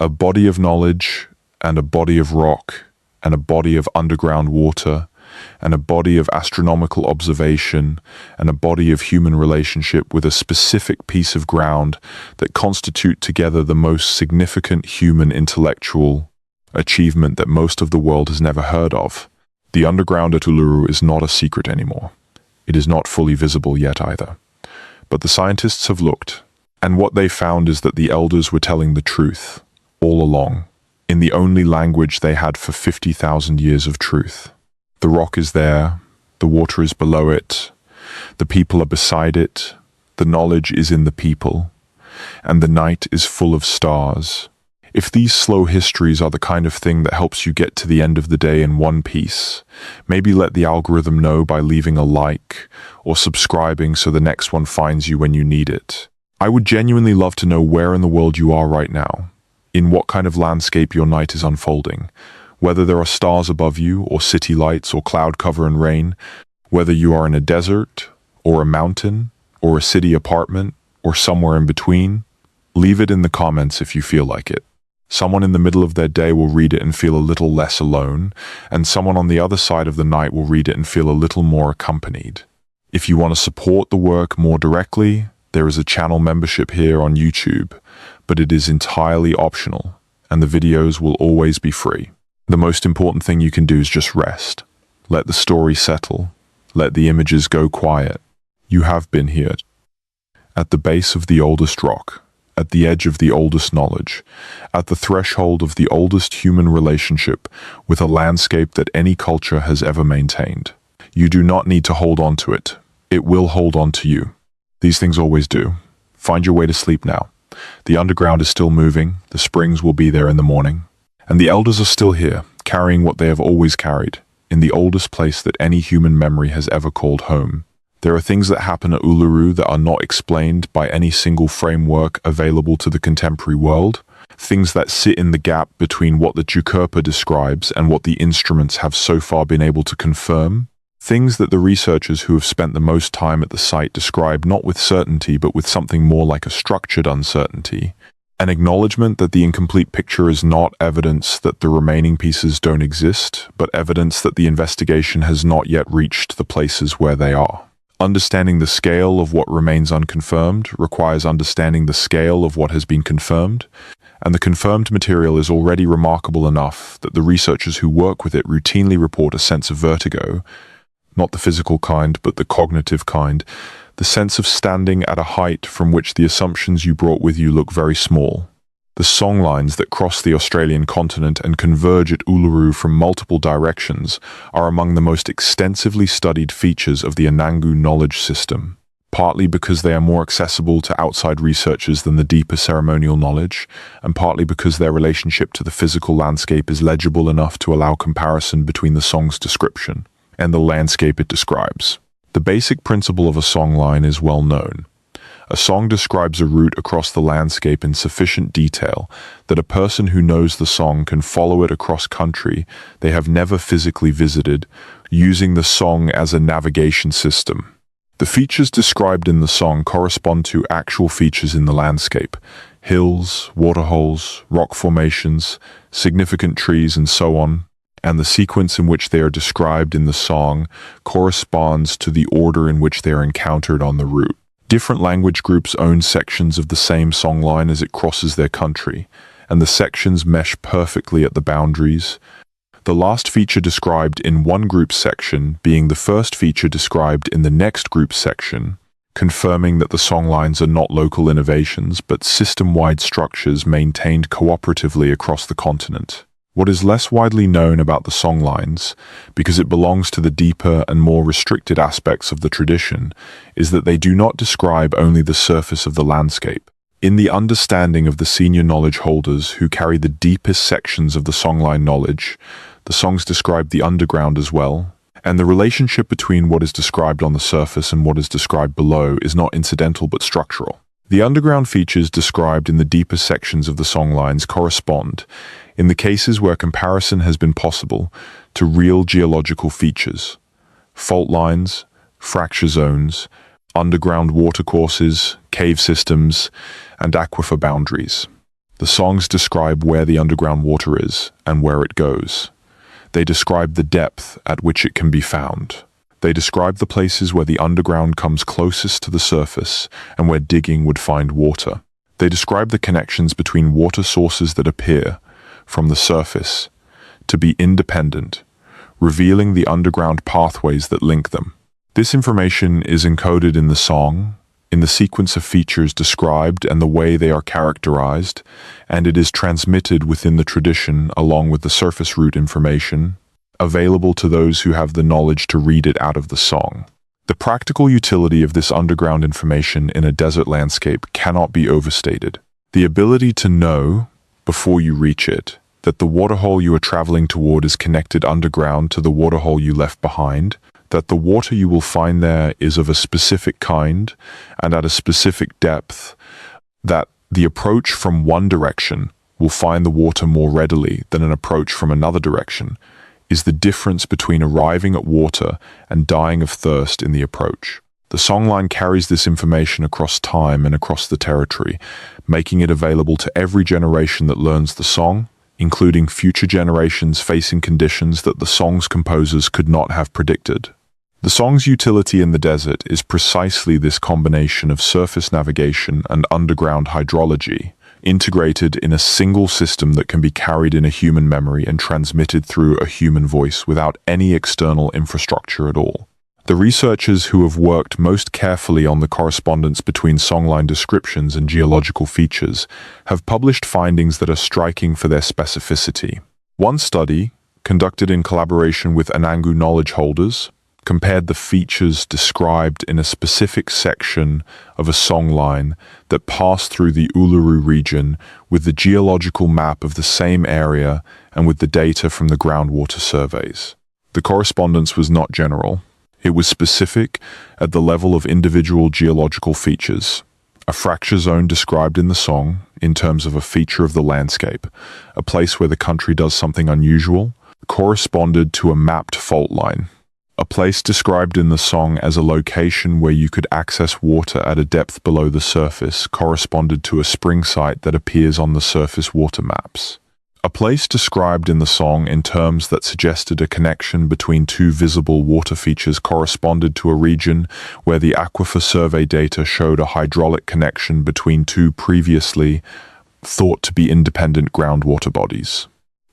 a body of knowledge and a body of rock and a body of underground water and a body of astronomical observation and a body of human relationship with a specific piece of ground that constitute together the most significant human intellectual achievement that most of the world has never heard of. The underground at Uluru is not a secret anymore. It is not fully visible yet either. But the scientists have looked, and what they found is that the elders were telling the truth, all along, in the only language they had for 50,000 years of truth. The rock is there, the water is below it, the people are beside it, the knowledge is in the people, and the night is full of stars. If these slow histories are the kind of thing that helps you get to the end of the day in one piece, maybe let the algorithm know by leaving a like or subscribing so the next one finds you when you need it. I would genuinely love to know where in the world you are right now, in what kind of landscape your night is unfolding, whether there are stars above you or city lights or cloud cover and rain, whether you are in a desert or a mountain or a city apartment or somewhere in between. Leave it in the comments if you feel like it. Someone in the middle of their day will read it and feel a little less alone, and someone on the other side of the night will read it and feel a little more accompanied. If you want to support the work more directly, there is a channel membership here on YouTube, but it is entirely optional, and the videos will always be free. The most important thing you can do is just rest. Let the story settle. Let the images go quiet. You have been here, at the base of the oldest rock, at the edge of the oldest knowledge, at the threshold of the oldest human relationship with a landscape that any culture has ever maintained. You do not need to hold on to it. It will hold on to you. These things always do. Find your way to sleep now. The underground is still moving, the springs will be there in the morning, and the elders are still here, carrying what they have always carried, in the oldest place that any human memory has ever called home. There are things that happen at Uluru that are not explained by any single framework available to the contemporary world, things that sit in the gap between what the Jukurpa describes and what the instruments have so far been able to confirm, things that the researchers who have spent the most time at the site describe not with certainty but with something more like a structured uncertainty, an acknowledgement that the incomplete picture is not evidence that the remaining pieces don't exist, but evidence that the investigation has not yet reached the places where they are. Understanding the scale of what remains unconfirmed requires understanding the scale of what has been confirmed, and the confirmed material is already remarkable enough that the researchers who work with it routinely report a sense of vertigo, not the physical kind, but the cognitive kind, the sense of standing at a height from which the assumptions you brought with you look very small. The songlines that cross the Australian continent and converge at Uluru from multiple directions are among the most extensively studied features of the Anangu knowledge system, partly because they are more accessible to outside researchers than the deeper ceremonial knowledge, and partly because their relationship to the physical landscape is legible enough to allow comparison between the song's description and the landscape it describes. The basic principle of a songline is well known. A song describes a route across the landscape in sufficient detail that a person who knows the song can follow it across country they have never physically visited, using the song as a navigation system. The features described in the song correspond to actual features in the landscape: hills, waterholes, rock formations, significant trees, and so on, and the sequence in which they are described in the song corresponds to the order in which they are encountered on the route. Different language groups own sections of the same songline as it crosses their country, and the sections mesh perfectly at the boundaries, the last feature described in one group's section being the first feature described in the next group's section, confirming that the songlines are not local innovations but system-wide structures maintained cooperatively across the continent. What is less widely known about the songlines, because it belongs to the deeper and more restricted aspects of the tradition, is that they do not describe only the surface of the landscape. In the understanding of the senior knowledge holders who carry the deepest sections of the songline knowledge, the songs describe the underground as well, and the relationship between what is described on the surface and what is described below is not incidental but structural. The underground features described in the deeper sections of the songlines correspond, in the cases where comparison has been possible, to real geological features: fault lines, fracture zones, underground watercourses, cave systems, and aquifer boundaries. The songs describe where the underground water is and where it goes. They describe the depth at which it can be found. They describe the places where the underground comes closest to the surface and where digging would find water. They describe the connections between water sources that appear, from the surface, to be independent, revealing the underground pathways that link them. This information is encoded in the song, in the sequence of features described and the way they are characterized, and it is transmitted within the tradition along with the surface route information, available to those who have the knowledge to read it out of the song. The practical utility of this underground information in a desert landscape cannot be overstated. The ability to know, before you reach it, that the waterhole you are traveling toward is connected underground to the waterhole you left behind, that the water you will find there is of a specific kind and at a specific depth, that the approach from one direction will find the water more readily than an approach from another direction, is the difference between arriving at water and dying of thirst in the approach. The songline carries this information across time and across the territory, making it available to every generation that learns the song, including future generations facing conditions that the song's composers could not have predicted. The song's utility in the desert is precisely this combination of surface navigation and underground hydrology, integrated in a single system that can be carried in a human memory and transmitted through a human voice without any external infrastructure at all. The researchers who have worked most carefully on the correspondence between songline descriptions and geological features have published findings that are striking for their specificity. One study, conducted in collaboration with Anangu knowledge holders, compared the features described in a specific section of a songline that passed through the Uluru region with the geological map of the same area and with the data from the groundwater surveys. The correspondence was not general. It was specific at the level of individual geological features. A fracture zone described in the song, in terms of a feature of the landscape, a place where the country does something unusual, corresponded to a mapped fault line. A place described in the song as a location where you could access water at a depth below the surface corresponded to a spring site that appears on the surface water maps. A place described in the song in terms that suggested a connection between two visible water features corresponded to a region where the aquifer survey data showed a hydraulic connection between two previously thought to be independent groundwater bodies.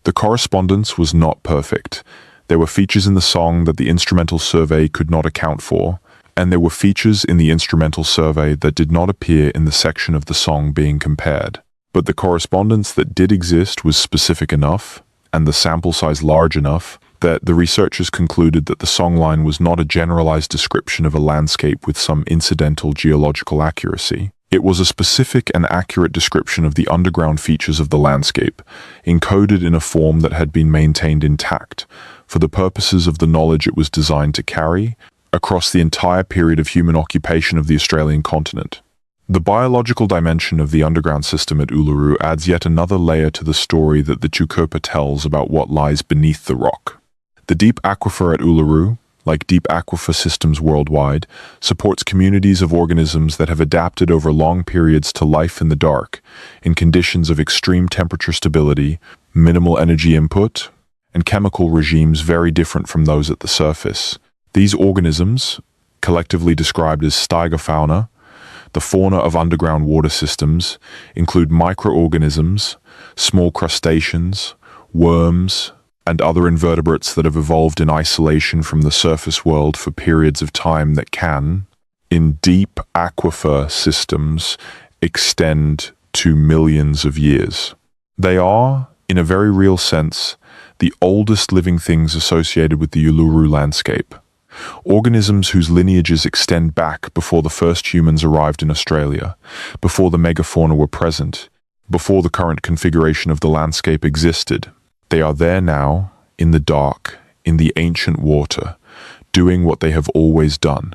The correspondence was not perfect. There were features in the song that the instrumental survey could not account for, and there were features in the instrumental survey that did not appear in the section of the song being compared. But the correspondence that did exist was specific enough, and the sample size large enough, that the researchers concluded that the songline was not a generalized description of a landscape with some incidental geological accuracy. It was a specific and accurate description of the underground features of the landscape, encoded in a form that had been maintained intact, for the purposes of the knowledge it was designed to carry, across the entire period of human occupation of the Australian continent. The biological dimension of the underground system at Uluru adds yet another layer to the story that the Chukopa tells about what lies beneath the rock. The deep aquifer at Uluru, like deep aquifer systems worldwide, supports communities of organisms that have adapted over long periods to life in the dark, in conditions of extreme temperature stability, minimal energy input, and chemical regimes very different from those at the surface. These organisms, collectively described as steigerfauna, The fauna of underground water systems include microorganisms, small crustaceans, worms, and other invertebrates that have evolved in isolation from the surface world for periods of time that can, in deep aquifer systems, extend to millions of years. They are, in a very real sense, the oldest living things associated with the Uluru landscape. Organisms whose lineages extend back before the first humans arrived in Australia, before the megafauna were present, before the current configuration of the landscape existed. They are there now, in the dark, in the ancient water, doing what they have always done,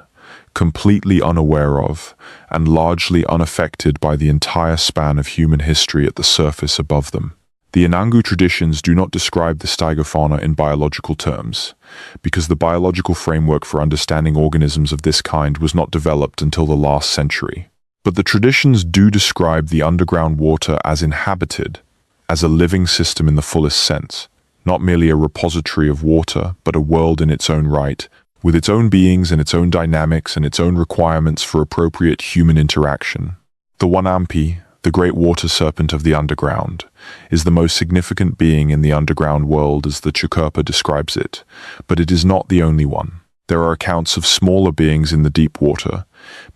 completely unaware of, and largely unaffected by the entire span of human history at the surface above them. The Anangu traditions do not describe the stygofauna in biological terms, because the biological framework for understanding organisms of this kind was not developed until the last century. But the traditions do describe the underground water as inhabited, as a living system in the fullest sense, not merely a repository of water, but a world in its own right, with its own beings and its own dynamics and its own requirements for appropriate human interaction. The Wanampi, the great water serpent of the underground, is the most significant being in the underground world as the Chukurpa describes it, but it is not the only one. There are accounts of smaller beings in the deep water,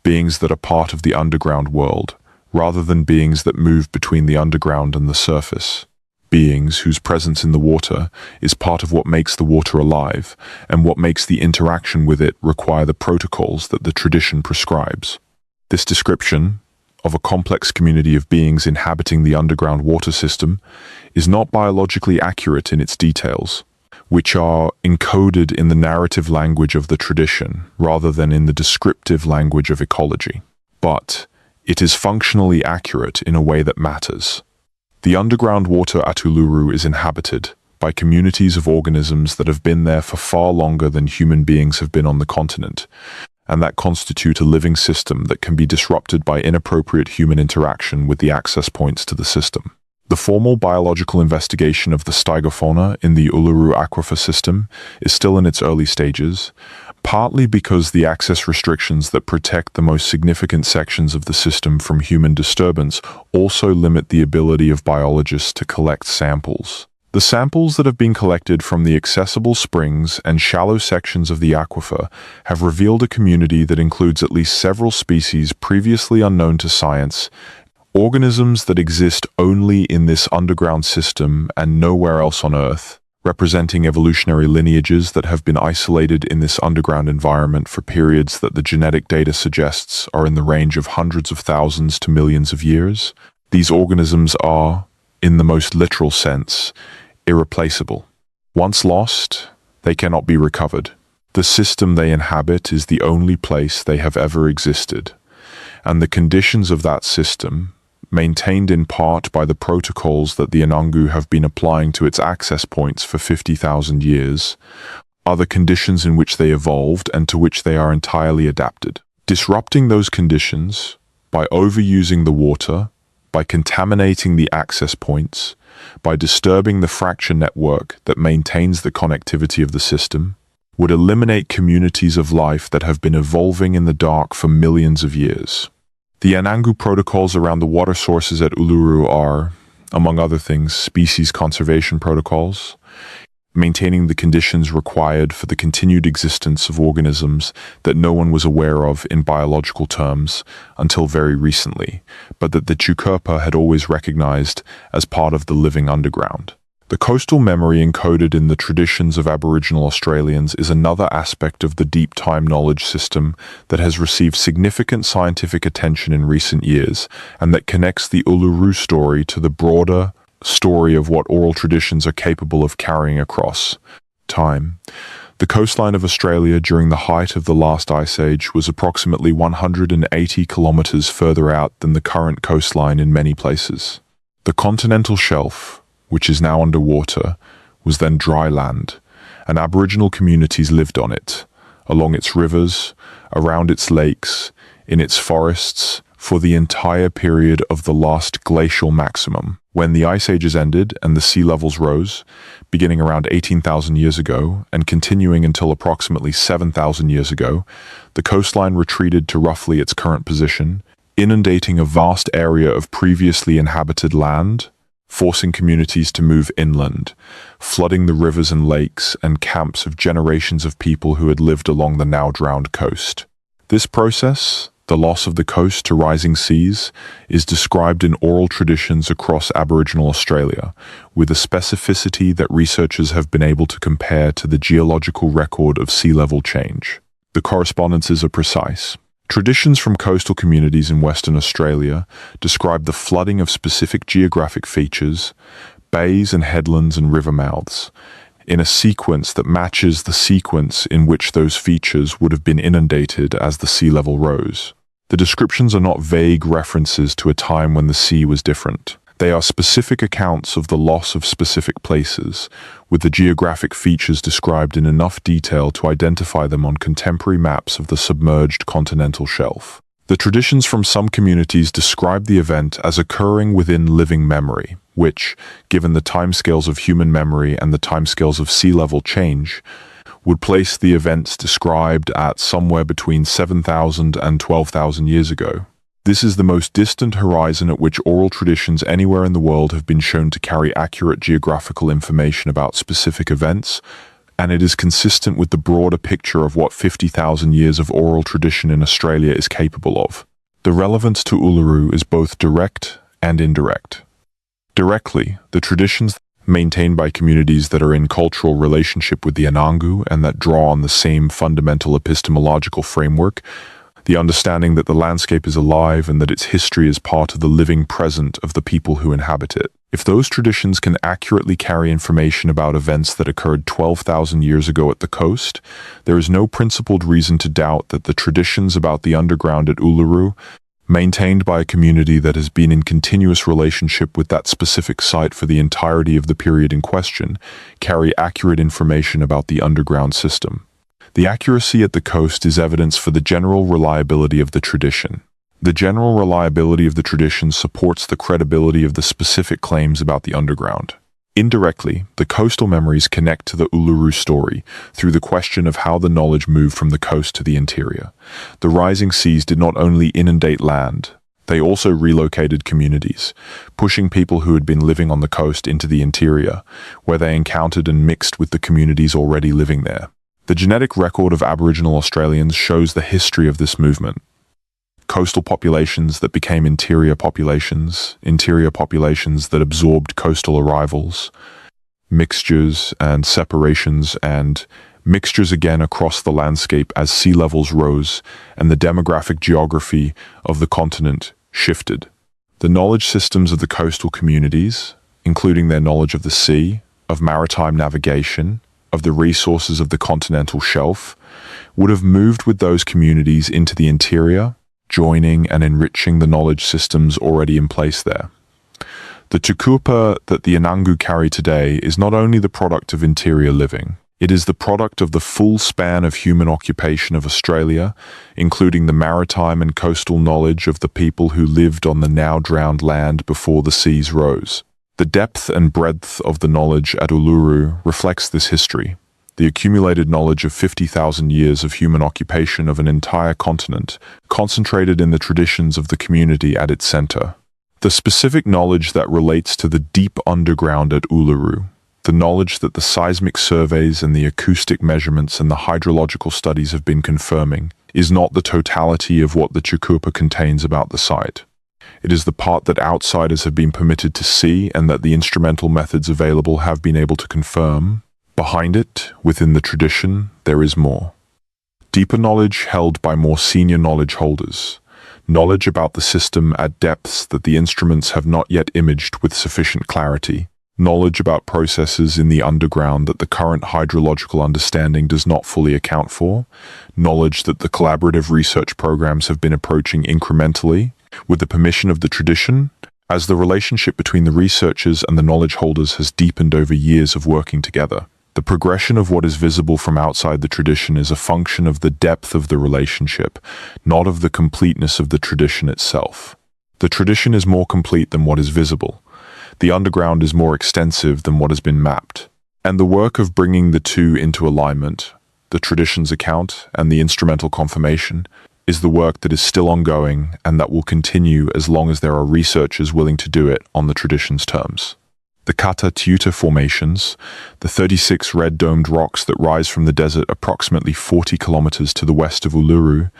beings that are part of the underground world, rather than beings that move between the underground and the surface. Beings whose presence in the water is part of what makes the water alive, and what makes the interaction with it require the protocols that the tradition prescribes. This description of a complex community of beings inhabiting the underground water system is not biologically accurate in its details, which are encoded in the narrative language of the tradition rather than in the descriptive language of ecology. But it is functionally accurate in a way that matters. The underground water at Uluru is inhabited by communities of organisms that have been there for far longer than human beings have been on the continent, and that constitute a living system that can be disrupted by inappropriate human interaction with the access points to the system. The formal biological investigation of the stygofauna in the Uluru aquifer system is still in its early stages, partly because the access restrictions that protect the most significant sections of the system from human disturbance also limit the ability of biologists to collect samples. The samples that have been collected from the accessible springs and shallow sections of the aquifer have revealed a community that includes at least several species previously unknown to science, organisms that exist only in this underground system and nowhere else on Earth, representing evolutionary lineages that have been isolated in this underground environment for periods that the genetic data suggests are in the range of hundreds of thousands to millions of years. These organisms are, in the most literal sense, irreplaceable. Once lost, they cannot be recovered. The system they inhabit is the only place they have ever existed, and the conditions of that system, maintained in part by the protocols that the Anangu have been applying to its access points for 50,000 years, are the conditions in which they evolved and to which they are entirely adapted. Disrupting those conditions, by overusing the water, by contaminating the access points, by disturbing the fracture network that maintains the connectivity of the system, would eliminate communities of life that have been evolving in the dark for millions of years. The Anangu protocols around the water sources at Uluru are, among other things, species conservation protocols, maintaining the conditions required for the continued existence of organisms that no one was aware of in biological terms until very recently, but that the Chukurpa had always recognized as part of the living underground. The coastal memory encoded in the traditions of Aboriginal Australians is another aspect of the deep time knowledge system that has received significant scientific attention in recent years, and that connects the Uluru story to the broader story of what oral traditions are capable of carrying across time. The coastline of Australia during the height of the last ice age was approximately 180 kilometers further out than the current coastline in many places. The continental shelf, which is now underwater, was then dry land, and Aboriginal communities lived on it, along its rivers, around its lakes, in its forests, for the entire period of the last glacial maximum. When the ice ages ended and the sea levels rose, beginning around 18,000 years ago and continuing until approximately 7,000 years ago, the coastline retreated to roughly its current position, inundating a vast area of previously inhabited land, forcing communities to move inland, flooding the rivers and lakes and camps of generations of people who had lived along the now drowned coast. This process, the loss of the coast to rising seas, is described in oral traditions across Aboriginal Australia, with a specificity that researchers have been able to compare to the geological record of sea level change. The correspondences are precise. Traditions from coastal communities in Western Australia describe the flooding of specific geographic features, bays and headlands and river mouths, in a sequence that matches the sequence in which those features would have been inundated as the sea level rose. The descriptions are not vague references to a time when the sea was different. They are specific accounts of the loss of specific places, with the geographic features described in enough detail to identify them on contemporary maps of the submerged continental shelf. The traditions from some communities describe the event as occurring within living memory, which, given the timescales of human memory and the timescales of sea level change, would place the events described at somewhere between 7,000 and 12,000 years ago. This is the most distant horizon at which oral traditions anywhere in the world have been shown to carry accurate geographical information about specific events, and it is consistent with the broader picture of what 50,000 years of oral tradition in Australia is capable of. The relevance to Uluru is both direct and indirect. Directly, the traditions maintained by communities that are in cultural relationship with the Anangu and that draw on the same fundamental epistemological framework, the understanding that the landscape is alive and that its history is part of the living present of the people who inhabit it. If those traditions can accurately carry information about events that occurred 12,000 years ago at the coast, there is no principled reason to doubt that the traditions about the underground at Uluru, maintained by a community that has been in continuous relationship with that specific site for the entirety of the period in question, carry accurate information about the underground system. The accuracy at the coast is evidence for the general reliability of the tradition. The general reliability of the tradition supports the credibility of the specific claims about the underground. Indirectly, the coastal memories connect to the Uluru story through the question of how the knowledge moved from the coast to the interior. The rising seas did not only inundate land, they also relocated communities, pushing people who had been living on the coast into the interior, where they encountered and mixed with the communities already living there. The genetic record of Aboriginal Australians shows the history of this movement. Coastal populations that became interior populations that absorbed coastal arrivals, mixtures and separations, and mixtures again across the landscape as sea levels rose and the demographic geography of the continent shifted. The knowledge systems of the coastal communities, including their knowledge of the sea, of maritime navigation, of the resources of the continental shelf, would have moved with those communities into the interior, joining and enriching the knowledge systems already in place there. The tukupa that the Anangu carry today is not only the product of interior living, it is the product of the full span of human occupation of Australia, including the maritime and coastal knowledge of the people who lived on the now drowned land before the seas rose. The depth and breadth of the knowledge at Uluru reflects this history, the accumulated knowledge of 50,000 years of human occupation of an entire continent, concentrated in the traditions of the community at its center. The specific knowledge that relates to the deep underground at Uluru, the knowledge that the seismic surveys and the acoustic measurements and the hydrological studies have been confirming, is not the totality of what the Chukupa contains about the site. It is the part that outsiders have been permitted to see and that the instrumental methods available have been able to confirm. Behind it, within the tradition, there is more. Deeper knowledge held by more senior knowledge holders. Knowledge about the system at depths that the instruments have not yet imaged with sufficient clarity. Knowledge about processes in the underground that the current hydrological understanding does not fully account for. Knowledge that the collaborative research programs have been approaching incrementally, with the permission of the tradition, as the relationship between the researchers and the knowledge holders has deepened over years of working together. The progression of what is visible from outside the tradition is a function of the depth of the relationship, not of the completeness of the tradition itself. The tradition is more complete than what is visible. The underground is more extensive than what has been mapped. And the work of bringing the two into alignment, the tradition's account and the instrumental confirmation, is the work that is still ongoing and that will continue as long as there are researchers willing to do it on the tradition's terms. The Kata formations, the 36 red-domed rocks that rise from the desert approximately 40 kilometers to the west of Uluru,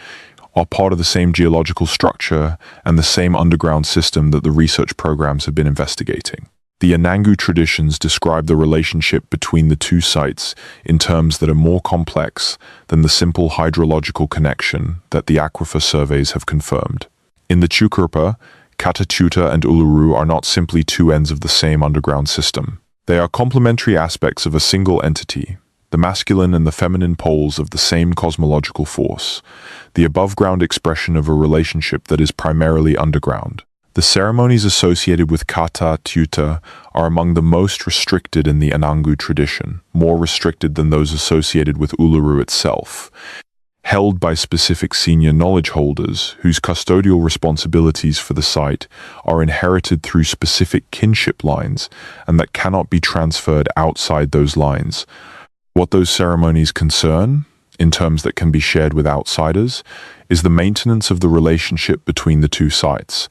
are part of the same geological structure and the same underground system that the research programs have been investigating. The Anangu traditions describe the relationship between the two sites in terms that are more complex than the simple hydrological connection that the aquifer surveys have confirmed. In the Chukurpa, Kata and Uluru are not simply two ends of the same underground system. They are complementary aspects of a single entity, the masculine and the feminine poles of the same cosmological force, the above-ground expression of a relationship that is primarily underground. The ceremonies associated with Kata are among the most restricted in the Anangu tradition, more restricted than those associated with Uluru itself, held by specific senior knowledge holders whose custodial responsibilities for the site are inherited through specific kinship lines and that cannot be transferred outside those lines. What those ceremonies concern, in terms that can be shared with outsiders, is the maintenance of the relationship between the two sites,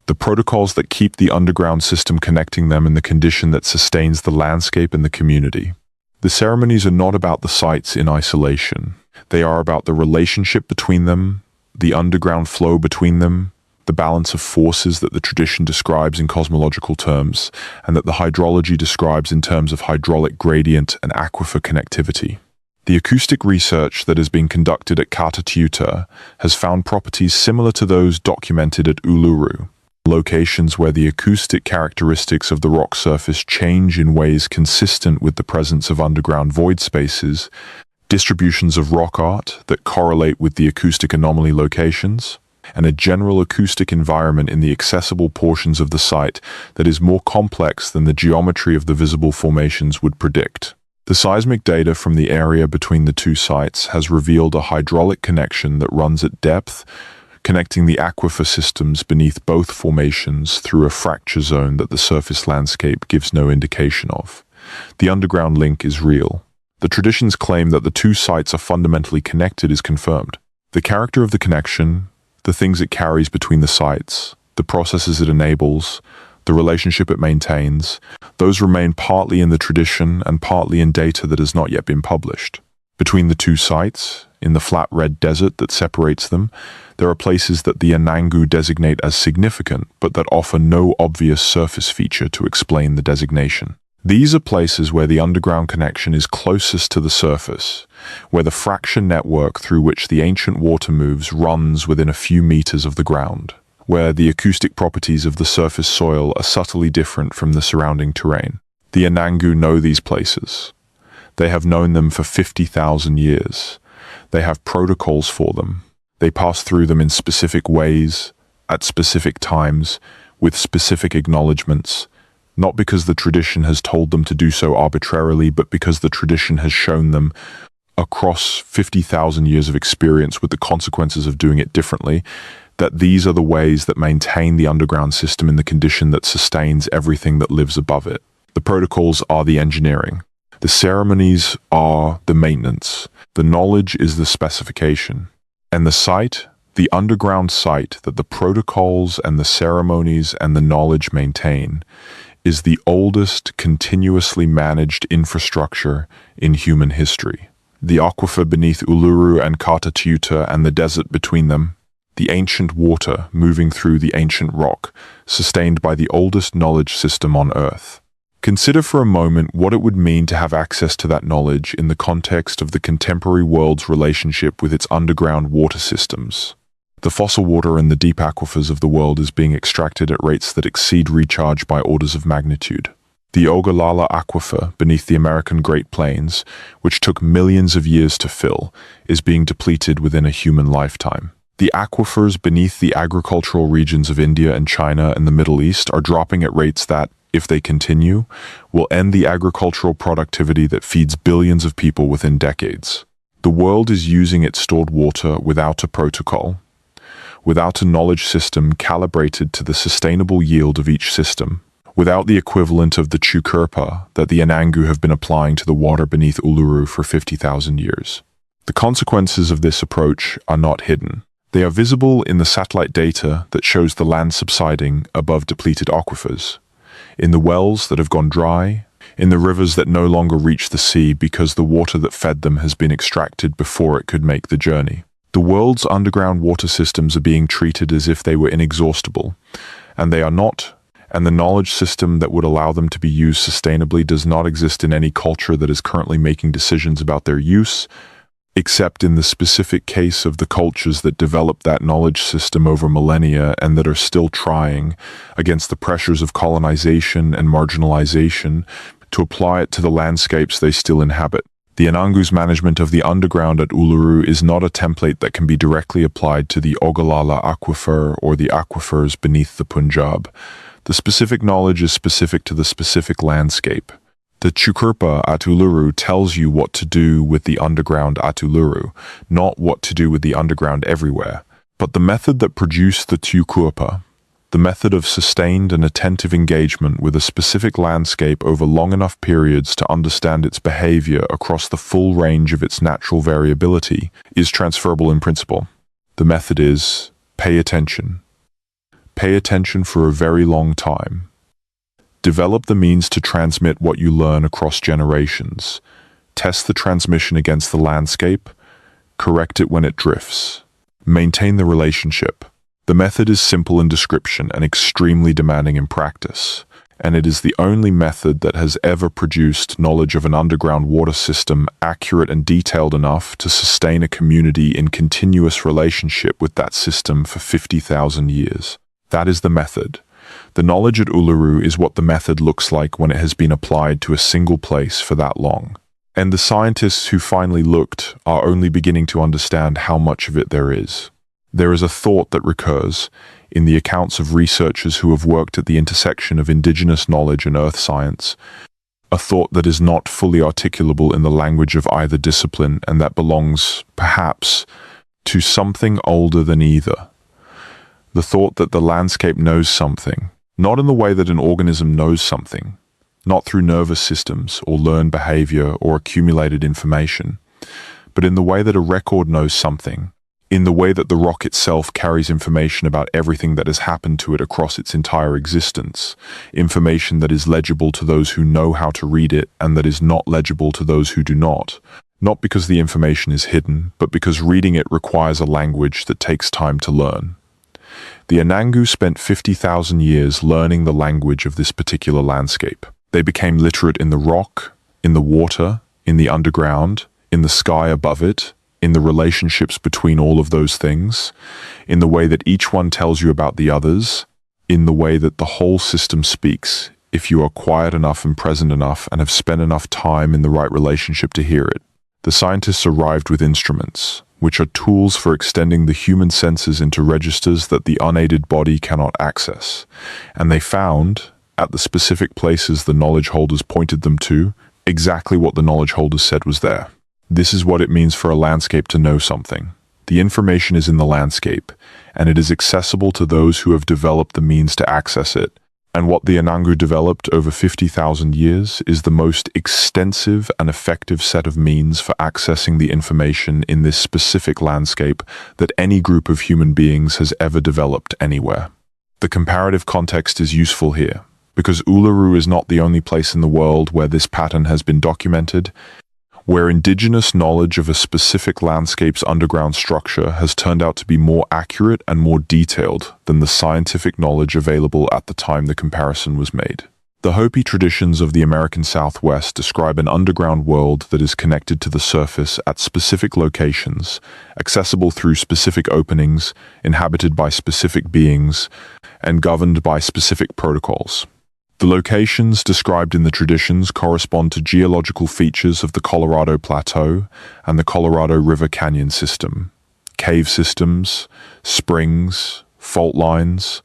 the protocols that keep the underground system connecting them and the condition that sustains the landscape and the community. The ceremonies are not about the sites in isolation. They are about the relationship between them, the underground flow between them, the balance of forces that the tradition describes in cosmological terms, and that the hydrology describes in terms of hydraulic gradient and aquifer connectivity. The acoustic research that has been conducted at Kata has found properties similar to those documented at Uluru, locations where the acoustic characteristics of the rock surface change in ways consistent with the presence of underground void spaces, distributions of rock art that correlate with the acoustic anomaly locations, and a general acoustic environment in the accessible portions of the site that is more complex than the geometry of the visible formations would predict. The seismic data from the area between the two sites has revealed a hydraulic connection that runs at depth, connecting the aquifer systems beneath both formations through a fracture zone that the surface landscape gives no indication of. The underground link is real. The traditions claim that the two sites are fundamentally connected is confirmed. The character of the connection, the things it carries between the sites, the processes it enables, the relationship it maintains, those remain partly in the tradition and partly in data that has not yet been published. Between the two sites, in the flat red desert that separates them, there are places that the Anangu designate as significant, but that offer no obvious surface feature to explain the designation. These are places where the underground connection is closest to the surface, where the fracture network through which the ancient water moves runs within a few meters of the ground, where the acoustic properties of the surface soil are subtly different from the surrounding terrain. The Anangu know these places. They have known them for 50,000 years. They have protocols for them. They pass through them in specific ways, at specific times, with specific acknowledgements, not because the tradition has told them to do so arbitrarily, but because the tradition has shown them, across 50,000 years of experience with the consequences of doing it differently, that these are the ways that maintain the underground system in the condition that sustains everything that lives above it. The protocols are the engineering. The ceremonies are the maintenance. The knowledge is the specification. And the site, the underground site that the protocols and the ceremonies and the knowledge maintain, is the oldest continuously managed infrastructure in human history. The aquifer beneath Uluru and Kata and the desert between them, the ancient water moving through the ancient rock, sustained by the oldest knowledge system on Earth. Consider for a moment what it would mean to have access to that knowledge in the context of the contemporary world's relationship with its underground water systems. The fossil water in the deep aquifers of the world is being extracted at rates that exceed recharge by orders of magnitude. The Ogallala Aquifer beneath the American Great Plains, which took millions of years to fill, is being depleted within a human lifetime. The aquifers beneath the agricultural regions of India and China and the Middle East are dropping at rates that, if they continue, will end the agricultural productivity that feeds billions of people within decades. The world is using its stored water without a protocol, without a knowledge system calibrated to the sustainable yield of each system, without the equivalent of the Chukurpa that the Anangu have been applying to the water beneath Uluru for 50,000 years. The consequences of this approach are not hidden. They are visible in the satellite data that shows the land subsiding above depleted aquifers, in the wells that have gone dry, in the rivers that no longer reach the sea because the water that fed them has been extracted before it could make the journey. The world's underground water systems are being treated as if they were inexhaustible, and they are not, and the knowledge system that would allow them to be used sustainably does not exist in any culture that is currently making decisions about their use, except in the specific case of the cultures that developed that knowledge system over millennia and that are still trying, against the pressures of colonization and marginalization, to apply it to the landscapes they still inhabit. The Anangu's management of the underground at Uluru is not a template that can be directly applied to the Ogallala aquifer or the aquifers beneath the Punjab. The specific knowledge is specific to the specific landscape. The Chukurpa at Uluru tells you what to do with the underground at Uluru, not what to do with the underground everywhere. But the method that produced the Chukurpa, the method of sustained and attentive engagement with a specific landscape over long enough periods to understand its behavior across the full range of its natural variability, is transferable in principle. The method is pay attention. Pay attention for a very long time. Develop the means to transmit what you learn across generations. Test the transmission against the landscape. Correct it when it drifts. Maintain the relationship. The method is simple in description and extremely demanding in practice, and it is the only method that has ever produced knowledge of an underground water system accurate and detailed enough to sustain a community in continuous relationship with that system for 50,000 years. That is the method. The knowledge at Uluru is what the method looks like when it has been applied to a single place for that long. And the scientists who finally looked are only beginning to understand how much of it there is. There is a thought that recurs in the accounts of researchers who have worked at the intersection of indigenous knowledge and earth science, a thought that is not fully articulable in the language of either discipline and that belongs, perhaps, to something older than either. The thought that the landscape knows something, not in the way that an organism knows something, not through nervous systems or learned behavior or accumulated information, but in the way that a record knows something, in the way that the rock itself carries information about everything that has happened to it across its entire existence, information that is legible to those who know how to read it and that is not legible to those who do not because the information is hidden, but because reading it requires a language that takes time to learn. The Anangu spent 50,000 years learning the language of this particular landscape. They became literate in the rock, in the water, in the underground, in the sky above it, in the relationships between all of those things, in the way that each one tells you about the others, in the way that the whole system speaks, if you are quiet enough and present enough and have spent enough time in the right relationship to hear it. The scientists arrived with instruments, which are tools for extending the human senses into registers that the unaided body cannot access. And they found, at the specific places the knowledge holders pointed them to, exactly what the knowledge holders said was there. This is what it means for a landscape to know something. The information is in the landscape, and it is accessible to those who have developed the means to access it. And what the Anangu developed over 50,000 years is the most extensive and effective set of means for accessing the information in this specific landscape that any group of human beings has ever developed anywhere. The comparative context is useful here, because Uluru is not the only place in the world where this pattern has been documented, where indigenous knowledge of a specific landscape's underground structure has turned out to be more accurate and more detailed than the scientific knowledge available at the time the comparison was made. The Hopi traditions of the American Southwest describe an underground world that is connected to the surface at specific locations, accessible through specific openings, inhabited by specific beings, and governed by specific protocols. The locations described in the traditions correspond to geological features of the Colorado Plateau and the Colorado River Canyon system, cave systems, springs, fault lines,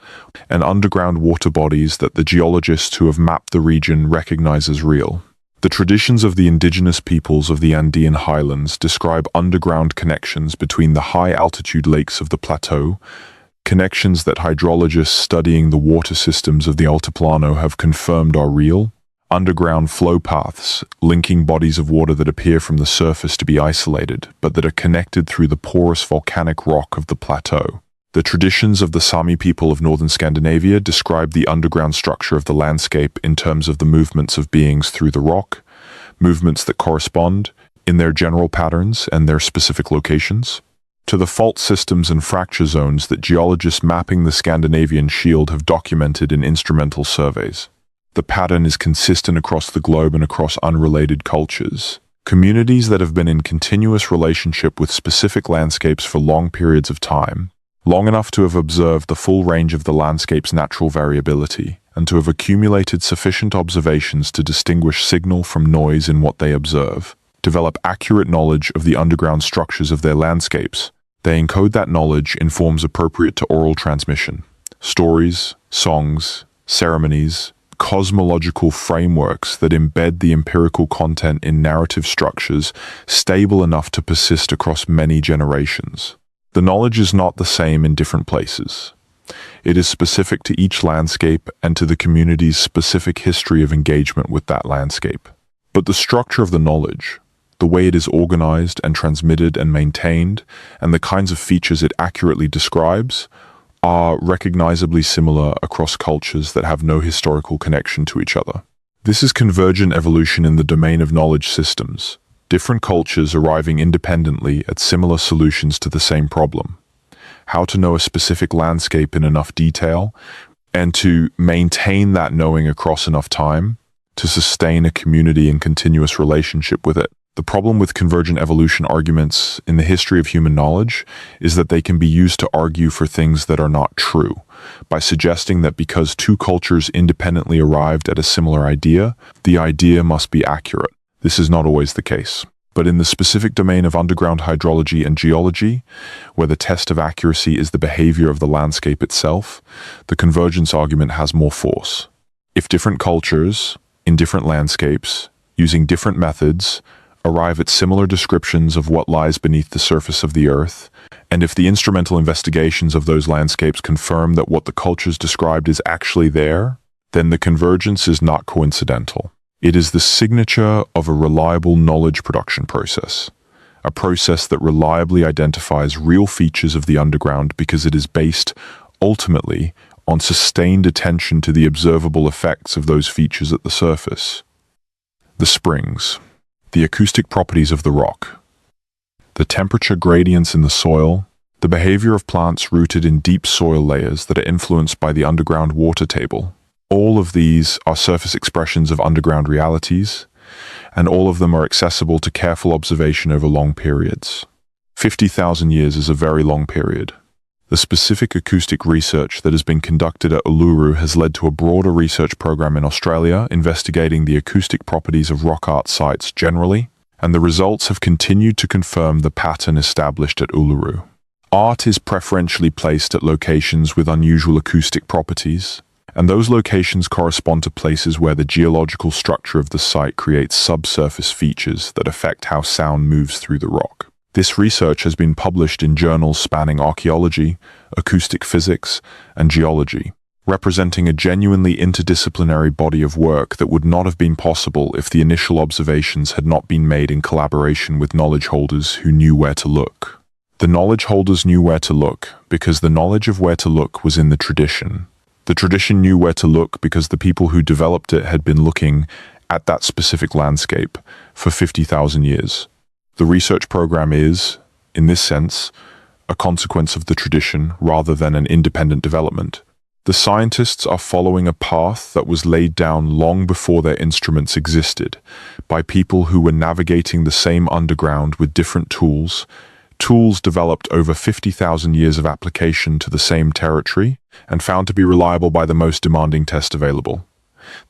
and underground water bodies that the geologists who have mapped the region recognize as real. The traditions of the indigenous peoples of the Andean highlands describe underground connections between the high-altitude lakes of the plateau, connections that hydrologists studying the water systems of the Altiplano have confirmed are real, underground flow paths, linking bodies of water that appear from the surface to be isolated, but that are connected through the porous volcanic rock of the plateau. The traditions of the Sami people of northern Scandinavia describe the underground structure of the landscape in terms of the movements of beings through the rock, movements that correspond, in their general patterns and their specific locations, to the fault systems and fracture zones that geologists mapping the Scandinavian Shield have documented in instrumental surveys. The pattern is consistent across the globe and across unrelated cultures. Communities that have been in continuous relationship with specific landscapes for long periods of time, long enough to have observed the full range of the landscape's natural variability, and to have accumulated sufficient observations to distinguish signal from noise in what they observe, develop accurate knowledge of the underground structures of their landscapes. They encode that knowledge in forms appropriate to oral transmission. Stories, songs, ceremonies, cosmological frameworks that embed the empirical content in narrative structures stable enough to persist across many generations. The knowledge is not the same in different places. It is specific to each landscape and to the community's specific history of engagement with that landscape. But the structure of the knowledge, the way it is organized and transmitted and maintained, and the kinds of features it accurately describes, are recognizably similar across cultures that have no historical connection to each other. This is convergent evolution in the domain of knowledge systems, different cultures arriving independently at similar solutions to the same problem: how to know a specific landscape in enough detail, and to maintain that knowing across enough time to sustain a community in continuous relationship with it. The problem with convergent evolution arguments in the history of human knowledge is that they can be used to argue for things that are not true, by suggesting that because two cultures independently arrived at a similar idea, the idea must be accurate. This is not always the case. But in the specific domain of underground hydrology and geology, where the test of accuracy is the behavior of the landscape itself, the convergence argument has more force. If different cultures, in different landscapes, using different methods, arrive at similar descriptions of what lies beneath the surface of the earth, and if the instrumental investigations of those landscapes confirm that what the cultures described is actually there, then the convergence is not coincidental. It is the signature of a reliable knowledge production process, a process that reliably identifies real features of the underground because it is based, ultimately, on sustained attention to the observable effects of those features at the surface. The springs. The acoustic properties of the rock, the temperature gradients in the soil, the behavior of plants rooted in deep soil layers that are influenced by the underground water table. All of these are surface expressions of underground realities, and all of them are accessible to careful observation over long periods. 50,000 years is a very long period. The specific acoustic research that has been conducted at Uluru has led to a broader research program in Australia investigating the acoustic properties of rock art sites generally, and the results have continued to confirm the pattern established at Uluru. Art is preferentially placed at locations with unusual acoustic properties, and those locations correspond to places where the geological structure of the site creates subsurface features that affect how sound moves through the rock. This research has been published in journals spanning archaeology, acoustic physics, and geology, representing a genuinely interdisciplinary body of work that would not have been possible if the initial observations had not been made in collaboration with knowledge holders who knew where to look. The knowledge holders knew where to look because the knowledge of where to look was in the tradition. The tradition knew where to look because the people who developed it had been looking at that specific landscape for 50,000 years. The research program is, in this sense, a consequence of the tradition rather than an independent development. The scientists are following a path that was laid down long before their instruments existed, by people who were navigating the same underground with different tools developed over 50,000 years of application to the same territory and found to be reliable by the most demanding test available.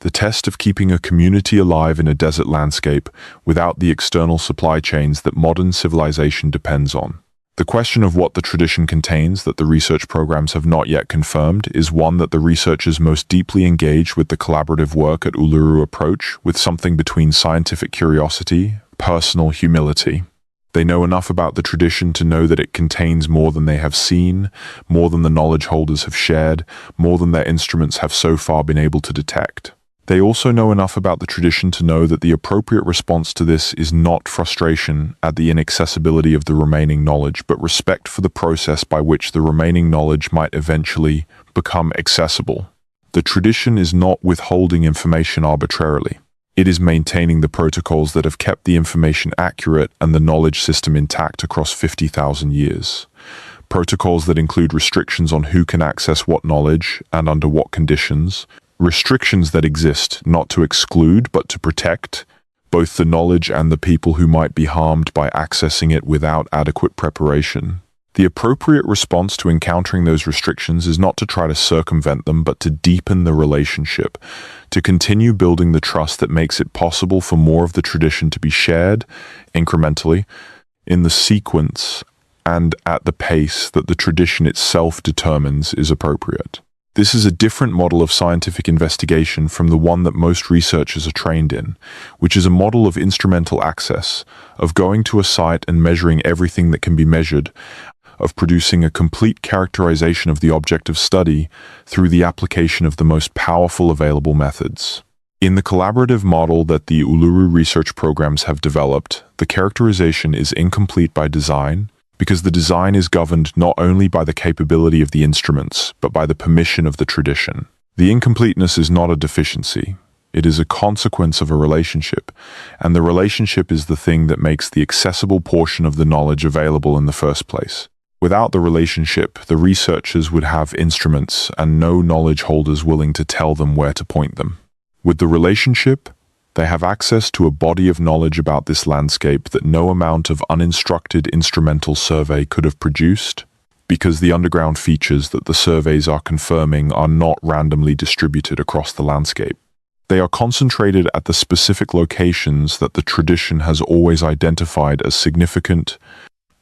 The test of keeping a community alive in a desert landscape without the external supply chains that modern civilization depends on. The question of what the tradition contains that the research programs have not yet confirmed is one that the researchers most deeply engage with the collaborative work at Uluru approach with something between scientific curiosity, personal humility. They know enough about the tradition to know that it contains more than they have seen, more than the knowledge holders have shared, more than their instruments have so far been able to detect. They also know enough about the tradition to know that the appropriate response to this is not frustration at the inaccessibility of the remaining knowledge, but respect for the process by which the remaining knowledge might eventually become accessible. The tradition is not withholding information arbitrarily. It is maintaining the protocols that have kept the information accurate and the knowledge system intact across 50,000 years. Protocols that include restrictions on who can access what knowledge and under what conditions. Restrictions that exist not to exclude but to protect both the knowledge and the people who might be harmed by accessing it without adequate preparation. The appropriate response to encountering those restrictions is not to try to circumvent them, but to deepen the relationship, to continue building the trust that makes it possible for more of the tradition to be shared incrementally, in the sequence and at the pace that the tradition itself determines is appropriate. This is a different model of scientific investigation from the one that most researchers are trained in, which is a model of instrumental access, of going to a site and measuring everything that can be measured, of producing a complete characterization of the object of study through the application of the most powerful available methods. In the collaborative model that the Uluru research programs have developed, the characterization is incomplete by design, because the design is governed not only by the capability of the instruments, but by the permission of the tradition. The incompleteness is not a deficiency. It is a consequence of a relationship, and the relationship is the thing that makes the accessible portion of the knowledge available in the first place. Without the relationship, the researchers would have instruments and no knowledge holders willing to tell them where to point them. With the relationship, they have access to a body of knowledge about this landscape that no amount of uninstructed instrumental survey could have produced, because the underground features that the surveys are confirming are not randomly distributed across the landscape. They are concentrated at the specific locations that the tradition has always identified as significant,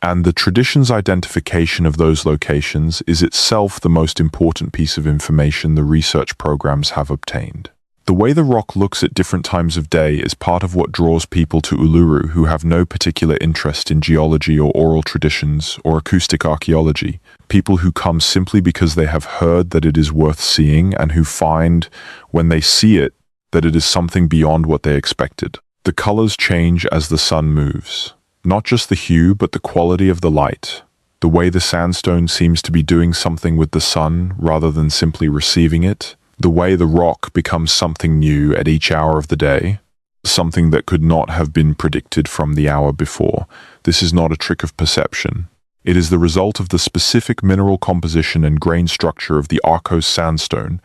and the tradition's identification of those locations is itself the most important piece of information the research programs have obtained. The way the rock looks at different times of day is part of what draws people to Uluru who have no particular interest in geology or oral traditions or acoustic archaeology, people who come simply because they have heard that it is worth seeing and who find, when they see it, that it is something beyond what they expected. The colors change as the sun moves. Not just the hue, but the quality of the light. The way the sandstone seems to be doing something with the sun rather than simply receiving it. The way the rock becomes something new at each hour of the day, something that could not have been predicted from the hour before. This is not a trick of perception. It is the result of the specific mineral composition and grain structure of the Arcos sandstone,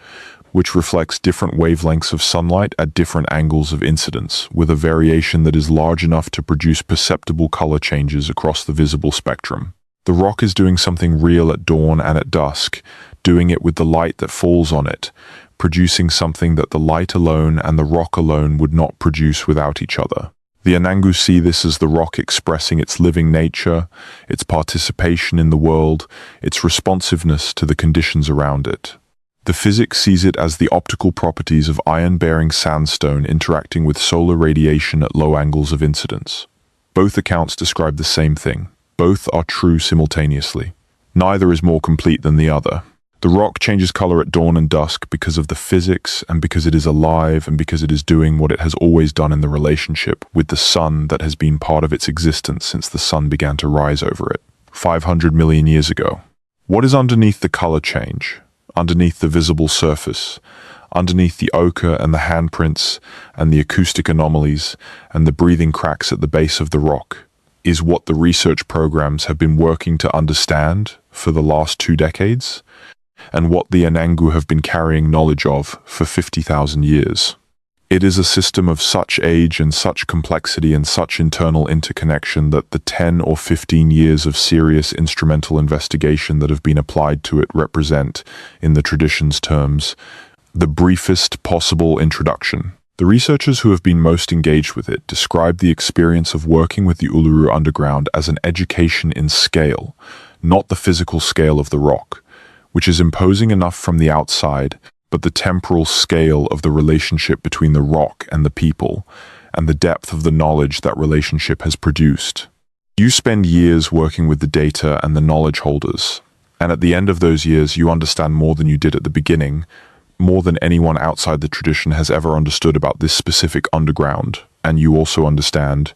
which reflects different wavelengths of sunlight at different angles of incidence, with a variation that is large enough to produce perceptible color changes across the visible spectrum. The rock is doing something real at dawn and at dusk, doing it with the light that falls on it, producing something that the light alone and the rock alone would not produce without each other. The Anangu see this as the rock expressing its living nature, its participation in the world, its responsiveness to the conditions around it. The physics sees it as the optical properties of iron-bearing sandstone interacting with solar radiation at low angles of incidence. Both accounts describe the same thing. Both are true simultaneously. Neither is more complete than the other. The rock changes color at dawn and dusk because of the physics and because it is alive and because it is doing what it has always done in the relationship with the sun that has been part of its existence since the sun began to rise over it, 500 million years ago. What is underneath the color change? Underneath the visible surface, underneath the ochre and the handprints and the acoustic anomalies and the breathing cracks at the base of the rock, is what the research programs have been working to understand for the last 2 decades, and what the Anangu have been carrying knowledge of for 50,000 years. It is a system of such age and such complexity and such internal interconnection that the 10 or 15 years of serious instrumental investigation that have been applied to it represent, in the tradition's terms, the briefest possible introduction. The researchers who have been most engaged with it describe the experience of working with the Uluru Underground as an education in scale, not the physical scale of the rock, which is imposing enough from the outside, but the temporal scale of the relationship between the rock and the people, and the depth of the knowledge that relationship has produced. You spend years working with the data and the knowledge holders, and at the end of those years you understand more than you did at the beginning, more than anyone outside the tradition has ever understood about this specific underground, and you also understand,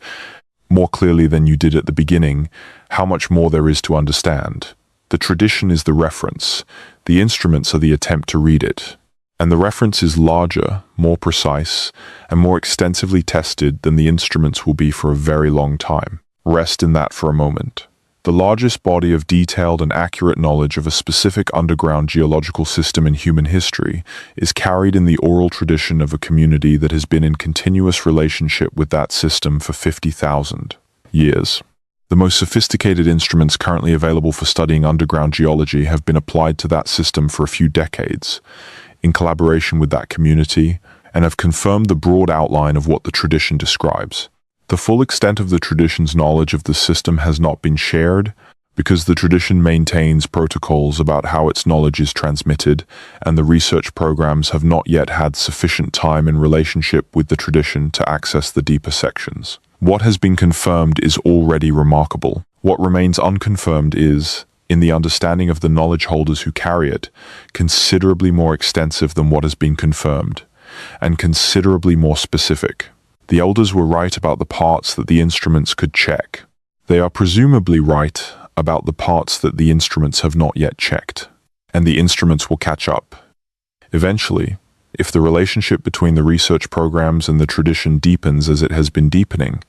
more clearly than you did at the beginning, how much more there is to understand. The tradition is the reference, the instruments are the attempt to read it, and the reference is larger, more precise, and more extensively tested than the instruments will be for a very long time. Rest in that for a moment. The largest body of detailed and accurate knowledge of a specific underground geological system in human history is carried in the oral tradition of a community that has been in continuous relationship with that system for 50,000 years. The most sophisticated instruments currently available for studying underground geology have been applied to that system for a few decades, in collaboration with that community, and have confirmed the broad outline of what the tradition describes. The full extent of the tradition's knowledge of the system has not been shared because the tradition maintains protocols about how its knowledge is transmitted, and the research programs have not yet had sufficient time in relationship with the tradition to access the deeper sections. What has been confirmed is already remarkable. What remains unconfirmed is, in the understanding of the knowledge holders who carry it, considerably more extensive than what has been confirmed, and considerably more specific. The elders were right about the parts that the instruments could check. They are presumably right about the parts that the instruments have not yet checked, and the instruments will catch up. Eventually, if the relationship between the research programs and the tradition deepens as it has been deepening,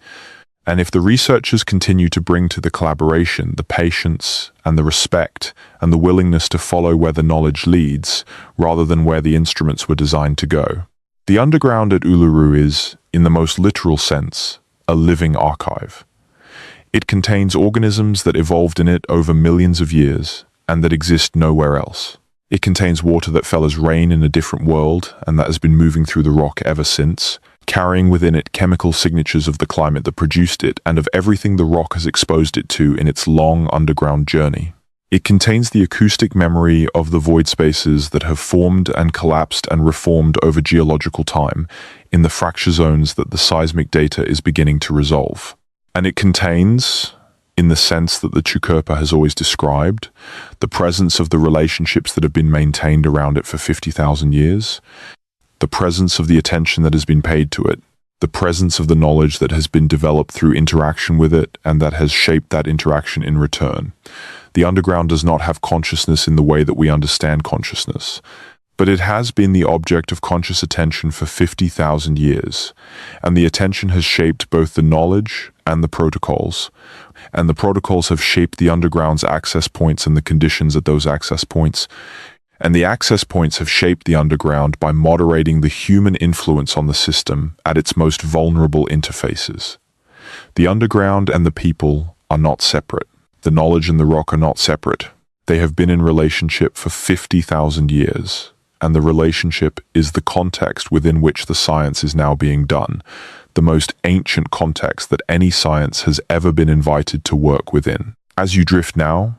and if the researchers continue to bring to the collaboration the patience and the respect and the willingness to follow where the knowledge leads, rather than where the instruments were designed to go, the underground at Uluru is, in the most literal sense, a living archive. It contains organisms that evolved in it over millions of years and that exist nowhere else. It contains water that fell as rain in a different world and that has been moving through the rock ever since, carrying within it chemical signatures of the climate that produced it and of everything the rock has exposed it to in its long underground journey. It contains the acoustic memory of the void spaces that have formed and collapsed and reformed over geological time in the fracture zones that the seismic data is beginning to resolve. And it contains, in the sense that the Chukurpa has always described, the presence of the relationships that have been maintained around it for 50,000 years, the presence of the attention that has been paid to it, the presence of the knowledge that has been developed through interaction with it and that has shaped that interaction in return. The underground does not have consciousness in the way that we understand consciousness, but it has been the object of conscious attention for 50,000 years, and the attention has shaped both the knowledge and the protocols have shaped the underground's access points and the conditions at those access points, and the access points have shaped the underground by moderating the human influence on the system at its most vulnerable interfaces. The underground and the people are not separate. The knowledge and the rock are not separate. They have been in relationship for 50,000 years, and the relationship is the context within which the science is now being done, the most ancient context that any science has ever been invited to work within. As you drift now,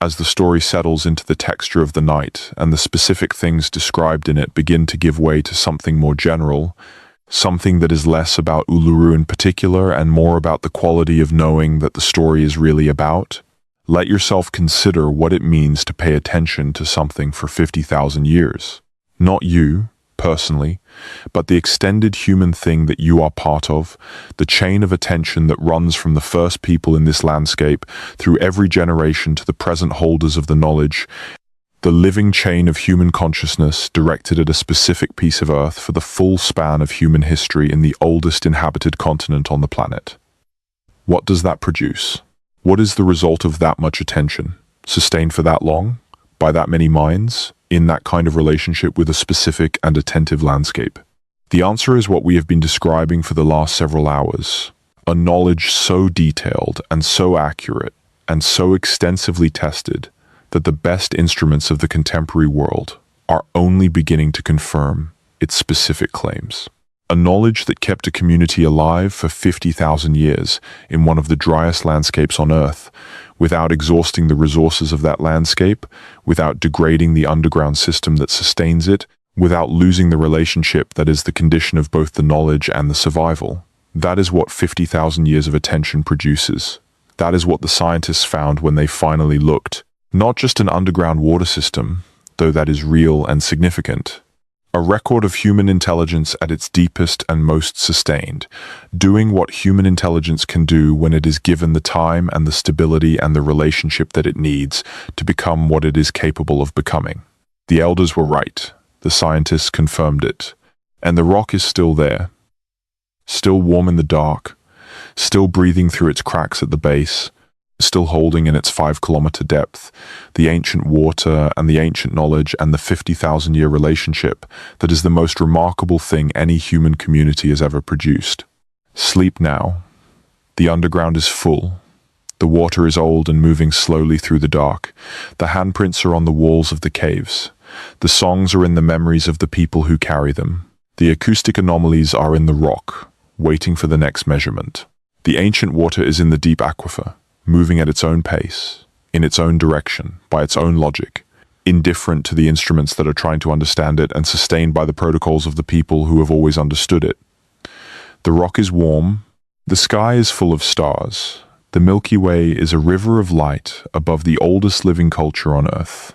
as the story settles into the texture of the night and the specific things described in it begin to give way to something more general, something that is less about Uluru in particular and more about the quality of knowing that the story is really about, let yourself consider what it means to pay attention to something for 50,000 years. Not you, personally, but the extended human thing that you are part of, the chain of attention that runs from the first people in this landscape through every generation to the present holders of the knowledge, the living chain of human consciousness directed at a specific piece of Earth for the full span of human history in the oldest inhabited continent on the planet. What does that produce? What is the result of that much attention, sustained for that long, by that many minds, in that kind of relationship with a specific and attentive landscape? The answer is what we have been describing for the last several hours, a knowledge so detailed and so accurate and so extensively tested that the best instruments of the contemporary world are only beginning to confirm its specific claims. A knowledge that kept a community alive for 50,000 years in one of the driest landscapes on Earth, without exhausting the resources of that landscape, without degrading the underground system that sustains it, without losing the relationship that is the condition of both the knowledge and the survival. That is what 50,000 years of attention produces. That is what the scientists found when they finally looked. Not just an underground water system, though that is real and significant, A record of human intelligence at its deepest and most sustained, doing what human intelligence can do when it is given the time and the stability and the relationship that it needs to become what it is capable of becoming. The elders were right. The scientists confirmed it. And the rock is still there, still warm in the dark, still breathing through its cracks at the base, still holding in its 5-kilometer depth the ancient water and the ancient knowledge and the 50,000-year relationship that is the most remarkable thing any human community has ever produced. Sleep now. The underground is full. The water is old and moving slowly through the dark. The handprints are on the walls of the caves. The songs are in the memories of the people who carry them. The acoustic anomalies are in the rock, waiting for the next measurement. The ancient water is in the deep aquifer, moving at its own pace, in its own direction, by its own logic, indifferent to the instruments that are trying to understand it and sustained by the protocols of the people who have always understood it. The rock is warm. The sky is full of stars. The Milky Way is a river of light above the oldest living culture on Earth.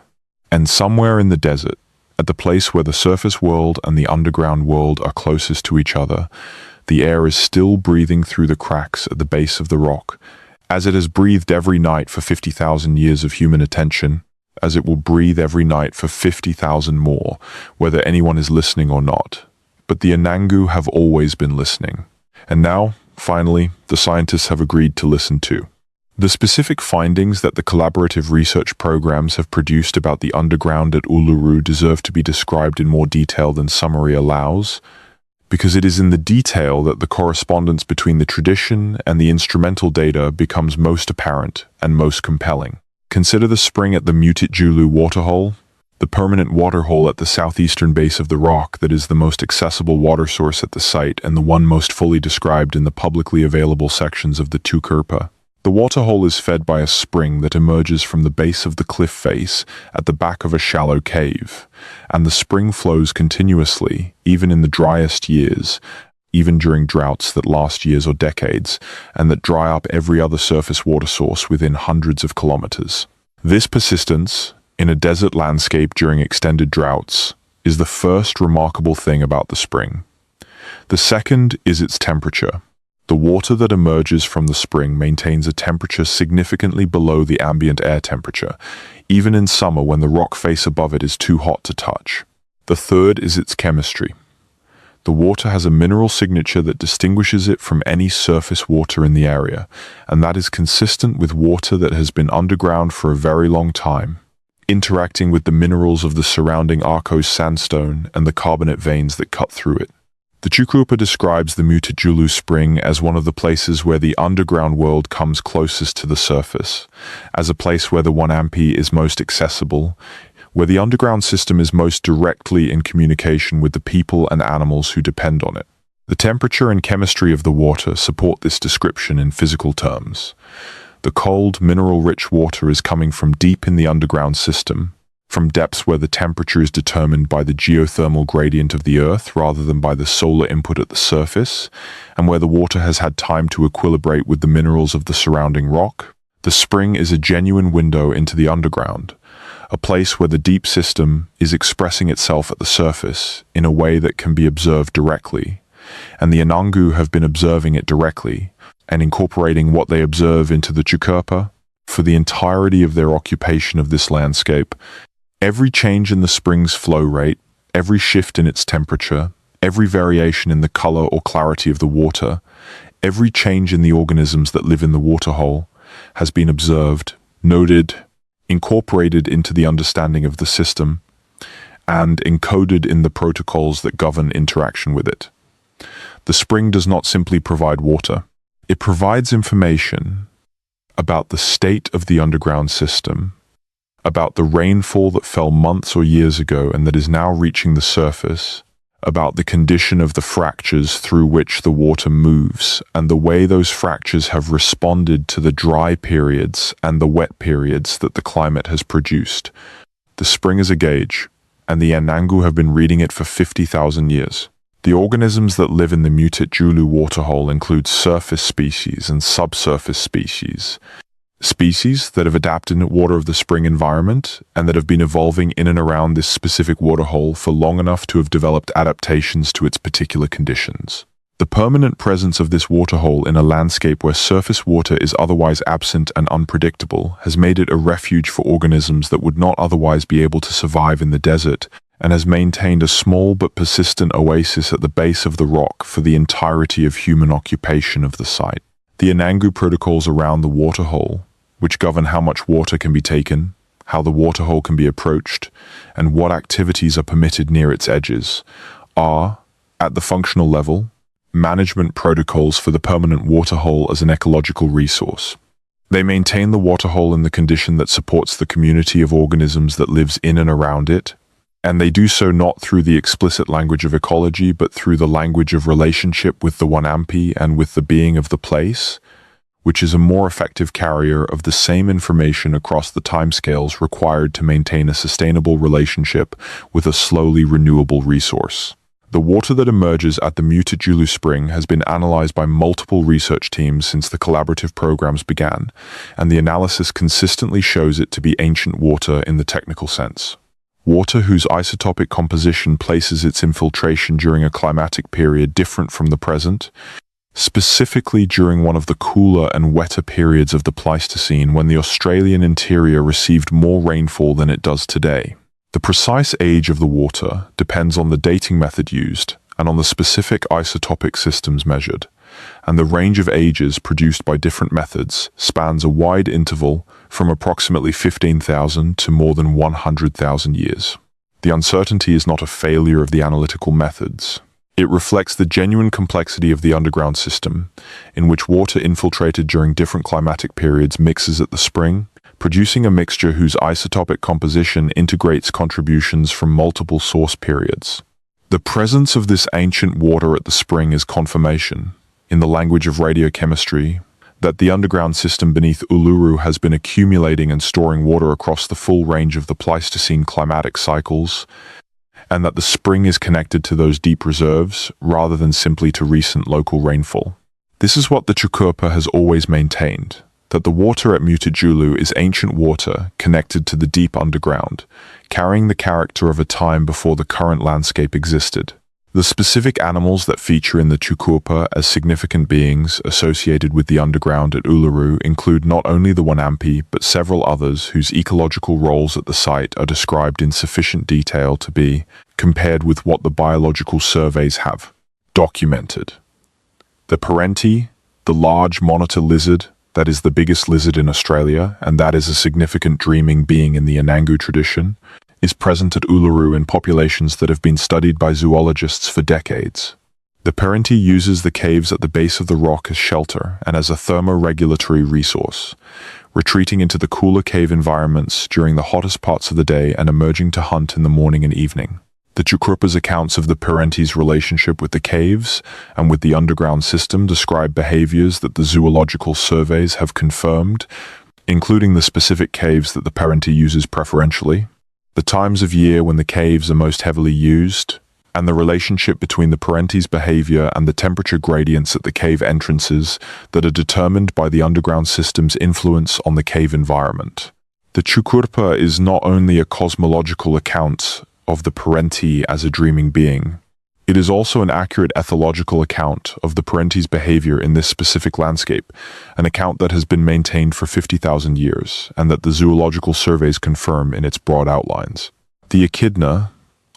And somewhere in the desert, at the place where the surface world and the underground world are closest to each other, the air is still breathing through the cracks at the base of the rock, as it has breathed every night for 50,000 years of human attention, as it will breathe every night for 50,000 more, whether anyone is listening or not. But the Anangu have always been listening. And now, finally, the scientists have agreed to listen too. The specific findings that the collaborative research programs have produced about the underground at Uluru deserve to be described in more detail than summary allows, because it is in the detail that the correspondence between the tradition and the instrumental data becomes most apparent and most compelling. Consider the spring at the Mutitjulu waterhole, the permanent waterhole at the southeastern base of the rock that is the most accessible water source at the site and the one most fully described in the publicly available sections of the Tukurpa. The waterhole is fed by a spring that emerges from the base of the cliff face at the back of a shallow cave, and the spring flows continuously, even in the driest years, even during droughts that last years or decades, and that dry up every other surface water source within hundreds of kilometers. This persistence, in a desert landscape during extended droughts, is the first remarkable thing about the spring. The second is its temperature. The water that emerges from the spring maintains a temperature significantly below the ambient air temperature, even in summer when the rock face above it is too hot to touch. The third is its chemistry. The water has a mineral signature that distinguishes it from any surface water in the area, and that is consistent with water that has been underground for a very long time, interacting with the minerals of the surrounding Arcos sandstone and the carbonate veins that cut through it. The Tukurpa describes the Mutitjulu spring as one of the places where the underground world comes closest to the surface, as a place where the Wanampi is most accessible, where the underground system is most directly in communication with the people and animals who depend on it. The temperature and chemistry of the water support this description in physical terms. The cold, mineral-rich water is coming from deep in the underground system, from depths where the temperature is determined by the geothermal gradient of the Earth rather than by the solar input at the surface, and where the water has had time to equilibrate with the minerals of the surrounding rock. The spring is a genuine window into the underground, a place where the deep system is expressing itself at the surface in a way that can be observed directly, and the Anangu have been observing it directly and incorporating what they observe into the Tukurpa for the entirety of their occupation of this landscape. Every change in the spring's flow rate, every shift in its temperature, every variation in the color or clarity of the water, every change in the organisms that live in the waterhole has been observed, noted, incorporated into the understanding of the system, and encoded in the protocols that govern interaction with it. The spring does not simply provide water. It provides information about the state of the underground system, about the rainfall that fell months or years ago and that is now reaching the surface, about the condition of the fractures through which the water moves and the way those fractures have responded to the dry periods and the wet periods that the climate has produced. The spring is a gauge, and the Anangu have been reading it for 50,000 years. The organisms that live in the Mutitjulu waterhole include surface species and subsurface species. Species that have adapted in water of the spring environment and that have been evolving in and around this specific waterhole for long enough to have developed adaptations to its particular conditions. The permanent presence of this waterhole in a landscape where surface water is otherwise absent and unpredictable has made it a refuge for organisms that would not otherwise be able to survive in the desert, and has maintained a small but persistent oasis at the base of the rock for the entirety of human occupation of the site. The Anangu protocols around the waterhole, which govern how much water can be taken, how the waterhole can be approached, and what activities are permitted near its edges, are, at the functional level, management protocols for the permanent waterhole as an ecological resource. They maintain the waterhole in the condition that supports the community of organisms that lives in and around it, and they do so not through the explicit language of ecology, but through the language of relationship with the Wanampi and with the being of the place, which is a more effective carrier of the same information across the timescales required to maintain a sustainable relationship with a slowly renewable resource. The water that emerges at the Mutijulu Spring has been analyzed by multiple research teams since the collaborative programs began, and the analysis consistently shows it to be ancient water in the technical sense. Water whose isotopic composition places its infiltration during a climatic period different from the present, specifically during one of the cooler and wetter periods of the Pleistocene when the Australian interior received more rainfall than it does today. The precise age of the water depends on the dating method used and on the specific isotopic systems measured, and the range of ages produced by different methods spans a wide interval from approximately 15,000 to more than 100,000 years. The uncertainty is not a failure of the analytical methods. It reflects the genuine complexity of the underground system, in which water infiltrated during different climatic periods mixes at the spring, producing a mixture whose isotopic composition integrates contributions from multiple source periods. The presence of this ancient water at the spring is confirmation, in the language of radiochemistry, that the underground system beneath Uluru has been accumulating and storing water across the full range of the Pleistocene climatic cycles, and that the spring is connected to those deep reserves rather than simply to recent local rainfall. This is what the Chukurpa has always maintained, that the water at Mutijulu is ancient water connected to the deep underground, carrying the character of a time before the current landscape existed. The specific animals that feature in the Chukurpa as significant beings associated with the underground at Uluru include not only the Wanampi, but several others whose ecological roles at the site are described in sufficient detail to be compared with what the biological surveys have documented. The Parenti, the large monitor lizard, that is the biggest lizard in Australia, and that is a significant dreaming being in the Anangu tradition, is present at Uluru in populations that have been studied by zoologists for decades. The Parenti uses the caves at the base of the rock as shelter and as a thermoregulatory resource, retreating into the cooler cave environments during the hottest parts of the day and emerging to hunt in the morning and evening. The Chukurpa's accounts of the Parenti's relationship with the caves and with the underground system describe behaviors that the zoological surveys have confirmed, including the specific caves that the Parenti uses preferentially, the times of year when the caves are most heavily used, and the relationship between the Parenti's behavior and the temperature gradients at the cave entrances that are determined by the underground system's influence on the cave environment. The Chukurpa is not only a cosmological account of the Parenti as a dreaming being, it is also an accurate ethological account of the Parenti's behavior in this specific landscape, an account that has been maintained for 50,000 years, and that the zoological surveys confirm in its broad outlines. The echidna,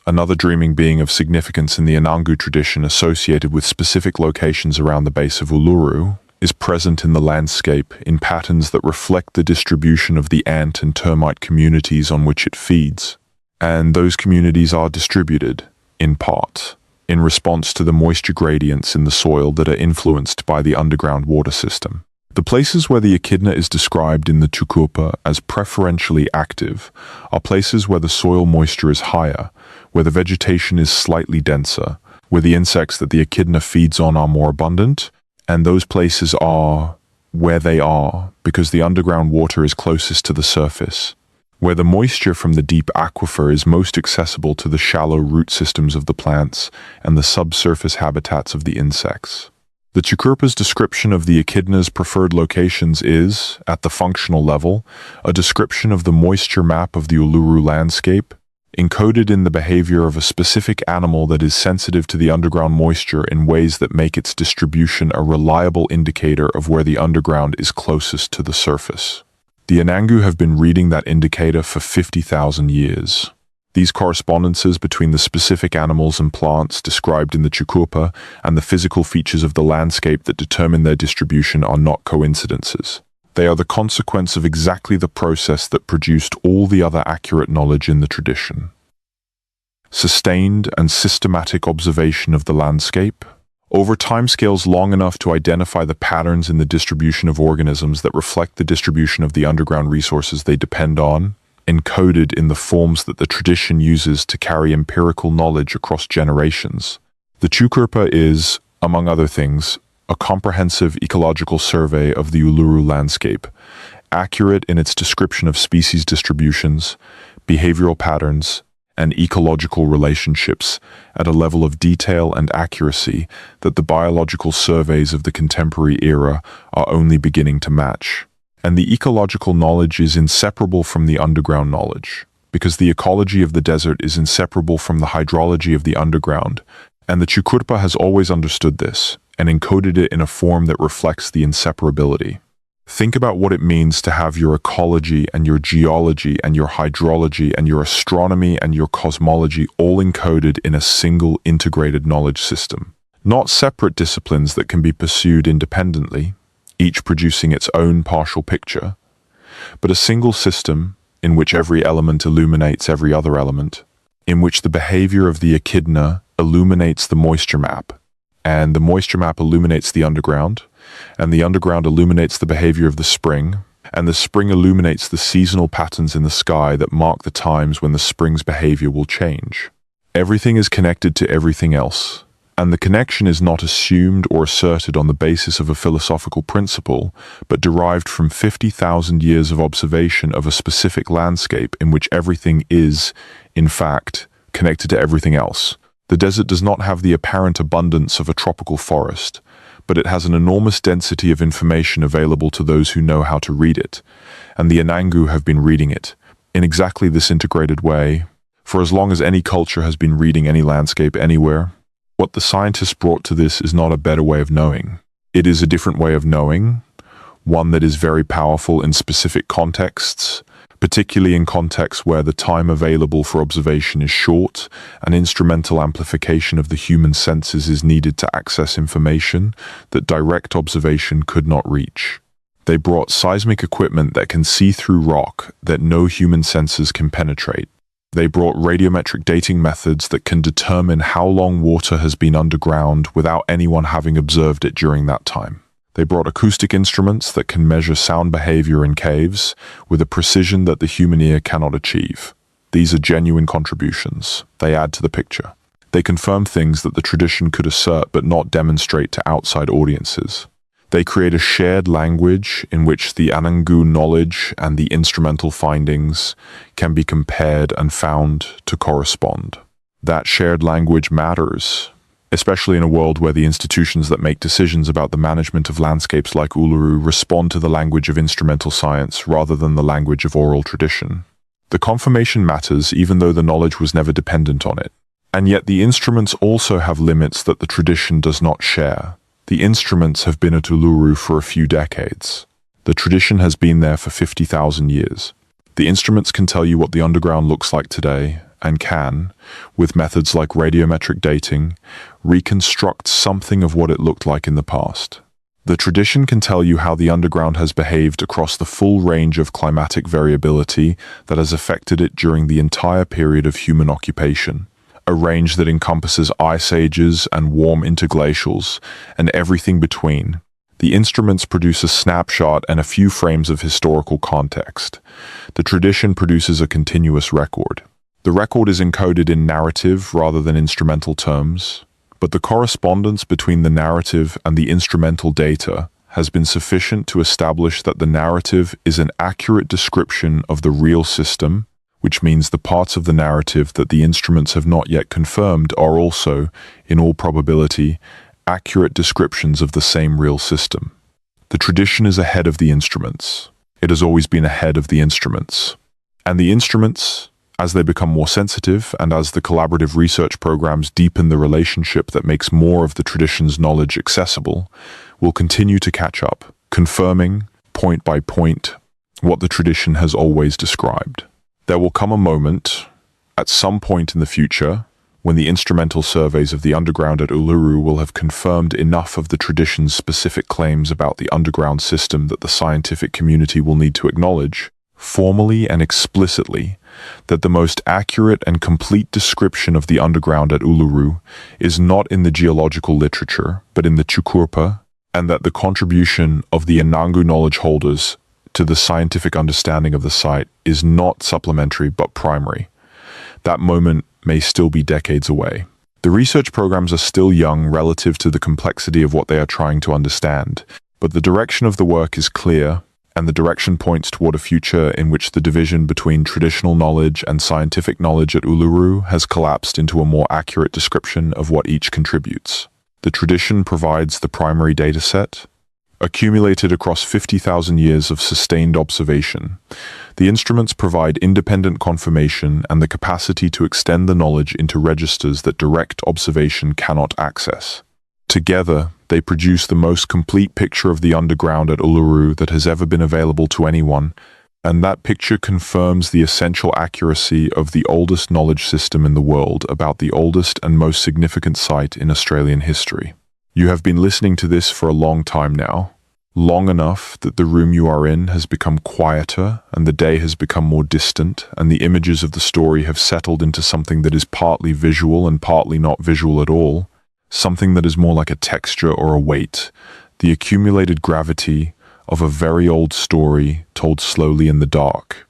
another dreaming being of significance in the Anangu tradition associated with specific locations around the base of Uluru, is present in the landscape in patterns that reflect the distribution of the ant and termite communities on which it feeds, and those communities are distributed, in part, in response to the moisture gradients in the soil that are influenced by the underground water system. The places where the echidna is described in the Chukurpa as preferentially active are places where the soil moisture is higher, where the vegetation is slightly denser, where the insects that the echidna feeds on are more abundant, and those places are where they are because the underground water is closest to the surface, where the moisture from the deep aquifer is most accessible to the shallow root systems of the plants and the subsurface habitats of the insects. The Chukurpa's description of the echidna's preferred locations is, at the functional level, a description of the moisture map of the Uluru landscape, encoded in the behavior of a specific animal that is sensitive to the underground moisture in ways that make its distribution a reliable indicator of where the underground is closest to the surface. The Anangu have been reading that indicator for 50,000 years. These correspondences between the specific animals and plants described in the Chukurpa and the physical features of the landscape that determine their distribution are not coincidences. They are the consequence of exactly the process that produced all the other accurate knowledge in the tradition. Sustained and systematic observation of the landscape, over timescales long enough to identify the patterns in the distribution of organisms that reflect the distribution of the underground resources they depend on, encoded in the forms that the tradition uses to carry empirical knowledge across generations. The Chukurpa is, among other things, a comprehensive ecological survey of the Uluru landscape, accurate in its description of species distributions, behavioral patterns, and ecological relationships at a level of detail and accuracy that the biological surveys of the contemporary era are only beginning to match. And the ecological knowledge is inseparable from the underground knowledge, because the ecology of the desert is inseparable from the hydrology of the underground, and the Chukurpa has always understood this and encoded it in a form that reflects the inseparability. Think about what it means to have your ecology and your geology and your hydrology and your astronomy and your cosmology all encoded in a single integrated knowledge system. Not separate disciplines that can be pursued independently, each producing its own partial picture, but a single system in which every element illuminates every other element, in which the behavior of the echidna illuminates the moisture map, and the moisture map illuminates the underground, and the underground illuminates the behavior of the spring, and the spring illuminates the seasonal patterns in the sky that mark the times when the spring's behavior will change. Everything is connected to everything else, and the connection is not assumed or asserted on the basis of a philosophical principle, but derived from 50,000 years of observation of a specific landscape in which everything is, in fact, connected to everything else. The desert does not have the apparent abundance of a tropical forest, but it has an enormous density of information available to those who know how to read it, and the Anangu have been reading it, in exactly this integrated way, for as long as any culture has been reading any landscape anywhere. What the scientists brought to this is not a better way of knowing. It is a different way of knowing, one that is very powerful in specific contexts, particularly in contexts where the time available for observation is short and instrumental amplification of the human senses is needed to access information that direct observation could not reach. They brought seismic equipment that can see through rock that no human senses can penetrate. They brought radiometric dating methods that can determine how long water has been underground without anyone having observed it during that time. They brought acoustic instruments that can measure sound behavior in caves with a precision that the human ear cannot achieve. These are genuine contributions. They add to the picture. They confirm things that the tradition could assert but not demonstrate to outside audiences. They create a shared language in which the Anangu knowledge and the instrumental findings can be compared and found to correspond. That shared language matters, especially in a world where the institutions that make decisions about the management of landscapes like Uluru respond to the language of instrumental science rather than the language of oral tradition. The confirmation matters even though the knowledge was never dependent on it. And yet the instruments also have limits that the tradition does not share. The instruments have been at Uluru for a few decades. The tradition has been there for 50,000 years. The instruments can tell you what the underground looks like today, and can, with methods like radiometric dating, reconstruct something of what it looked like in the past. The tradition can tell you how the underground has behaved across the full range of climatic variability that has affected it during the entire period of human occupation. A range that encompasses ice ages and warm interglacials, and everything between. The instruments produce a snapshot and a few frames of historical context. The tradition produces a continuous record. The record is encoded in narrative rather than instrumental terms, but the correspondence between the narrative and the instrumental data has been sufficient to establish that the narrative is an accurate description of the real system, which means the parts of the narrative that the instruments have not yet confirmed are also, in all probability, accurate descriptions of the same real system. The tradition is ahead of the instruments. It has always been ahead of the instruments. And the instruments, as they become more sensitive and as the collaborative research programs deepen the relationship that makes more of the tradition's knowledge accessible, will continue to catch up, confirming, point by point, what the tradition has always described. There will come a moment, at some point in the future, when the instrumental surveys of the underground at Uluru will have confirmed enough of the tradition's specific claims about the underground system that the scientific community will need to acknowledge, formally and explicitly, that the most accurate and complete description of the underground at Uluru is not in the geological literature, but in the Chukurpa, and that the contribution of the Anangu knowledge holders to the scientific understanding of the site is not supplementary but primary. That moment may still be decades away. The research programs are still young relative to the complexity of what they are trying to understand, but the direction of the work is clear, and the direction points toward a future in which the division between traditional knowledge and scientific knowledge at Uluru has collapsed into a more accurate description of what each contributes. The tradition provides the primary data set, accumulated across 50,000 years of sustained observation. The instruments provide independent confirmation and the capacity to extend the knowledge into registers that direct observation cannot access. Together, they produce the most complete picture of the underground at Uluru that has ever been available to anyone, and that picture confirms the essential accuracy of the oldest knowledge system in the world about the oldest and most significant site in Australian history. You have been listening to this for a long time now, long enough that the room you are in has become quieter and the day has become more distant, and the images of the story have settled into something that is partly visual and partly not visual at all, something that is more like a texture or a weight, the accumulated gravity of a very old story told slowly in the dark.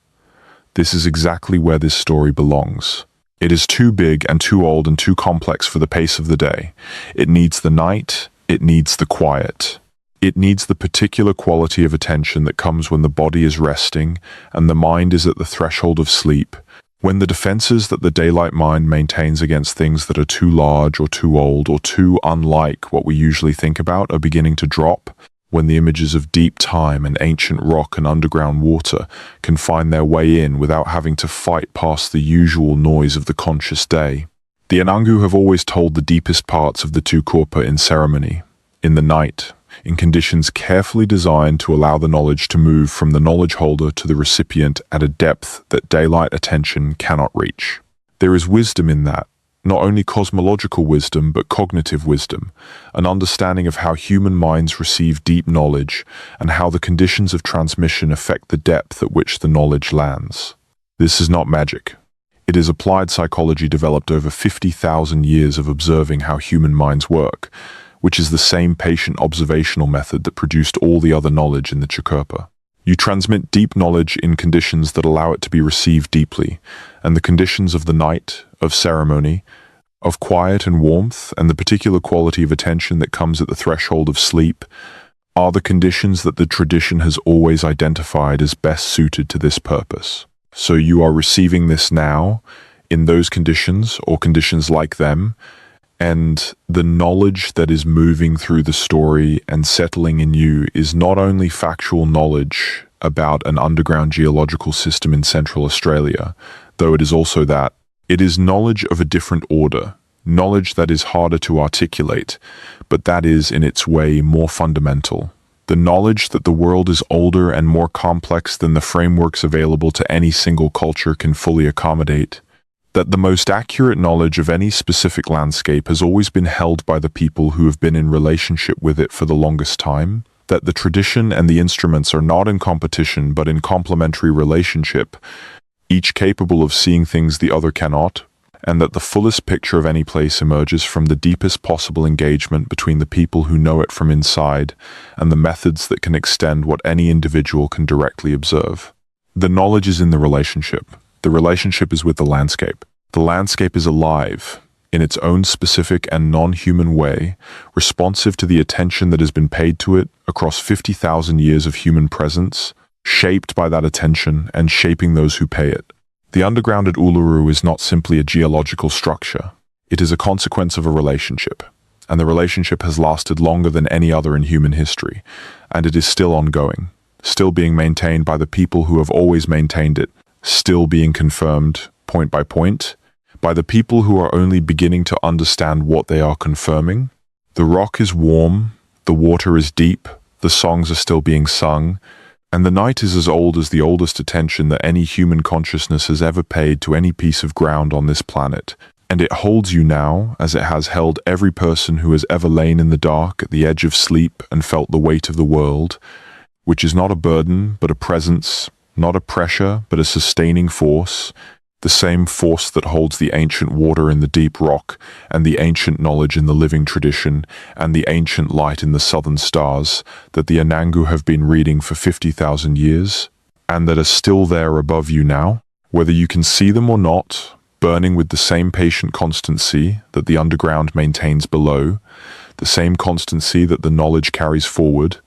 This is exactly where this story belongs. It is too big and too old and too complex for the pace of the day. It needs the night, it needs the quiet. It needs the particular quality of attention that comes when the body is resting and the mind is at the threshold of sleep, when the defenses that the daylight mind maintains against things that are too large or too old or too unlike what we usually think about are beginning to drop, when the images of deep time and ancient rock and underground water can find their way in without having to fight past the usual noise of the conscious day. The Anangu have always told the deepest parts of the Tukorpa in ceremony, in the night, in conditions carefully designed to allow the knowledge to move from the knowledge holder to the recipient at a depth that daylight attention cannot reach. There is wisdom in that, not only cosmological wisdom but cognitive wisdom, an understanding of how human minds receive deep knowledge and how the conditions of transmission affect the depth at which the knowledge lands. This is not magic. It is applied psychology developed over 50,000 years of observing how human minds work, which is the same patient observational method that produced all the other knowledge in the Chukurpa. You transmit deep knowledge in conditions that allow it to be received deeply, and the conditions of the night, of ceremony, of quiet and warmth, and the particular quality of attention that comes at the threshold of sleep, are the conditions that the tradition has always identified as best suited to this purpose. So you are receiving this now, in those conditions, or conditions like them, and the knowledge that is moving through the story and settling in you is not only factual knowledge about an underground geological system in Central Australia, though it is also that. It is knowledge of a different order, knowledge that is harder to articulate, but that is, in its way, more fundamental. The knowledge that the world is older and more complex than the frameworks available to any single culture can fully accommodate. That the most accurate knowledge of any specific landscape has always been held by the people who have been in relationship with it for the longest time, that the tradition and the instruments are not in competition but in complementary relationship, each capable of seeing things the other cannot, and that the fullest picture of any place emerges from the deepest possible engagement between the people who know it from inside and the methods that can extend what any individual can directly observe. The knowledge is in the relationship. The relationship is with the landscape. The landscape is alive, in its own specific and non-human way, responsive to the attention that has been paid to it across 50,000 years of human presence, shaped by that attention and shaping those who pay it. The underground at Uluru is not simply a geological structure. It is a consequence of a relationship. and the relationship has lasted longer than any other in human history, and it is still ongoing, still being maintained by the people who have always maintained it, still being confirmed point by point, by the people who are only beginning to understand what they are confirming. The rock is warm, the water is deep, the songs are still being sung, and the night is as old as the oldest attention that any human consciousness has ever paid to any piece of ground on this planet. And it holds you now, as it has held every person who has ever lain in the dark at the edge of sleep and felt the weight of the world, which is not a burden, but a presence, not a pressure, but a sustaining force, the same force that holds the ancient water in the deep rock, and the ancient knowledge in the living tradition, and the ancient light in the southern stars, that the Anangu have been reading for 50,000 years, and that are still there above you now, whether you can see them or not, burning with the same patient constancy that the underground maintains below, the same constancy that the knowledge carries forward,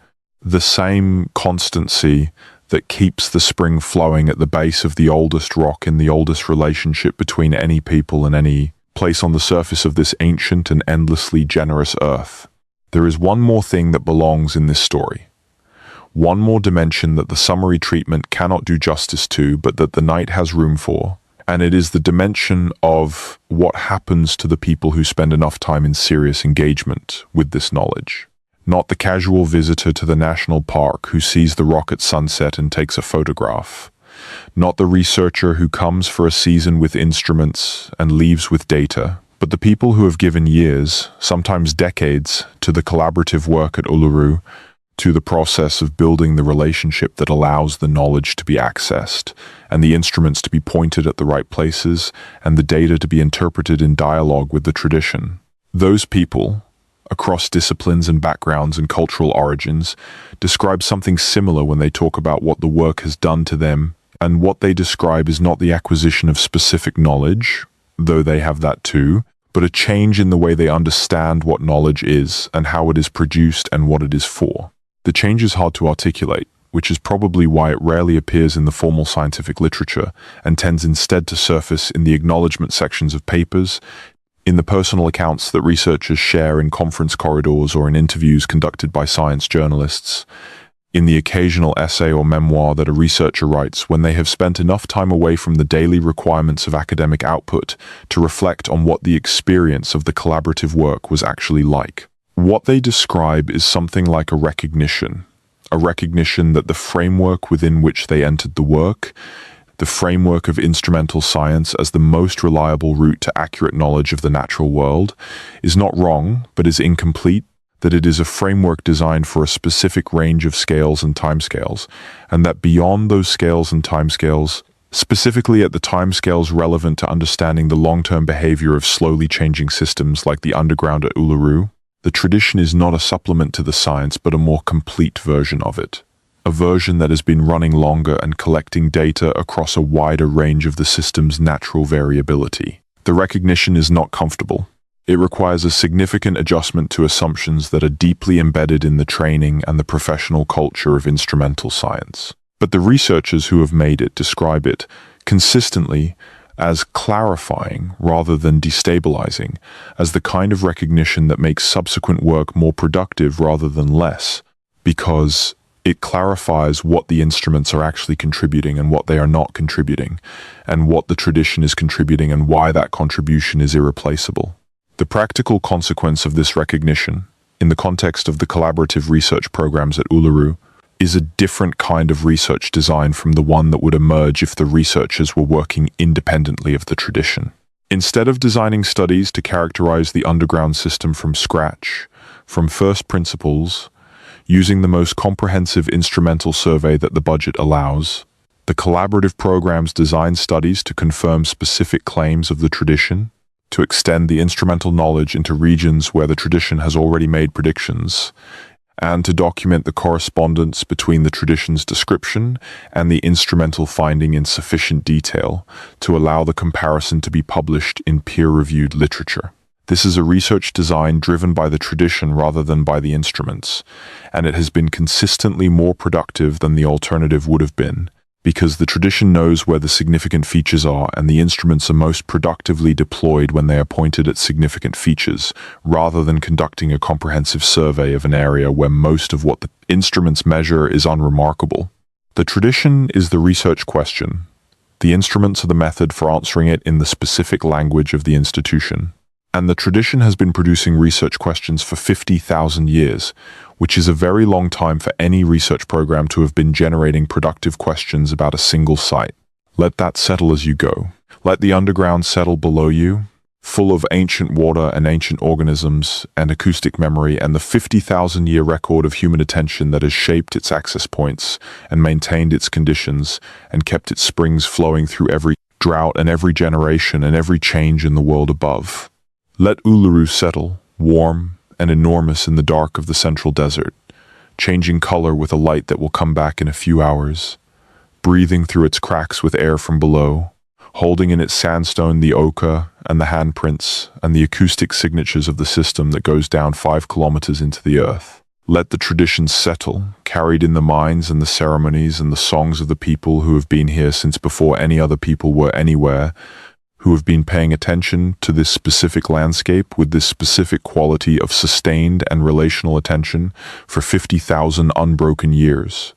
the same constancy that keeps the spring flowing at the base of the oldest rock in the oldest relationship between any people and any place on the surface of this ancient and endlessly generous earth. There is one more thing that belongs in this story. One more dimension that the summary treatment cannot do justice to, but that the night has room for. And it is the dimension of what happens to the people who spend enough time in serious engagement with this knowledge. Not the casual visitor to the national park who sees the rock at sunset and takes a photograph. Not the researcher who comes for a season with instruments and leaves with data, but the people who have given years, sometimes decades, to the collaborative work at Uluru, to the process of building the relationship that allows the knowledge to be accessed, and the instruments to be pointed at the right places, and the data to be interpreted in dialogue with the tradition. Those people, across disciplines and backgrounds and cultural origins, describe something similar when they talk about what the work has done to them, and what they describe is not the acquisition of specific knowledge, though they have that too, but a change in the way they understand what knowledge is and how it is produced and what it is for. The change is hard to articulate, which is probably why it rarely appears in the formal scientific literature and tends instead to surface in the acknowledgement sections of papers, in the personal accounts that researchers share in conference corridors or in interviews conducted by science journalists, in the occasional essay or memoir that a researcher writes when they have spent enough time away from the daily requirements of academic output to reflect on what the experience of the collaborative work was actually like. What they describe is something like a recognition that the framework within which they entered the work, the framework of instrumental science as the most reliable route to accurate knowledge of the natural world, is not wrong, but is incomplete, that it is a framework designed for a specific range of scales and timescales, and that beyond those scales and timescales, specifically at the timescales relevant to understanding the long-term behavior of slowly changing systems like the underground at Uluru, the tradition is not a supplement to the science but a more complete version of it. A version that has been running longer and collecting data across a wider range of the system's natural variability. The recognition is not comfortable. It requires a significant adjustment to assumptions that are deeply embedded in the training and the professional culture of instrumental science. But the researchers who have made it describe it consistently as clarifying rather than destabilizing, as the kind of recognition that makes subsequent work more productive rather than less, because it clarifies what the instruments are actually contributing and what they are not contributing, and what the tradition is contributing and why that contribution is irreplaceable. The practical consequence of this recognition, in the context of the collaborative research programs at Uluru, is a different kind of research design from the one that would emerge if the researchers were working independently of the tradition. Instead of designing studies to characterize the underground system from scratch, from first principles, using the most comprehensive instrumental survey that the budget allows, the collaborative programs design studies to confirm specific claims of the tradition, to extend the instrumental knowledge into regions where the tradition has already made predictions, and to document the correspondence between the tradition's description and the instrumental finding in sufficient detail to allow the comparison to be published in peer-reviewed literature. This is a research design driven by the tradition rather than by the instruments, and it has been consistently more productive than the alternative would have been, Because the tradition knows where the significant features are, and the instruments are most productively deployed when they are pointed at significant features, rather than conducting a comprehensive survey of an area where most of what the instruments measure is unremarkable. The tradition is the research question. The instruments are the method for answering it in the specific language of the institution. And the tradition has been producing research questions for 50,000 years, which is a very long time for any research program to have been generating productive questions about a single site. Let that settle as you go. Let the underground settle below you, full of ancient water and ancient organisms and acoustic memory and the 50,000-year record of human attention that has shaped its access points and maintained its conditions and kept its springs flowing through every drought and every generation and every change in the world above. Let Uluru settle, warm and enormous in the dark of the central desert, changing color with a light that will come back in a few hours, breathing through its cracks with air from below, holding in its sandstone the ochre and the handprints and the acoustic signatures of the system that goes down 5 kilometers into the earth. Let the traditions settle, carried in the minds and the ceremonies and the songs of the people who have been here since before any other people were anywhere, who have been paying attention to this specific landscape with this specific quality of sustained and relational attention for 50,000 unbroken years.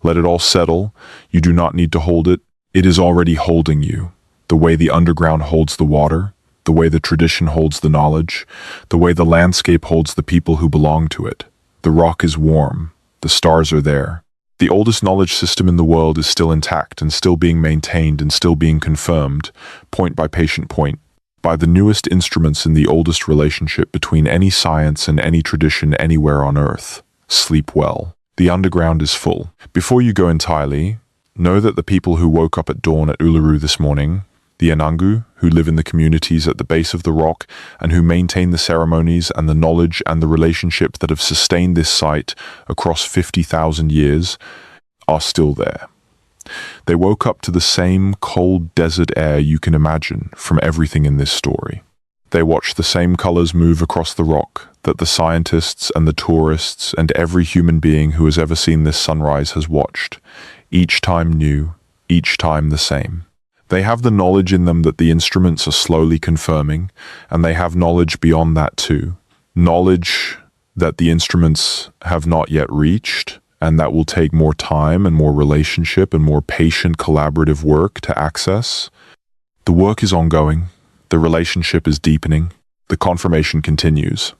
Let it all settle. You do not need to hold it. It is already holding you. The way the underground holds the water, the way the tradition holds the knowledge, the way the landscape holds the people who belong to it. The rock is warm. The stars are there. The oldest knowledge system in the world is still intact and still being maintained and still being confirmed, point by patient point, by the newest instruments in the oldest relationship between any science and any tradition anywhere on Earth. Sleep well. The underground is full. Before you go entirely, know that the people who woke up at dawn at Uluru this morning, the Anangu, who live in the communities at the base of the rock and who maintain the ceremonies and the knowledge and the relationship that have sustained this site across 50,000 years, are still there. They woke up to the same cold desert air you can imagine from everything in this story. They watched the same colors move across the rock that the scientists and the tourists and every human being who has ever seen this sunrise has watched, each time new, each time the same. They have the knowledge in them that the instruments are slowly confirming, and they have knowledge beyond that too. Knowledge that the instruments have not yet reached, and that will take more time and more relationship and more patient collaborative work to access. The work is ongoing, the relationship is deepening, the confirmation continues.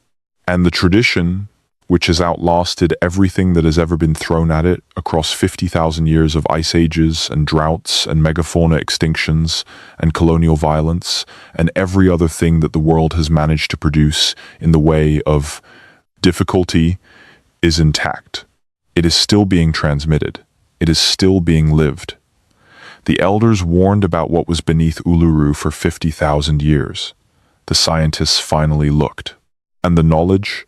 And the tradition, which has outlasted everything that has ever been thrown at it across 50,000 years of ice ages and droughts and megafauna extinctions and colonial violence and every other thing that the world has managed to produce in the way of difficulty, is intact. It is still being transmitted. It is still being lived. The elders warned about what was beneath Uluru for 50,000 years. The scientists finally looked. And the knowledge,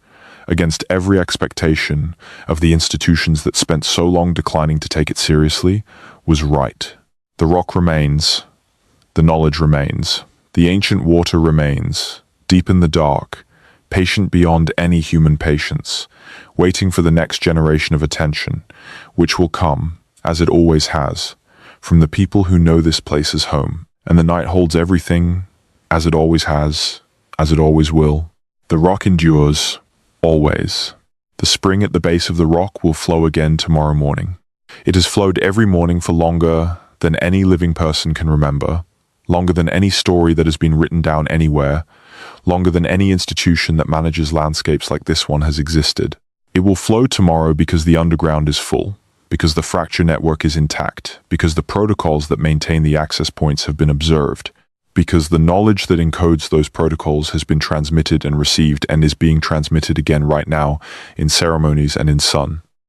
against every expectation of the institutions that spent so long declining to take it seriously, was right. The rock remains, the knowledge remains, the ancient water remains, deep in the dark, patient beyond any human patience, waiting for the next generation of attention, which will come, as it always has, from the people who know this place as home. And the night holds everything, as it always has, as it always will. The rock endures, always. The spring at the base of the rock will flow again tomorrow morning. It has flowed every morning for longer than any living person can remember, longer than any story that has been written down anywhere, longer than any institution that manages landscapes like this one has existed. It will flow tomorrow because the underground is full, because the fracture network is intact, because the protocols that maintain the access points have been observed, because the knowledge that encodes those protocols has been transmitted and received and is being transmitted again right now in ceremonies and in sun.